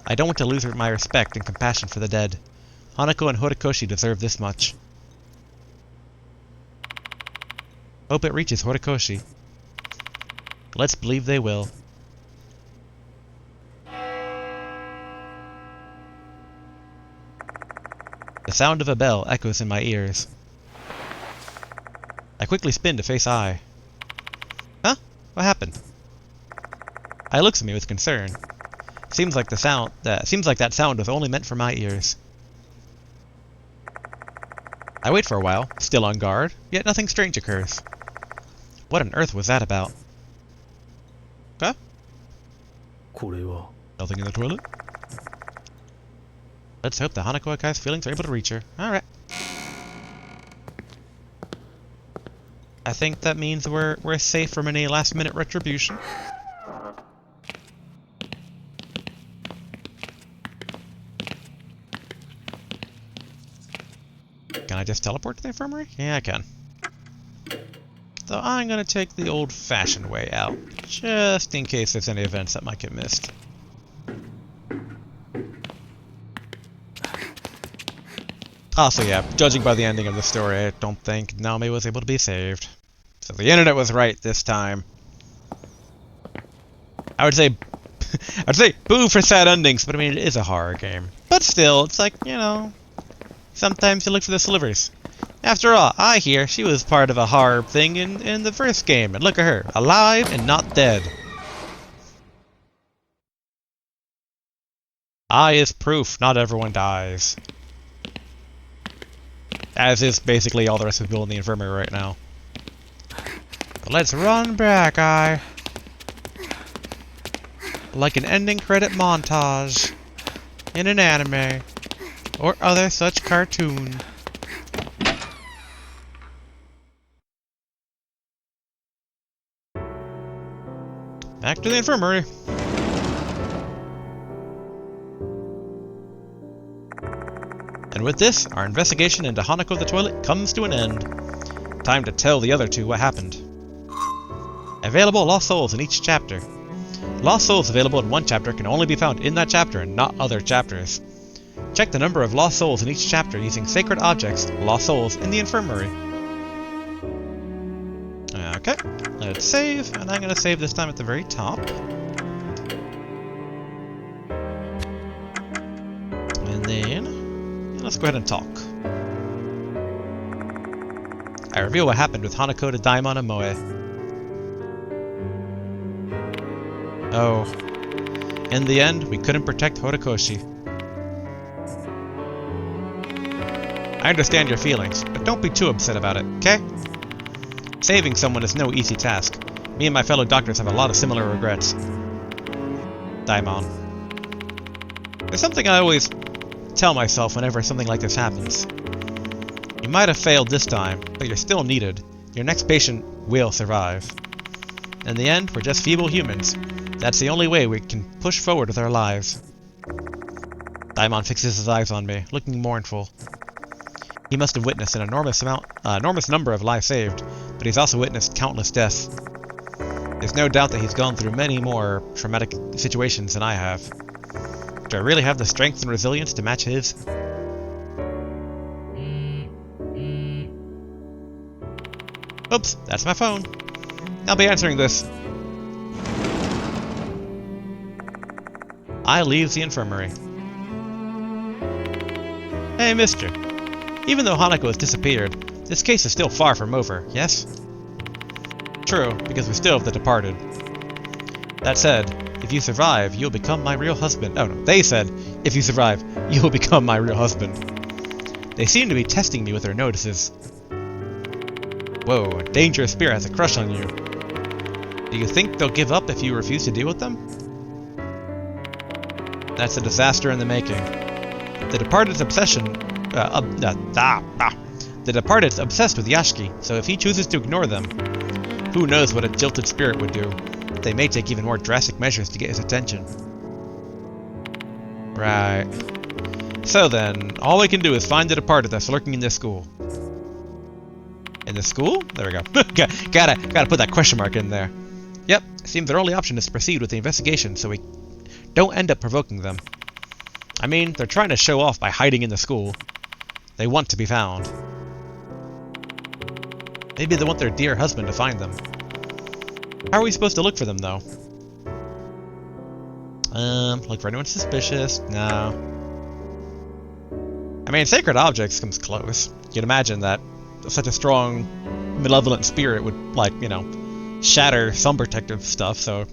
I don't want to lose my respect and compassion for the dead. Hanako and Horikoshi deserve this much. Hope it reaches Horikoshi. Let's believe they will. The sound of a bell echoes in my ears. I quickly spin to face Ai. Huh? What happened? Ai looks at me with concern. Seems like that sound was only meant for my ears. I wait for a while, still on guard, yet nothing strange occurs. What on earth was that about? Huh? これは Nothing in the toilet? Let's hope the Hanako Akai's feelings are able to reach her. Alright. I think that means we're safe from any last-minute retribution. Can I just teleport to the infirmary? Yeah, I can. So I'm gonna take the old-fashioned way out, just in case there's any events that might get missed. Also, yeah, judging by the ending of the story, I don't think Naomi was able to be saved. So the internet was right this time. I would say boo for sad endings, but I mean, it is a horror game. But still, it's like, you know, sometimes you look for the slivers. After all, I hear she was part of a horror thing in the first game, and look at her, alive and not dead. I is proof not everyone dies. As is basically all the rest of the people in the infirmary right now. But let's run back, like an ending credit montage in an anime or other such cartoon. Back to the infirmary. And with this, our investigation into Hanako the toilet comes to an end. Time to tell the other two what happened. Available lost souls in each chapter. Lost souls available in one chapter can only be found in that chapter and not other chapters. Check the number of lost souls in each chapter using sacred objects, lost souls, in the infirmary. Okay, let's save, and I'm going to save this time at the very top. And then, let's go ahead and talk. I reveal what happened with Hanako to Daimon and Moe. Oh. In the end, we couldn't protect Horikoshi. I understand your feelings, but don't be too upset about it, okay? Saving someone is no easy task. Me and my fellow doctors have a lot of similar regrets. Daimon. There's something I always tell myself whenever something like this happens. You might have failed this time, but you're still needed. Your next patient will survive. In the end, we're just feeble humans. That's the only way we can push forward with our lives. Daimon fixes his eyes on me, looking mournful. He must have witnessed an enormous number of lives saved, but he's also witnessed countless deaths. There's no doubt that he's gone through many more traumatic situations than I have. Do I really have the strength and resilience to match his? Oops, that's my phone. I'll be answering this. I leave the infirmary. Hey, mister. Even though Hanako has disappeared, this case is still far from over, yes? True, because we still have the departed. That said, If you survive, you'll become my real husband. Oh no, they said, if you survive, you'll become my real husband. They seem to be testing me with their notices. Whoa, a dangerous spirit has a crush on you. Do you think they'll give up if you refuse to deal with them? That's a disaster in the making. The Departed's The Departed's obsessed with Yashiki, so if he chooses to ignore them, who knows what a jilted spirit would do. They may take even more drastic measures to get his attention. Right. So then, all we can do is find the Departed that's lurking in this school. In the school? There we go. gotta put that question mark in there. Yep, seems their only option is to proceed with the investigation so we don't end up provoking them. I mean, they're trying to show off by hiding in the school. They want to be found. Maybe they want their dear husband to find them. How are we supposed to look for them, though? Look for anyone suspicious? No. I mean, sacred objects comes close. You'd imagine that such a strong, malevolent spirit would, like, you know, shatter some protective stuff, so...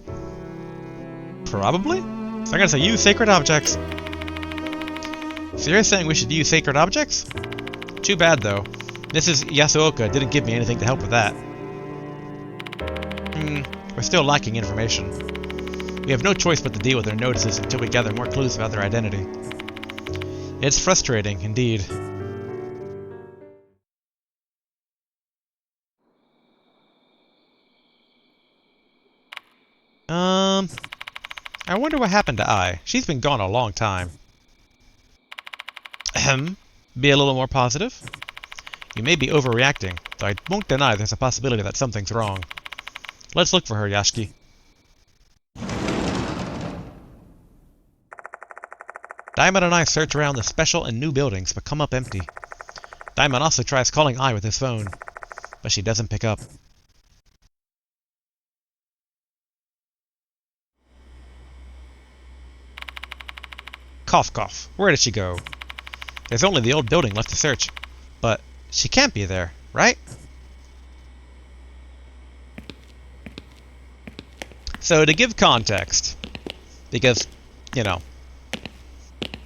Probably? So I'm gonna say use sacred objects. So you're saying we should use sacred objects? Too bad, though. Mrs. Yasuoka didn't give me anything to help with that. We're still lacking information. We have no choice but to deal with their notices until we gather more clues about their identity. It's frustrating, indeed. I wonder what happened to Ai. She's been gone a long time. Ahem. Be a little more positive. You may be overreacting, though I won't deny there's a possibility that something's wrong. Let's look for her, Yashiki. Diamond and I search around the special and new buildings, but come up empty. Diamond also tries calling Ai with his phone, but she doesn't pick up. Cough cough. Where did she go? There's only the old building left to search, but she can't be there, right? So to give context, because, you know,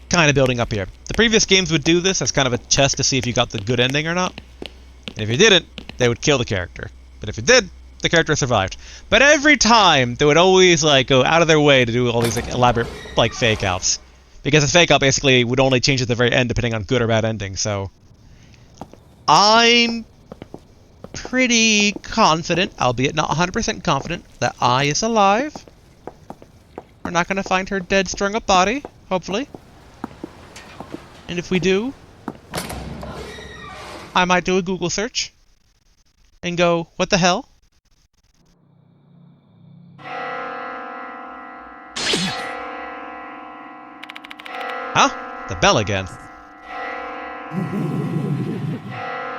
kind of building up here. The previous games would do this as kind of a test to see if you got the good ending or not. And if you didn't, they would kill the character. But if you did, the character survived. But every time, they would always, like, go out of their way to do all these, like, elaborate, like, fake-outs. Because a fake-out basically would only change at the very end depending on good or bad ending, so... I'm pretty confident, albeit not 100% confident, that Ai is alive. We're not going to find her dead, strung-up body, hopefully. And if we do, I might do a Google search and go, what the hell? Huh? The bell again.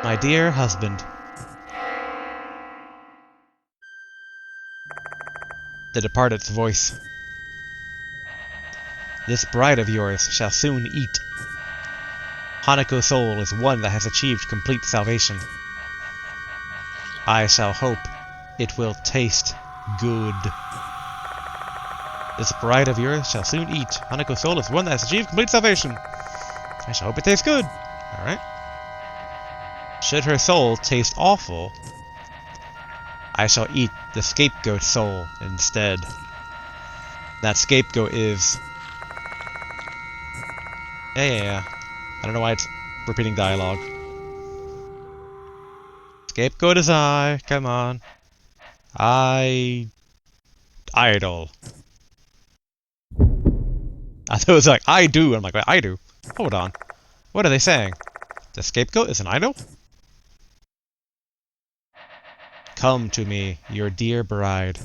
My dear husband. The Departed's voice. This bride of yours shall soon eat. Hanako's soul is one that has achieved complete salvation. I shall hope it will taste good. This bride of yours shall soon eat. Hanako's soul is one that has achieved complete salvation. I shall hope it tastes good. Alright. Should her soul taste awful, I shall eat the scapegoat soul instead. That scapegoat is... Yeah. I don't know why it's repeating dialogue. Scapegoat is I. Come on. Idol. I thought it was like, I do. I'm like, wait, I do. Hold on. What are they saying? The scapegoat is an idol? Come to me, your dear bride.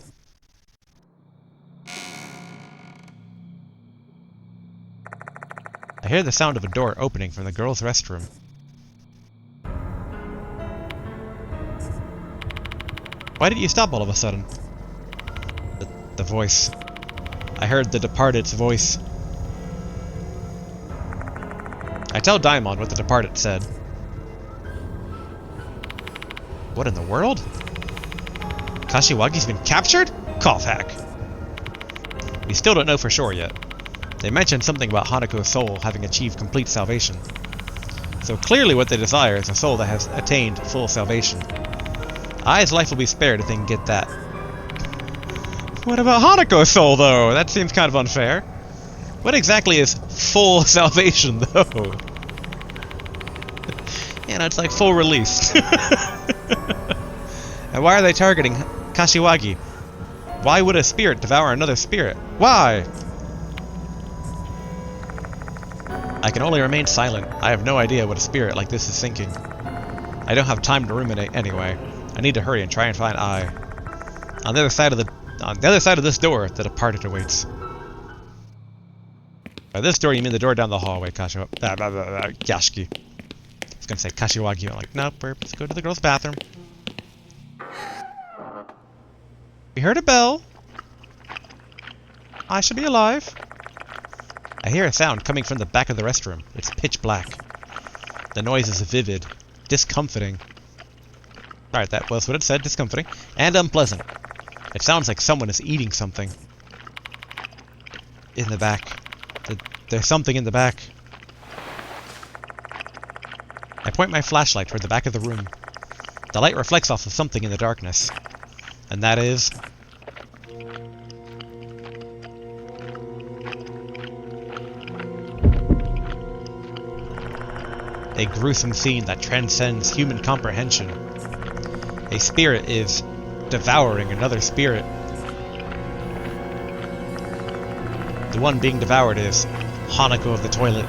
I hear the sound of a door opening from the girls' restroom. Why did you stop all of a sudden? The voice. I heard the Departed's voice. I tell Daimon what the Departed said. What in the world? Kashiwagi's been captured? Cough hack. We still don't know for sure yet. They mentioned something about Hanako's soul having achieved complete salvation. So clearly what they desire is a soul that has attained full salvation. Ai's life will be spared if they can get that. What about Hanako's soul, though? That seems kind of unfair. What exactly is full salvation, though? You know, it's like full release. And why are they targeting Kashiwagi? Why would a spirit devour another spirit? Why? I can only remain silent. I have no idea what a spirit like this is thinking. I don't have time to ruminate anyway. I need to hurry and try and find Ai. On the other side of this door, the departed awaits. By this door, you mean the door down the hallway, Yashiki. I was gonna say Kashiwagi. I'm like, nope, let's go to the girls' bathroom. We heard a bell. I should be alive. I hear a sound coming from the back of the restroom. It's pitch black. The noise is vivid, discomforting. Alright, that was what it said, discomforting. And unpleasant. It sounds like someone is eating something. In the back. There's something in the back. I point my flashlight toward the back of the room. The light reflects off of something in the darkness. And that is... a gruesome scene that transcends human comprehension. A spirit is devouring another spirit. The one being devoured is Hanako of the toilet.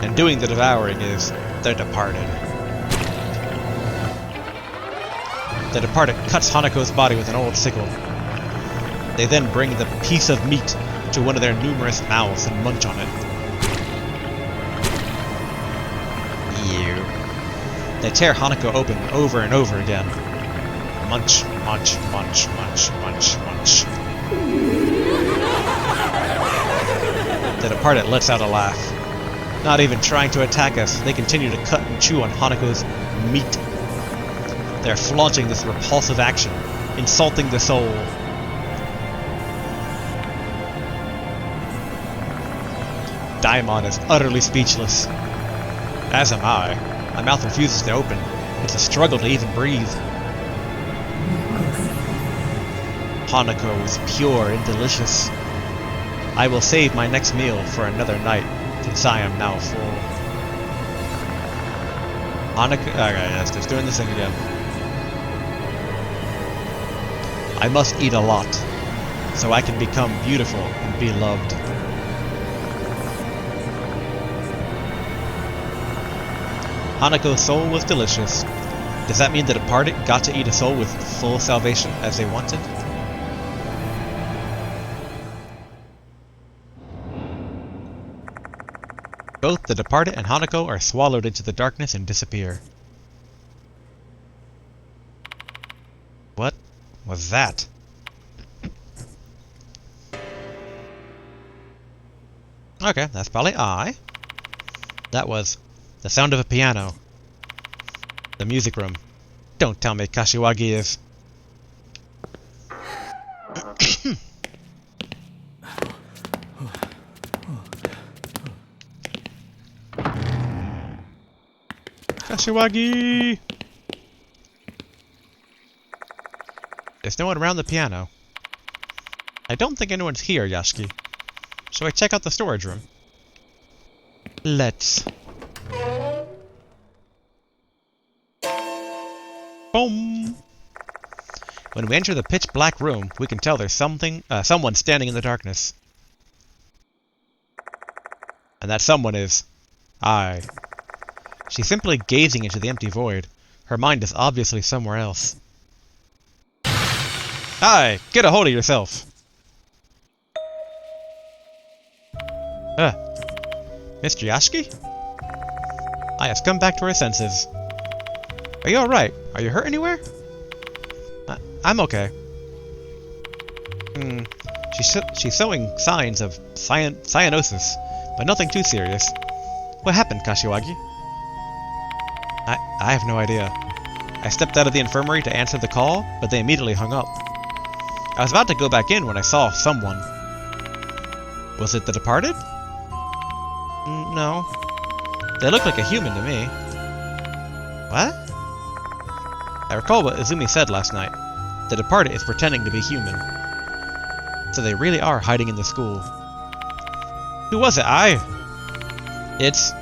And doing the devouring is the departed. The departed cuts Hanako's body with an old sickle. They then bring the piece of meat to one of their numerous mouths and munch on it. Ew. They tear Hanako open over and over again. Munch, munch, munch, munch, munch, munch. The departed lets out a laugh. Not even trying to attack us, they continue to cut and chew on Hanako's meat. They're flaunting this repulsive action, insulting the soul. Daimon is utterly speechless. As am I. My mouth refuses to open. It's a struggle to even breathe. Hanako is pure and delicious. I will save my next meal for another night, since I am now full. Hanako... Okay, yes, just doing this thing again. I must eat a lot, so I can become beautiful and be loved. Hanako's soul was delicious. Does that mean the departed got to eat a soul with full salvation as they wanted? Both the departed and Hanako are swallowed into the darkness and disappear. What was that? Okay, that's probably I. That was the sound of a piano. The music room. Don't tell me Kashiwagi is... Kashiwagi! There's no one around the piano. I don't think anyone's here, Yashiki. Shall I check out the storage room? Let's. Boom! When we enter the pitch black room, we can tell there's someone standing in the darkness. And that someone is... I. She's simply gazing into the empty void. Her mind is obviously somewhere else. Hi! Get a hold of yourself! Mr. Yashiki? I has come back to her senses. Are you alright? Are you hurt anywhere? I'm okay. She's showing signs of cyanosis, but nothing too serious. What happened, Kashiwagi? I have no idea. I stepped out of the infirmary to answer the call, but they immediately hung up. I was about to go back in when I saw someone. Was it the departed? No. They look like a human to me. What? I recall what Izumi said last night. The departed is pretending to be human. So they really are hiding in the school. Who was it? It's,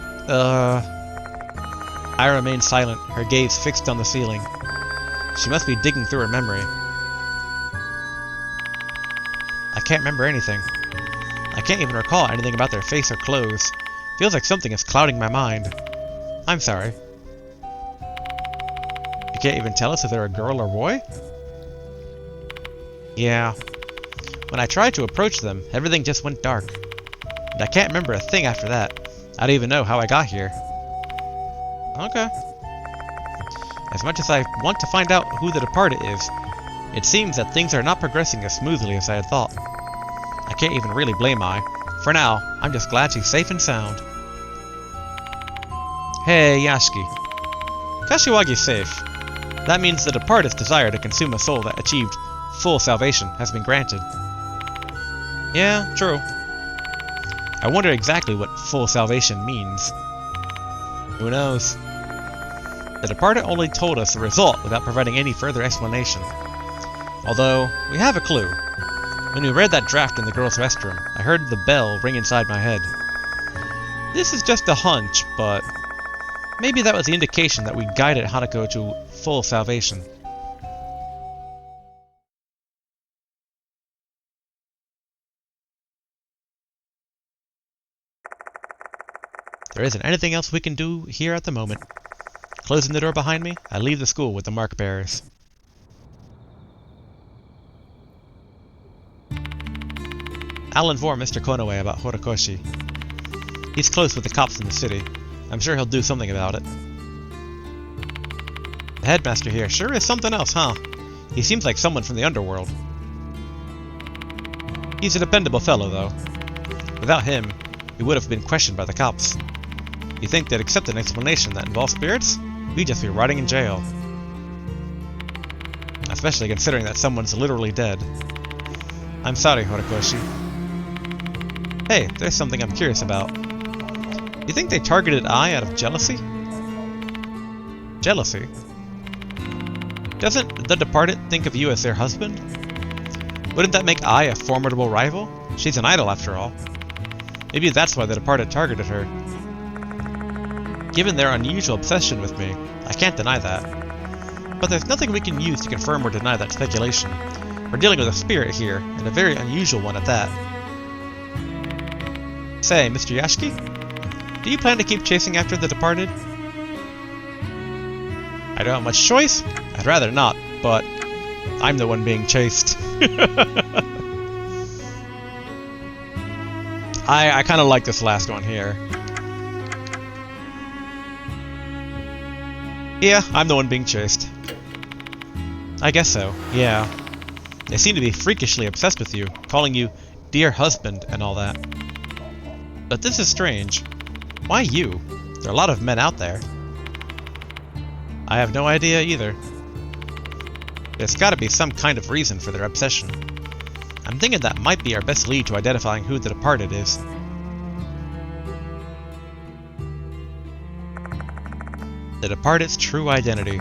I remained silent, her gaze fixed on the ceiling. She must be digging through her memory. I can't remember anything. I can't even recall anything about their face or clothes. Feels like something is clouding my mind. I'm sorry. You can't even tell us if they're a girl or boy? Yeah. When I tried to approach them, everything just went dark. And I can't remember a thing after that. I don't even know how I got here. Okay. As much as I want to find out who the departed is, it seems that things are not progressing as smoothly as I had thought. I can't even really blame Ai. For now, I'm just glad she's safe and sound. Hey, Yashiki. Kashiwagi's safe. That means the departed's desire to consume a soul that achieved full salvation has been granted. Yeah, true. I wonder exactly what full salvation means. Who knows? The departed only told us the result without providing any further explanation. Although, we have a clue. When we read that draft in the girls' restroom, I heard the bell ring inside my head. This is just a hunch, but maybe that was the indication that we guided Hanako to full salvation. There isn't anything else we can do here at the moment. Closing the door behind me, I leave the school with the mark bearers. I'll inform Mr. Konoe about Horikoshi. He's close with the cops in the city. I'm sure he'll do something about it. The headmaster here sure is something else, huh? He seems like someone from the underworld. He's a dependable fellow, though. Without him, we would have been questioned by the cops. You think they'd accept an explanation that involves spirits? We'd just be rotting in jail. Especially considering that someone's literally dead. I'm sorry, Horikoshi. Hey, there's something I'm curious about. You think they targeted Ai out of jealousy? Jealousy? Doesn't the departed think of you as their husband? Wouldn't that make Ai a formidable rival? She's an idol after all. Maybe that's why the departed targeted her. Given their unusual obsession with me, I can't deny that. But there's nothing we can use to confirm or deny that speculation. We're dealing with a spirit here, and a very unusual one at that. Say, Mr. Yashiki, do you plan to keep chasing after the departed? I don't have much choice. I'd rather not, but I'm the one being chased. I kind of like this last one here. Yeah, I'm the one being chased. I guess so, yeah. They seem to be freakishly obsessed with you, calling you dear husband and all that. But this is strange. Why you? There are a lot of men out there. I have no idea either. There's gotta be some kind of reason for their obsession. I'm thinking that might be our best lead to identifying who the departed is. The departed's true identity.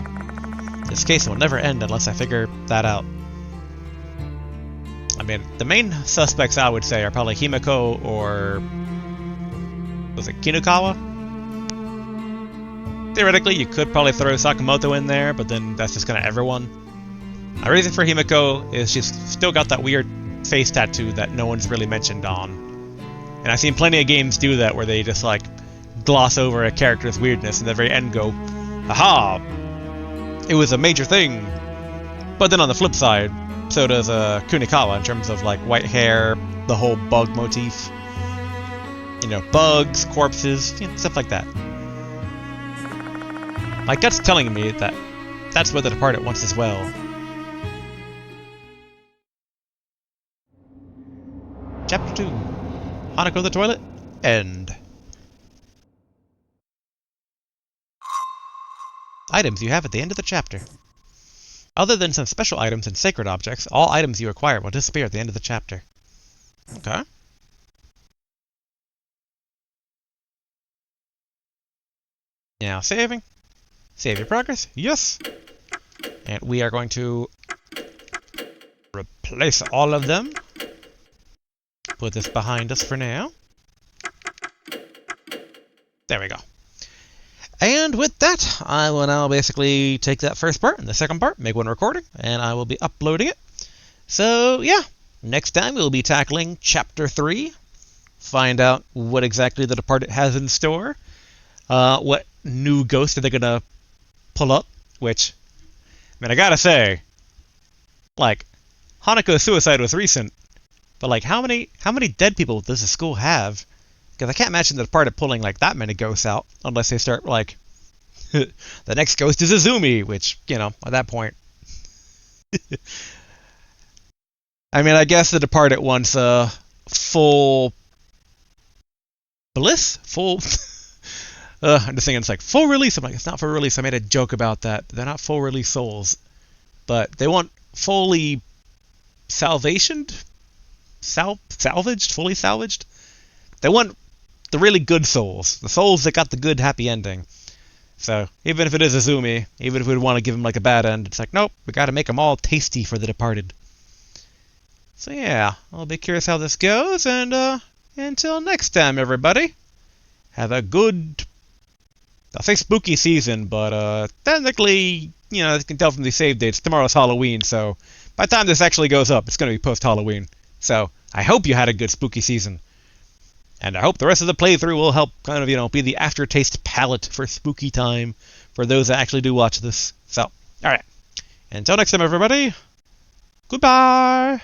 This case will never end unless I figure that out. I mean, the main suspects I would say are probably Himiko or... was it Kinukawa? Theoretically, you could probably throw Sakamoto in there, but then that's just kind of everyone. My reason for Himiko is she's still got that weird face tattoo that no one's really mentioned on. And I've seen plenty of games do that where they just like gloss over a character's weirdness and at the very end go, "Aha! It was a major thing." But then on the flip side, so does Kunikawa in terms of like white hair, the whole bug motif. You know, bugs, corpses, you know, stuff like that. My gut's telling me that that's what the departed wants as well. Chapter 2. Hanako the Toilet. End. Items you have at the end of the chapter. Other than some special items and sacred objects, all items you acquire will disappear at the end of the chapter. Okay. Now saving. Save your progress. Yes. And we are going to replace all of them. Put this behind us for now. There we go. And with that, I will now basically take that first part and the second part, make one recording, and I will be uploading it. So, yeah. Next time we'll be tackling Chapter 3. Find out what exactly the Departed has in store. What new ghost are they going to pull up? Which, I mean, I gotta say, like, Hanako's suicide was recent, but like, how many dead people does the school have? Because I can't imagine the Departed pulling like that many ghosts out unless they start like, the next ghost is Izumi, which, you know, at that point. I mean, I guess the Departed wants full bliss, full. I'm just thinking it's like full release. I'm like, it's not full release. I made a joke about that. They're not full release souls, but they want fully salvaged, fully salvaged. They want the really good souls, the souls that got the good happy ending. So even if it is Izumi, even if we want to give him like a bad end, it's like, nope, we got to make them all tasty for the Departed. So yeah, I'll be curious how this goes, and until next time, everybody, have a good, I'll say spooky season, but technically, you know, you can tell from the save dates, tomorrow's Halloween, so by the time this actually goes up, it's going to be post-Halloween. So I hope you had a good spooky season. And I hope the rest of the playthrough will help kind of, you know, be the aftertaste palette for spooky time for those that actually do watch this. So, alright. Until next time, everybody, goodbye!